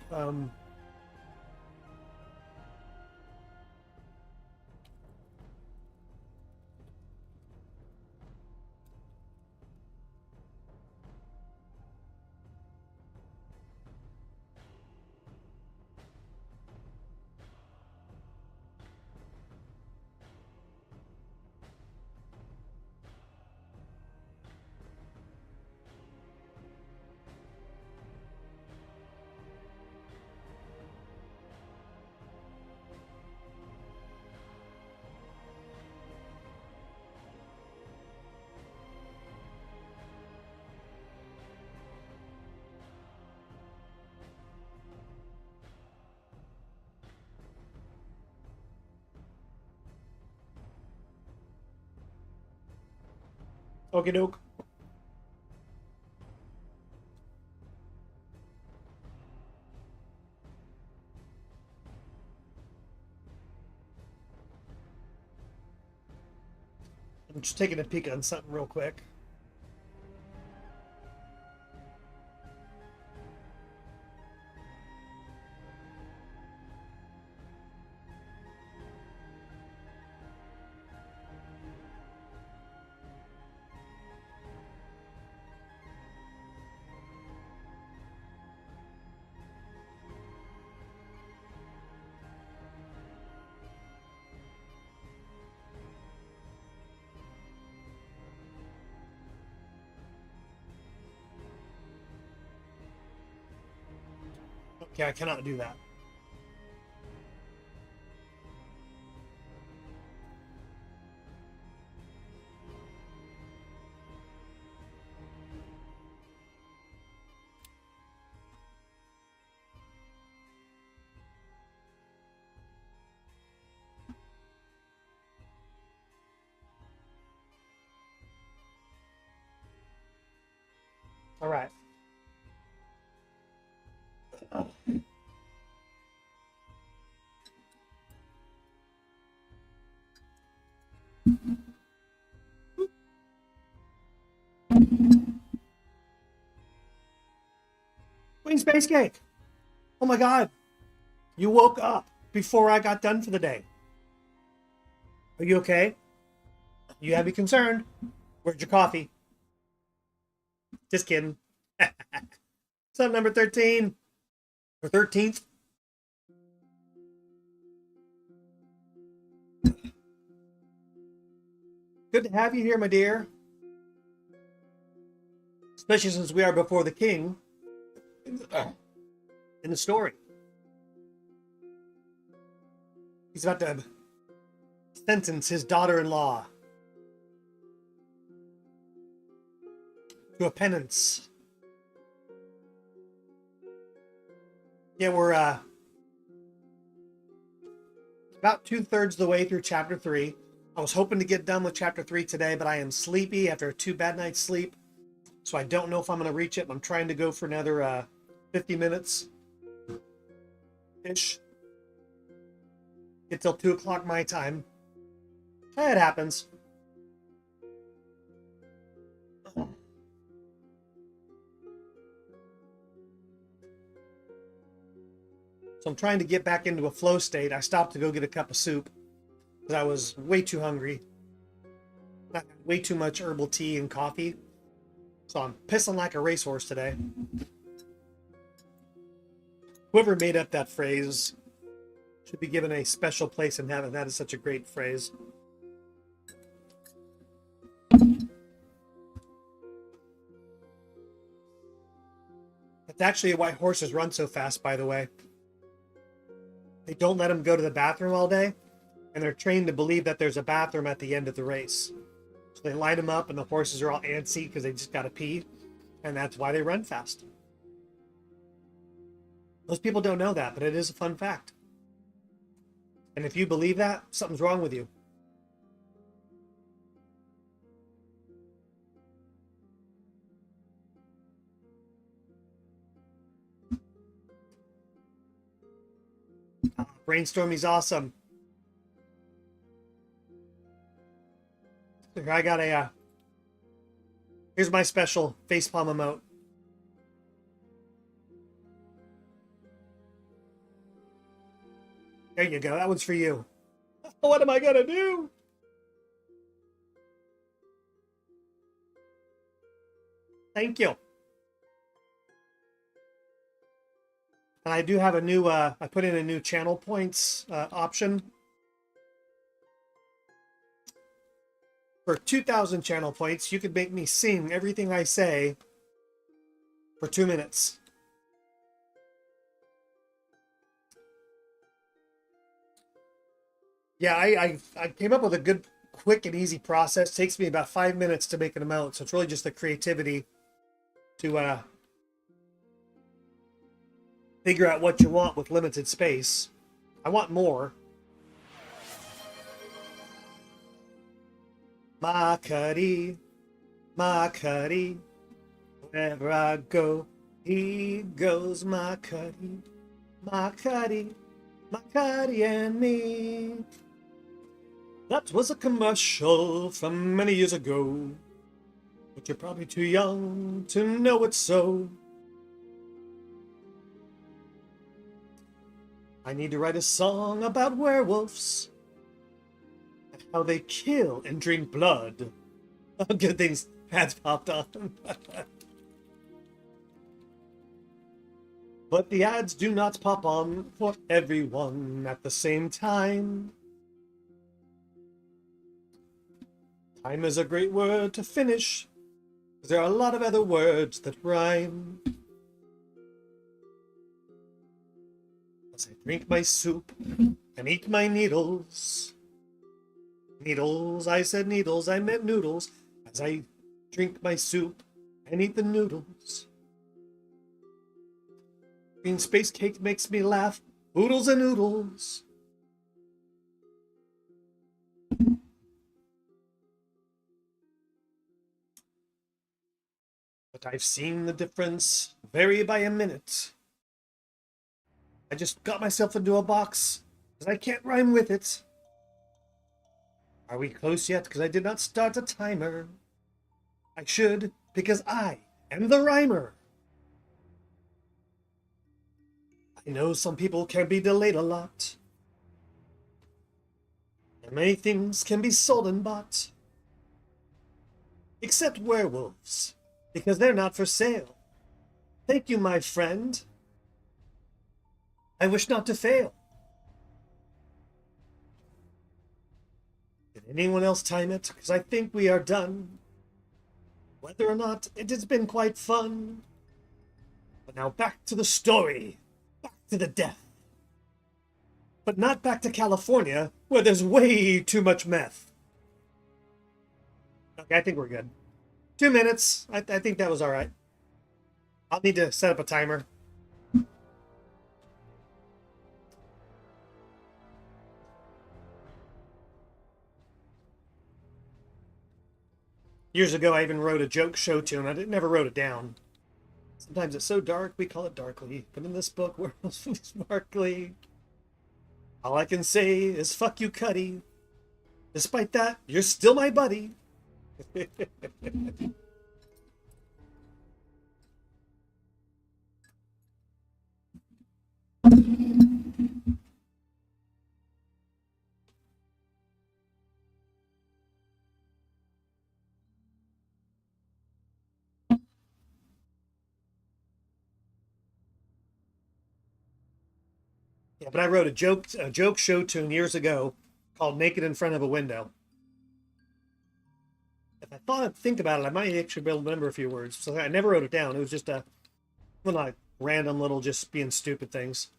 Okie doke. I'm just taking a peek on something real quick. Okay, I cannot do that. All right. Queen Space Cake. Oh my God. You woke up before I got done for the day. Are you okay? You have me concerned. Where's your coffee? Just kidding. What's up, number 13? Or 13th? Good to have you here, my dear. Especially since we are before the king in the story. He's about to sentence his daughter-in-law to a penance. Yeah, we're about 2/3 of the way through chapter 3. I was hoping to get done with chapter 3 today, but I am sleepy after a 2 bad nights sleep. So I don't know if I'm going to reach it. I'm trying to go for another 50 minutes-ish. Get till 2 o'clock my time. It happens. So I'm trying to get back into a flow state. I stopped to go get a cup of soup because I was way too hungry. Way too much herbal tea and coffee. So I'm pissing like a racehorse today. Whoever made up that phrase should be given a special place in heaven. That is such a great phrase. That's actually why horses run so fast, by the way. They don't let them go to the bathroom all day, and they're trained to believe that there's a bathroom at the end of the race. So they line them up, and the horses are all antsy because they just got to pee, and that's why they run fast. Most people don't know that, but it is a fun fact. And if you believe that, something's wrong with you. Brainstorming's awesome. Here, I got a, here's my special facepalm emote. There you go. That one's for you. What am I going to do? Thank you. And I do have a new, I put in a new channel points option. For 2,000 channel points, you could make me sing everything I say for 2 minutes. Yeah, I came up with a good, quick, and easy process. It takes me about 5 minutes to make an emote, so it's really just the creativity to figure out what you want with limited space. I want more. Makari. my Cuddy. Wherever I go, he goes, my Cuddy, my Cuddy, my Cuddy and me. That was a commercial from many years ago, but you're probably too young to know it so. I need to write a song about werewolves and how they kill and drink blood. Oh, good things ads popped on. But the ads do not pop on for everyone at the same time. Time is a great word to finish, because there are a lot of other words that rhyme. As I drink my soup and eat my needles. Needles, I said needles, I meant noodles. As I drink my soup and eat the noodles. Green space cake makes me laugh. Oodles and oodles. But I've seen the difference vary by a minute. I just got myself into a box, because I can't rhyme with it. Are we close yet? Because I did not start a timer. I should, because I am the rhymer. I know some people can be delayed a lot. And many things can be sold and bought. Except werewolves, because they're not for sale. Thank you, my friend. I wish not to fail. Did anyone else time it? Because I think we are done. Whether or not, it has been quite fun. But now back to the story. Back to the death. But not back to California, where there's way too much meth. Okay, I think we're good. 2 minutes. I think that was all right. I'll need to set up a timer. Years ago, I even wrote a joke show tune. I never wrote it down. Sometimes it's so dark, we call it darkly. But in this book, we're sparkly. All I can say is fuck you, Cuddy. Despite that, you're still my buddy. Yeah, but I wrote a joke show tune years ago called "Naked in Front of a Window." If I think about it, I might actually be able to remember a few words. So I never wrote it down. It was just like random little just being stupid things.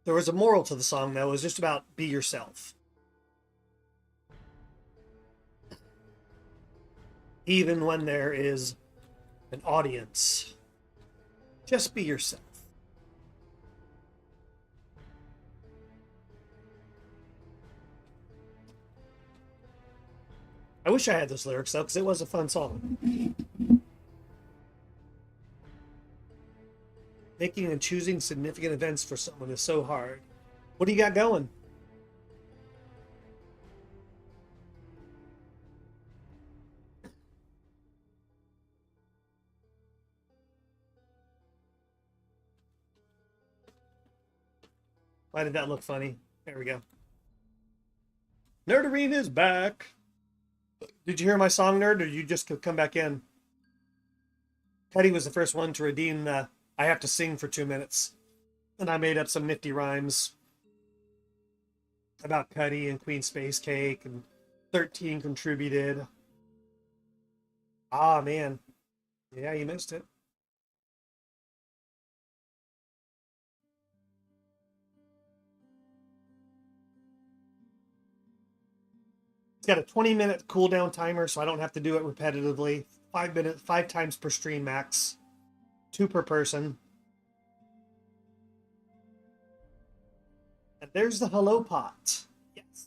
There was a moral to the song, though. It was just about be yourself. Even when there is an audience, just be yourself. I wish I had those lyrics, though, because it was a fun song. Making and choosing significant events for someone is so hard. What do you got going? Why did that look funny? There we go. Nerdarine is back. Did you hear my song, Nerd, or did you just come back in? Cuddy was the first one to redeem the I have to sing for 2 minutes. And I made up some nifty rhymes about Cuddy and Queen Space Cake, and 13 contributed. Ah, man. Yeah, you missed it. It's got a 20-minute cooldown timer, so I don't have to do it repetitively. 5 minutes, 5 times per stream max. 2 per person. And there's the hello pot. Yes.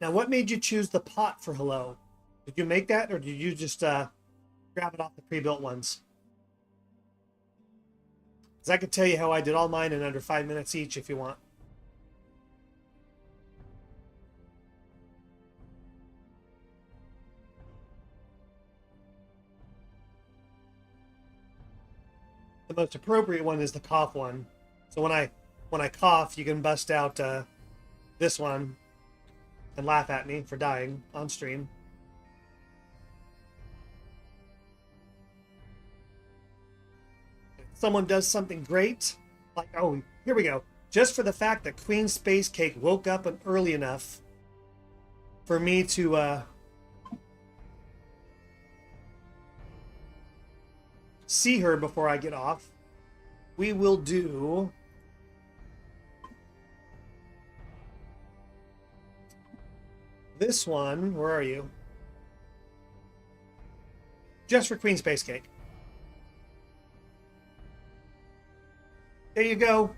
Now, what made you choose the pot for hello? Did you make that, or did you just grab it off the pre-built ones? Because I could tell you how I did all mine in under 5 minutes each if you want. The most appropriate one is the cough one. So when I cough, you can bust out this one and laugh at me for dying on stream. If someone does something great, like, oh, here we go. Just for the fact that Queen Space Cake woke up early enough for me to see her before I get off, we will do this one. Where are you? Just for Queen Space Cake. There you go.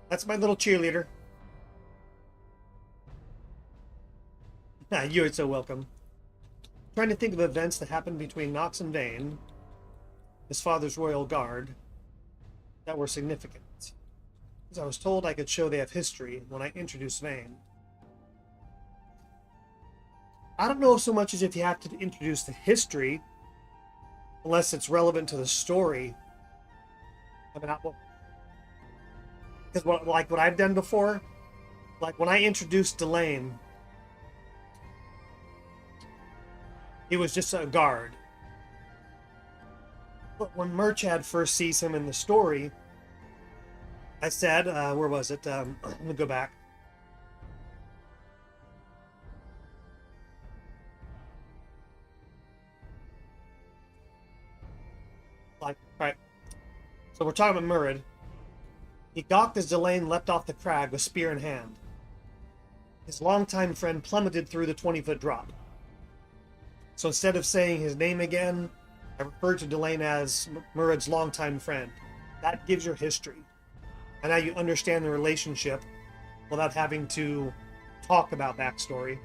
That's my little cheerleader. You are so welcome. Trying to think of events that happened between Knox and Vane, his father's royal guard, that were significant. As I was told I could show they have history when I introduced Vane. I don't know so much as if you have to introduce the history, unless it's relevant to the story. I mean, because what I've done before, like when I introduced Delane, he was just a guard. But when Murchad first sees him in the story, I said, where was it? Let me go back. Like, right. So we're talking about Murad. He gawked as Delane leapt off the crag with spear in hand. His longtime friend plummeted through the 20-foot drop. So instead of saying his name again, I referred to Delane as Murad's longtime friend. That gives your history. And now you understand the relationship without having to talk about backstory.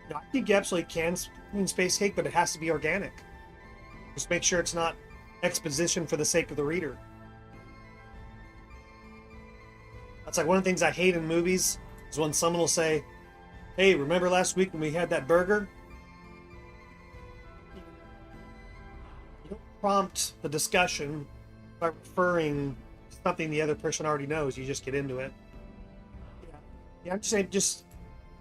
No, I think you absolutely can Queen Space Cake, but it has to be organic. Just make sure it's not exposition for the sake of the reader. That's like one of the things I hate in movies is when someone will say, hey, remember last week when we had that burger? You don't prompt the discussion by referring to something the other person already knows. You just get into it. Yeah, I'm just saying,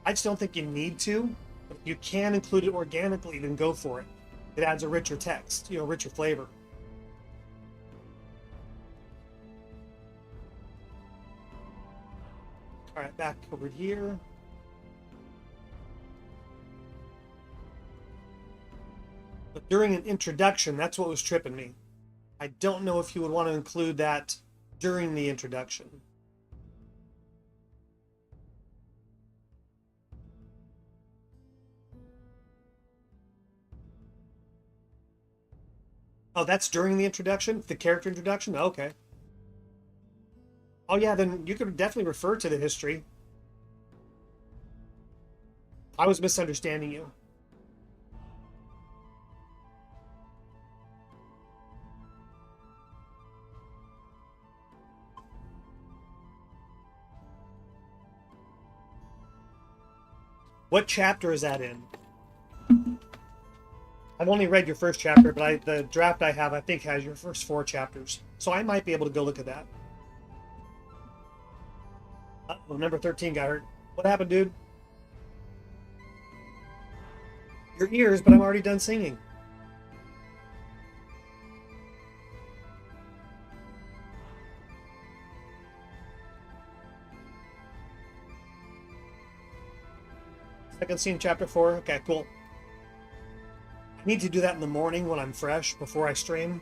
I just don't think you need to. But if you can include it organically, then go for it. It adds a richer text, richer flavor. All right, back over here. But during an introduction, that's what was tripping me. I don't know if you would want to include that during the introduction. Oh, that's during the introduction? The character introduction? Okay. Oh yeah, then you could definitely refer to the history. I was misunderstanding you. What chapter is that in? I've only read your first chapter, but the draft I have, I think, has your first 4 chapters. So I might be able to go look at that. Well, number 13 got hurt. What happened, dude? Your ears, but I'm already done singing. Second scene, chapter 4. Okay, cool. I need to do that in the morning when I'm fresh, before I stream.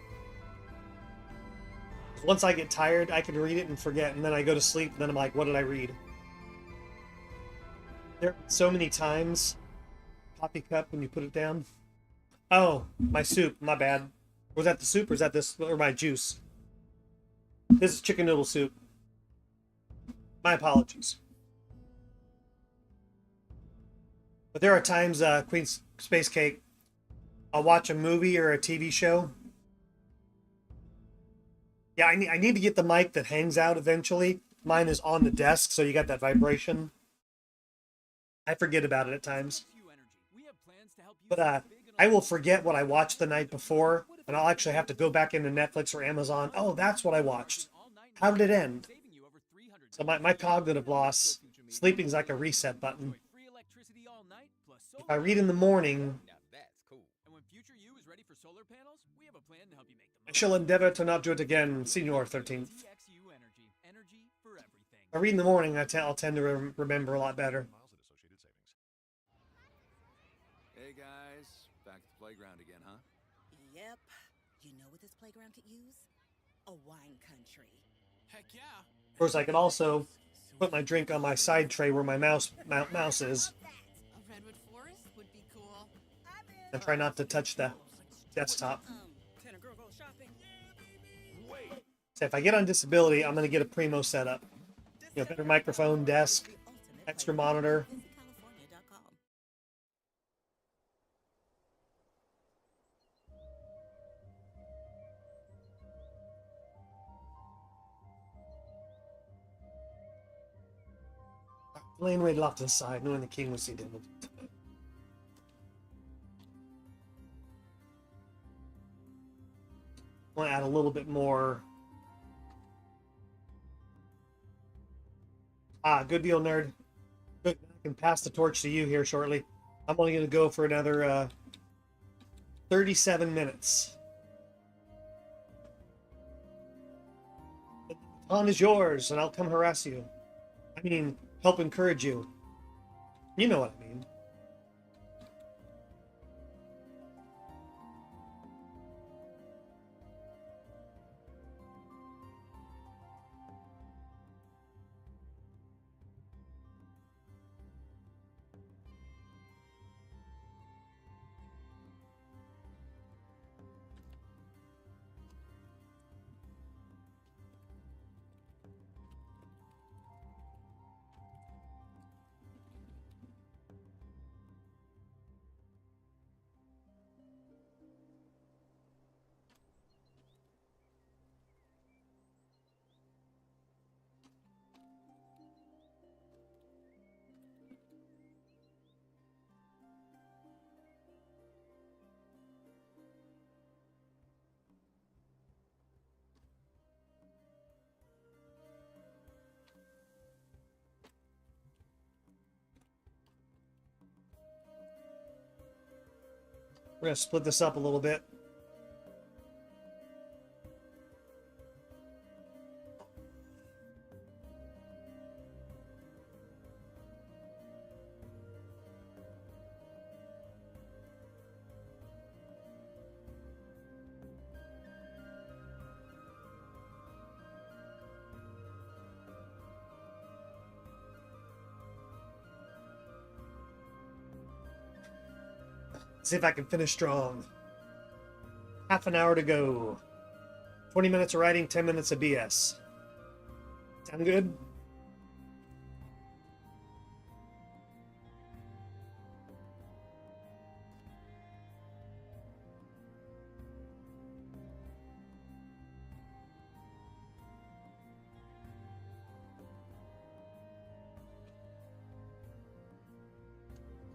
Once I get tired, I can read it and forget, and then I go to sleep, and then I'm like, what did I read? There are so many times, coffee cup when you put it down. Oh, my soup, my bad. Was that the soup, or is that this, or my juice? This is chicken noodle soup. My apologies. But there are times, Queen Space Cake, I'll watch a movie or a TV show. Yeah, I need to get the mic that hangs out eventually. Mine is on the desk, so you got that vibration. I forget about it at times. But I will forget what I watched the night before, and I'll actually have to go back into Netflix or Amazon. Oh, that's what I watched. How did it end? So my cognitive loss, sleeping's like a reset button. If I read in the morning, I shall endeavor to not do it again, Senior 13th. If I read in the morning, I'll tend to remember a lot better. Hey guys, back at the playground again, huh? Yep. You know what this playground could use? A wine country. Heck yeah. Of course, I could also put my drink on my side tray where my mouse is. A redwood forest would be cool. And try not to touch the desktop. Can a girl go shopping? So if I get on disability, I'm going to get a primo setup. You know, better microphone, desk, extra monitor. Lane Wade locked inside, knowing the king was seated. I want to add a little bit more. Good deal, nerd. Good. I can pass the torch to you here shortly. I'm only going to go for another 37 minutes. The baton is yours, and I'll come harass you. I mean, help encourage you. You know what I mean. We're going to split this up a little bit. See if I can finish strong. Half an hour to go. 20 minutes of writing, 10 minutes of BS. Sound good?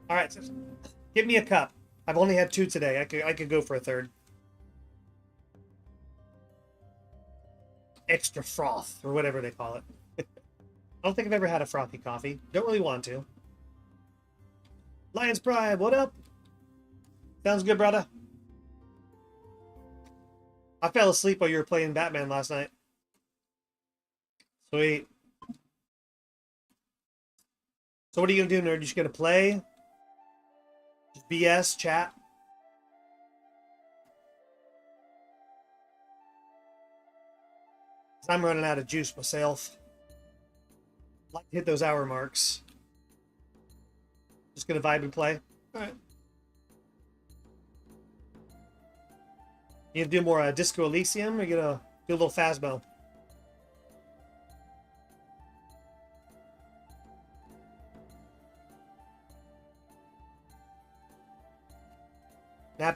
All right, so give me a cup. I've only had 2 today. I could go for a third. Extra froth, or whatever they call it. I don't think I've ever had a frothy coffee. Don't really want to. Lions Pride, what up? Sounds good, brother. I fell asleep while you were playing Batman last night. Sweet. So what are you going to do, nerd? You just going to play? Just BS, chat? I'm running out of juice myself. Like to hit those hour marks. Just gonna vibe and play. All right. You gonna do more Disco Elysium, or you gonna do a little Phasmo?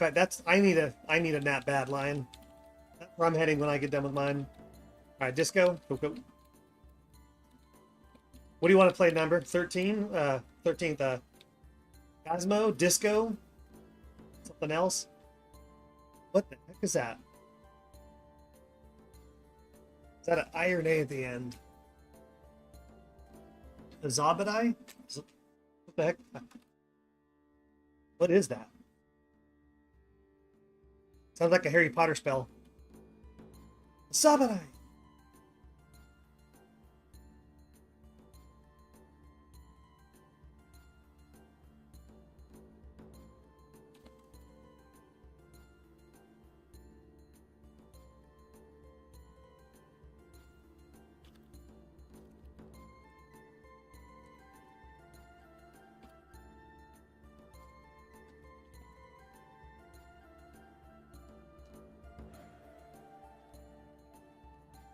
nap. I need a nap bad, Lion. That's where I'm heading when I get done with mine. All right, disco. Go. What do you want to play? Number 13? 13th. Cosmo, disco, something else. What the heck is that? Is that an I or an A at the end? A Zabadai? What the heck? What is that? Sounds like a Harry Potter spell. Zabadai!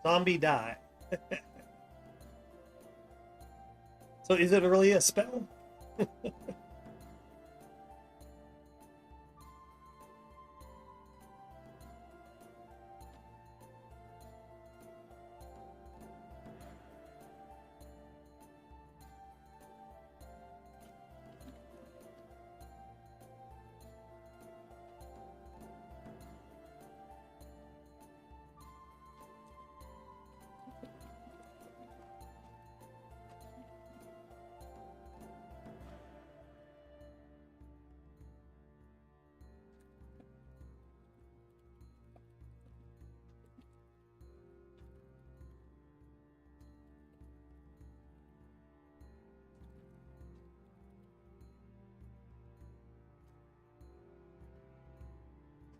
Zombie die. So is it really a spell?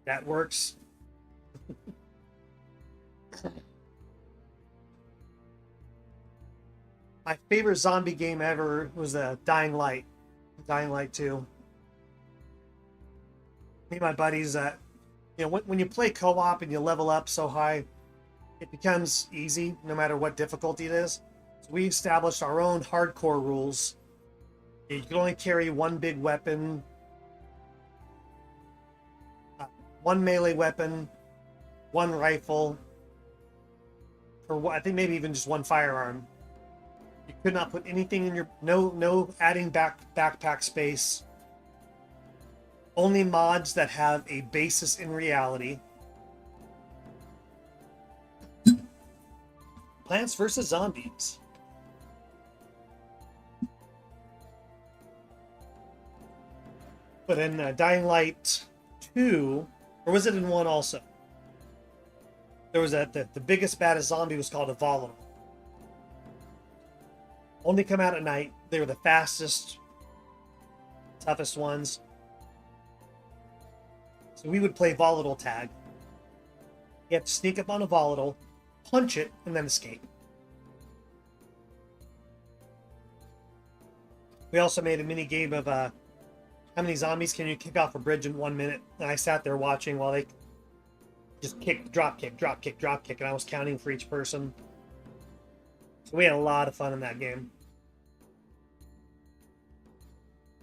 That works. My favorite zombie game ever was Dying Light. Dying Light 2. Me and my buddies, when you play co-op and you level up so high, it becomes easy no matter what difficulty it is. So we established our own hardcore rules. You can only carry one big weapon, one melee weapon, one rifle, or I think maybe even just one firearm. You could not put anything in your no adding backpack space. Only mods that have a basis in reality. Plants vs. Zombies. But in Dying Light 2, or was it in 1 also? There was the biggest, baddest zombie was called a volatile. Only come out at night. They were the fastest, toughest ones. So we would play volatile tag. You have to sneak up on a volatile, punch it, and then escape. We also made a mini game of how many zombies can you kick off a bridge in 1 minute? And I sat there watching while they just drop kick, and I was counting for each person. So we had a lot of fun in that game.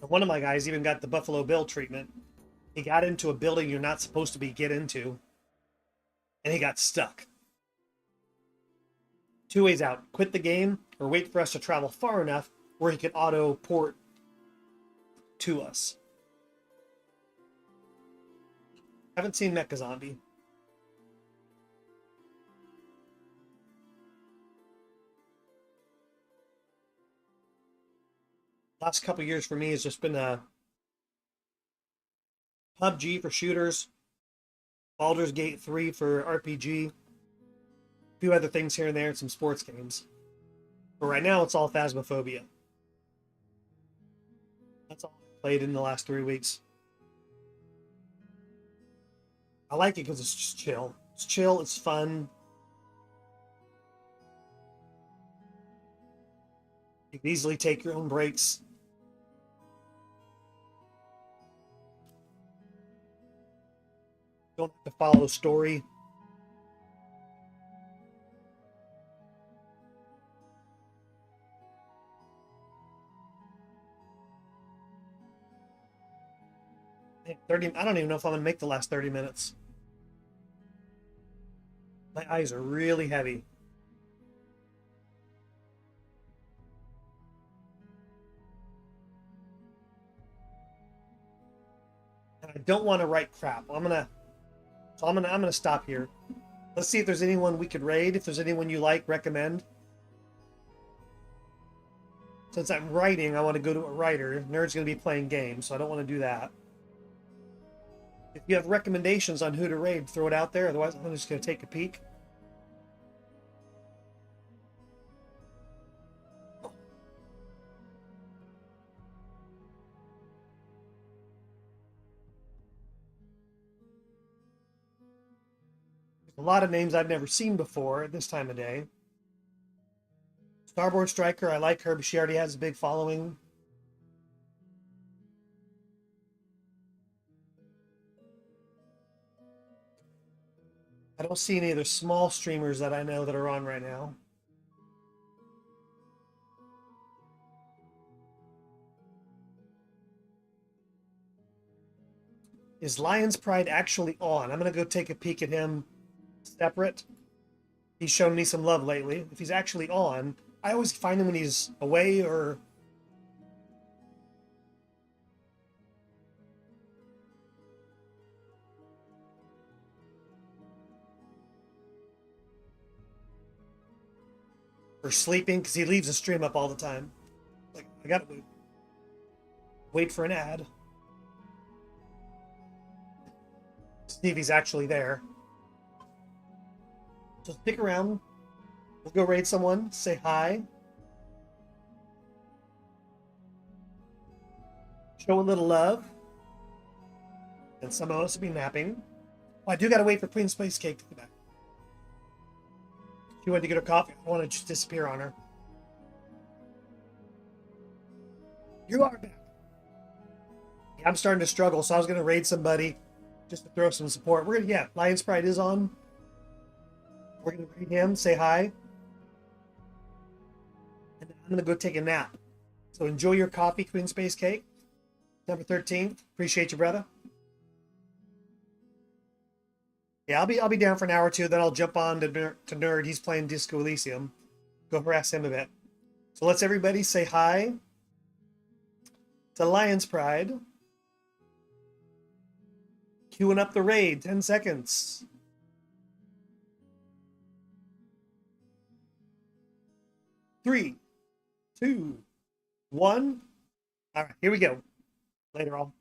And one of my guys even got the Buffalo Bill treatment. He got into a building you're not supposed to get into, and he got stuck. 2 ways out: quit the game or wait for us to travel far enough where he could auto port to us. Haven't seen Mecha Zombie. Last couple years for me has just been PUBG for shooters, Baldur's Gate 3 for RPG, a few other things here and there, and some sports games. But right now, it's all Phasmophobia. That's all I played in the last 3 weeks. I like it because it's just chill. It's chill, it's fun. You can easily take your own breaks. Don't have to follow a story. 30. I don't even know if I'm gonna make the last 30 minutes. My eyes are really heavy. And I don't want to write crap. I'm gonna stop here. Let's see if there's anyone we could raid. If there's anyone you like, recommend. Since I'm writing, I want to go to a writer. Nerd's going to be playing games, so I don't want to do that. If you have recommendations on who to raid, throw it out there. Otherwise, I'm just going to take a peek. There's a lot of names I've never seen before at this time of day. Starboard Striker, I like her, but she already has a big following. I don't see any other small streamers that I know that are on right now. Is Lion's Pride actually on? I'm going to go take a peek at him separate. He's shown me some love lately. If he's actually on, I always find him when he's away or... or sleeping, because he leaves the stream up all the time. Like, I gotta wait for an ad. See if he's actually there. So stick around. We'll go raid someone, say hi. Show a little love. And someone else will be napping. Oh, I do gotta wait for Queen Space Cake to come back. She went to get her coffee. I want to just disappear on her. You are back. Yeah, I'm starting to struggle, so I was gonna raid somebody just to throw some support. We're gonna, yeah, Lion's Pride is on. We're gonna raid him, say hi. And I'm gonna go take a nap. So enjoy your coffee, Queen Space Cake. Number 13. Appreciate you, brother. Yeah, I'll be down for an hour or two, then I'll jump on to Nerd. He's playing Disco Elysium. Go harass him a bit. So let's everybody say hi to Lion's Pride. Queuing up the raid. 10 seconds. 3, 2, 1. All right, here we go. Later all.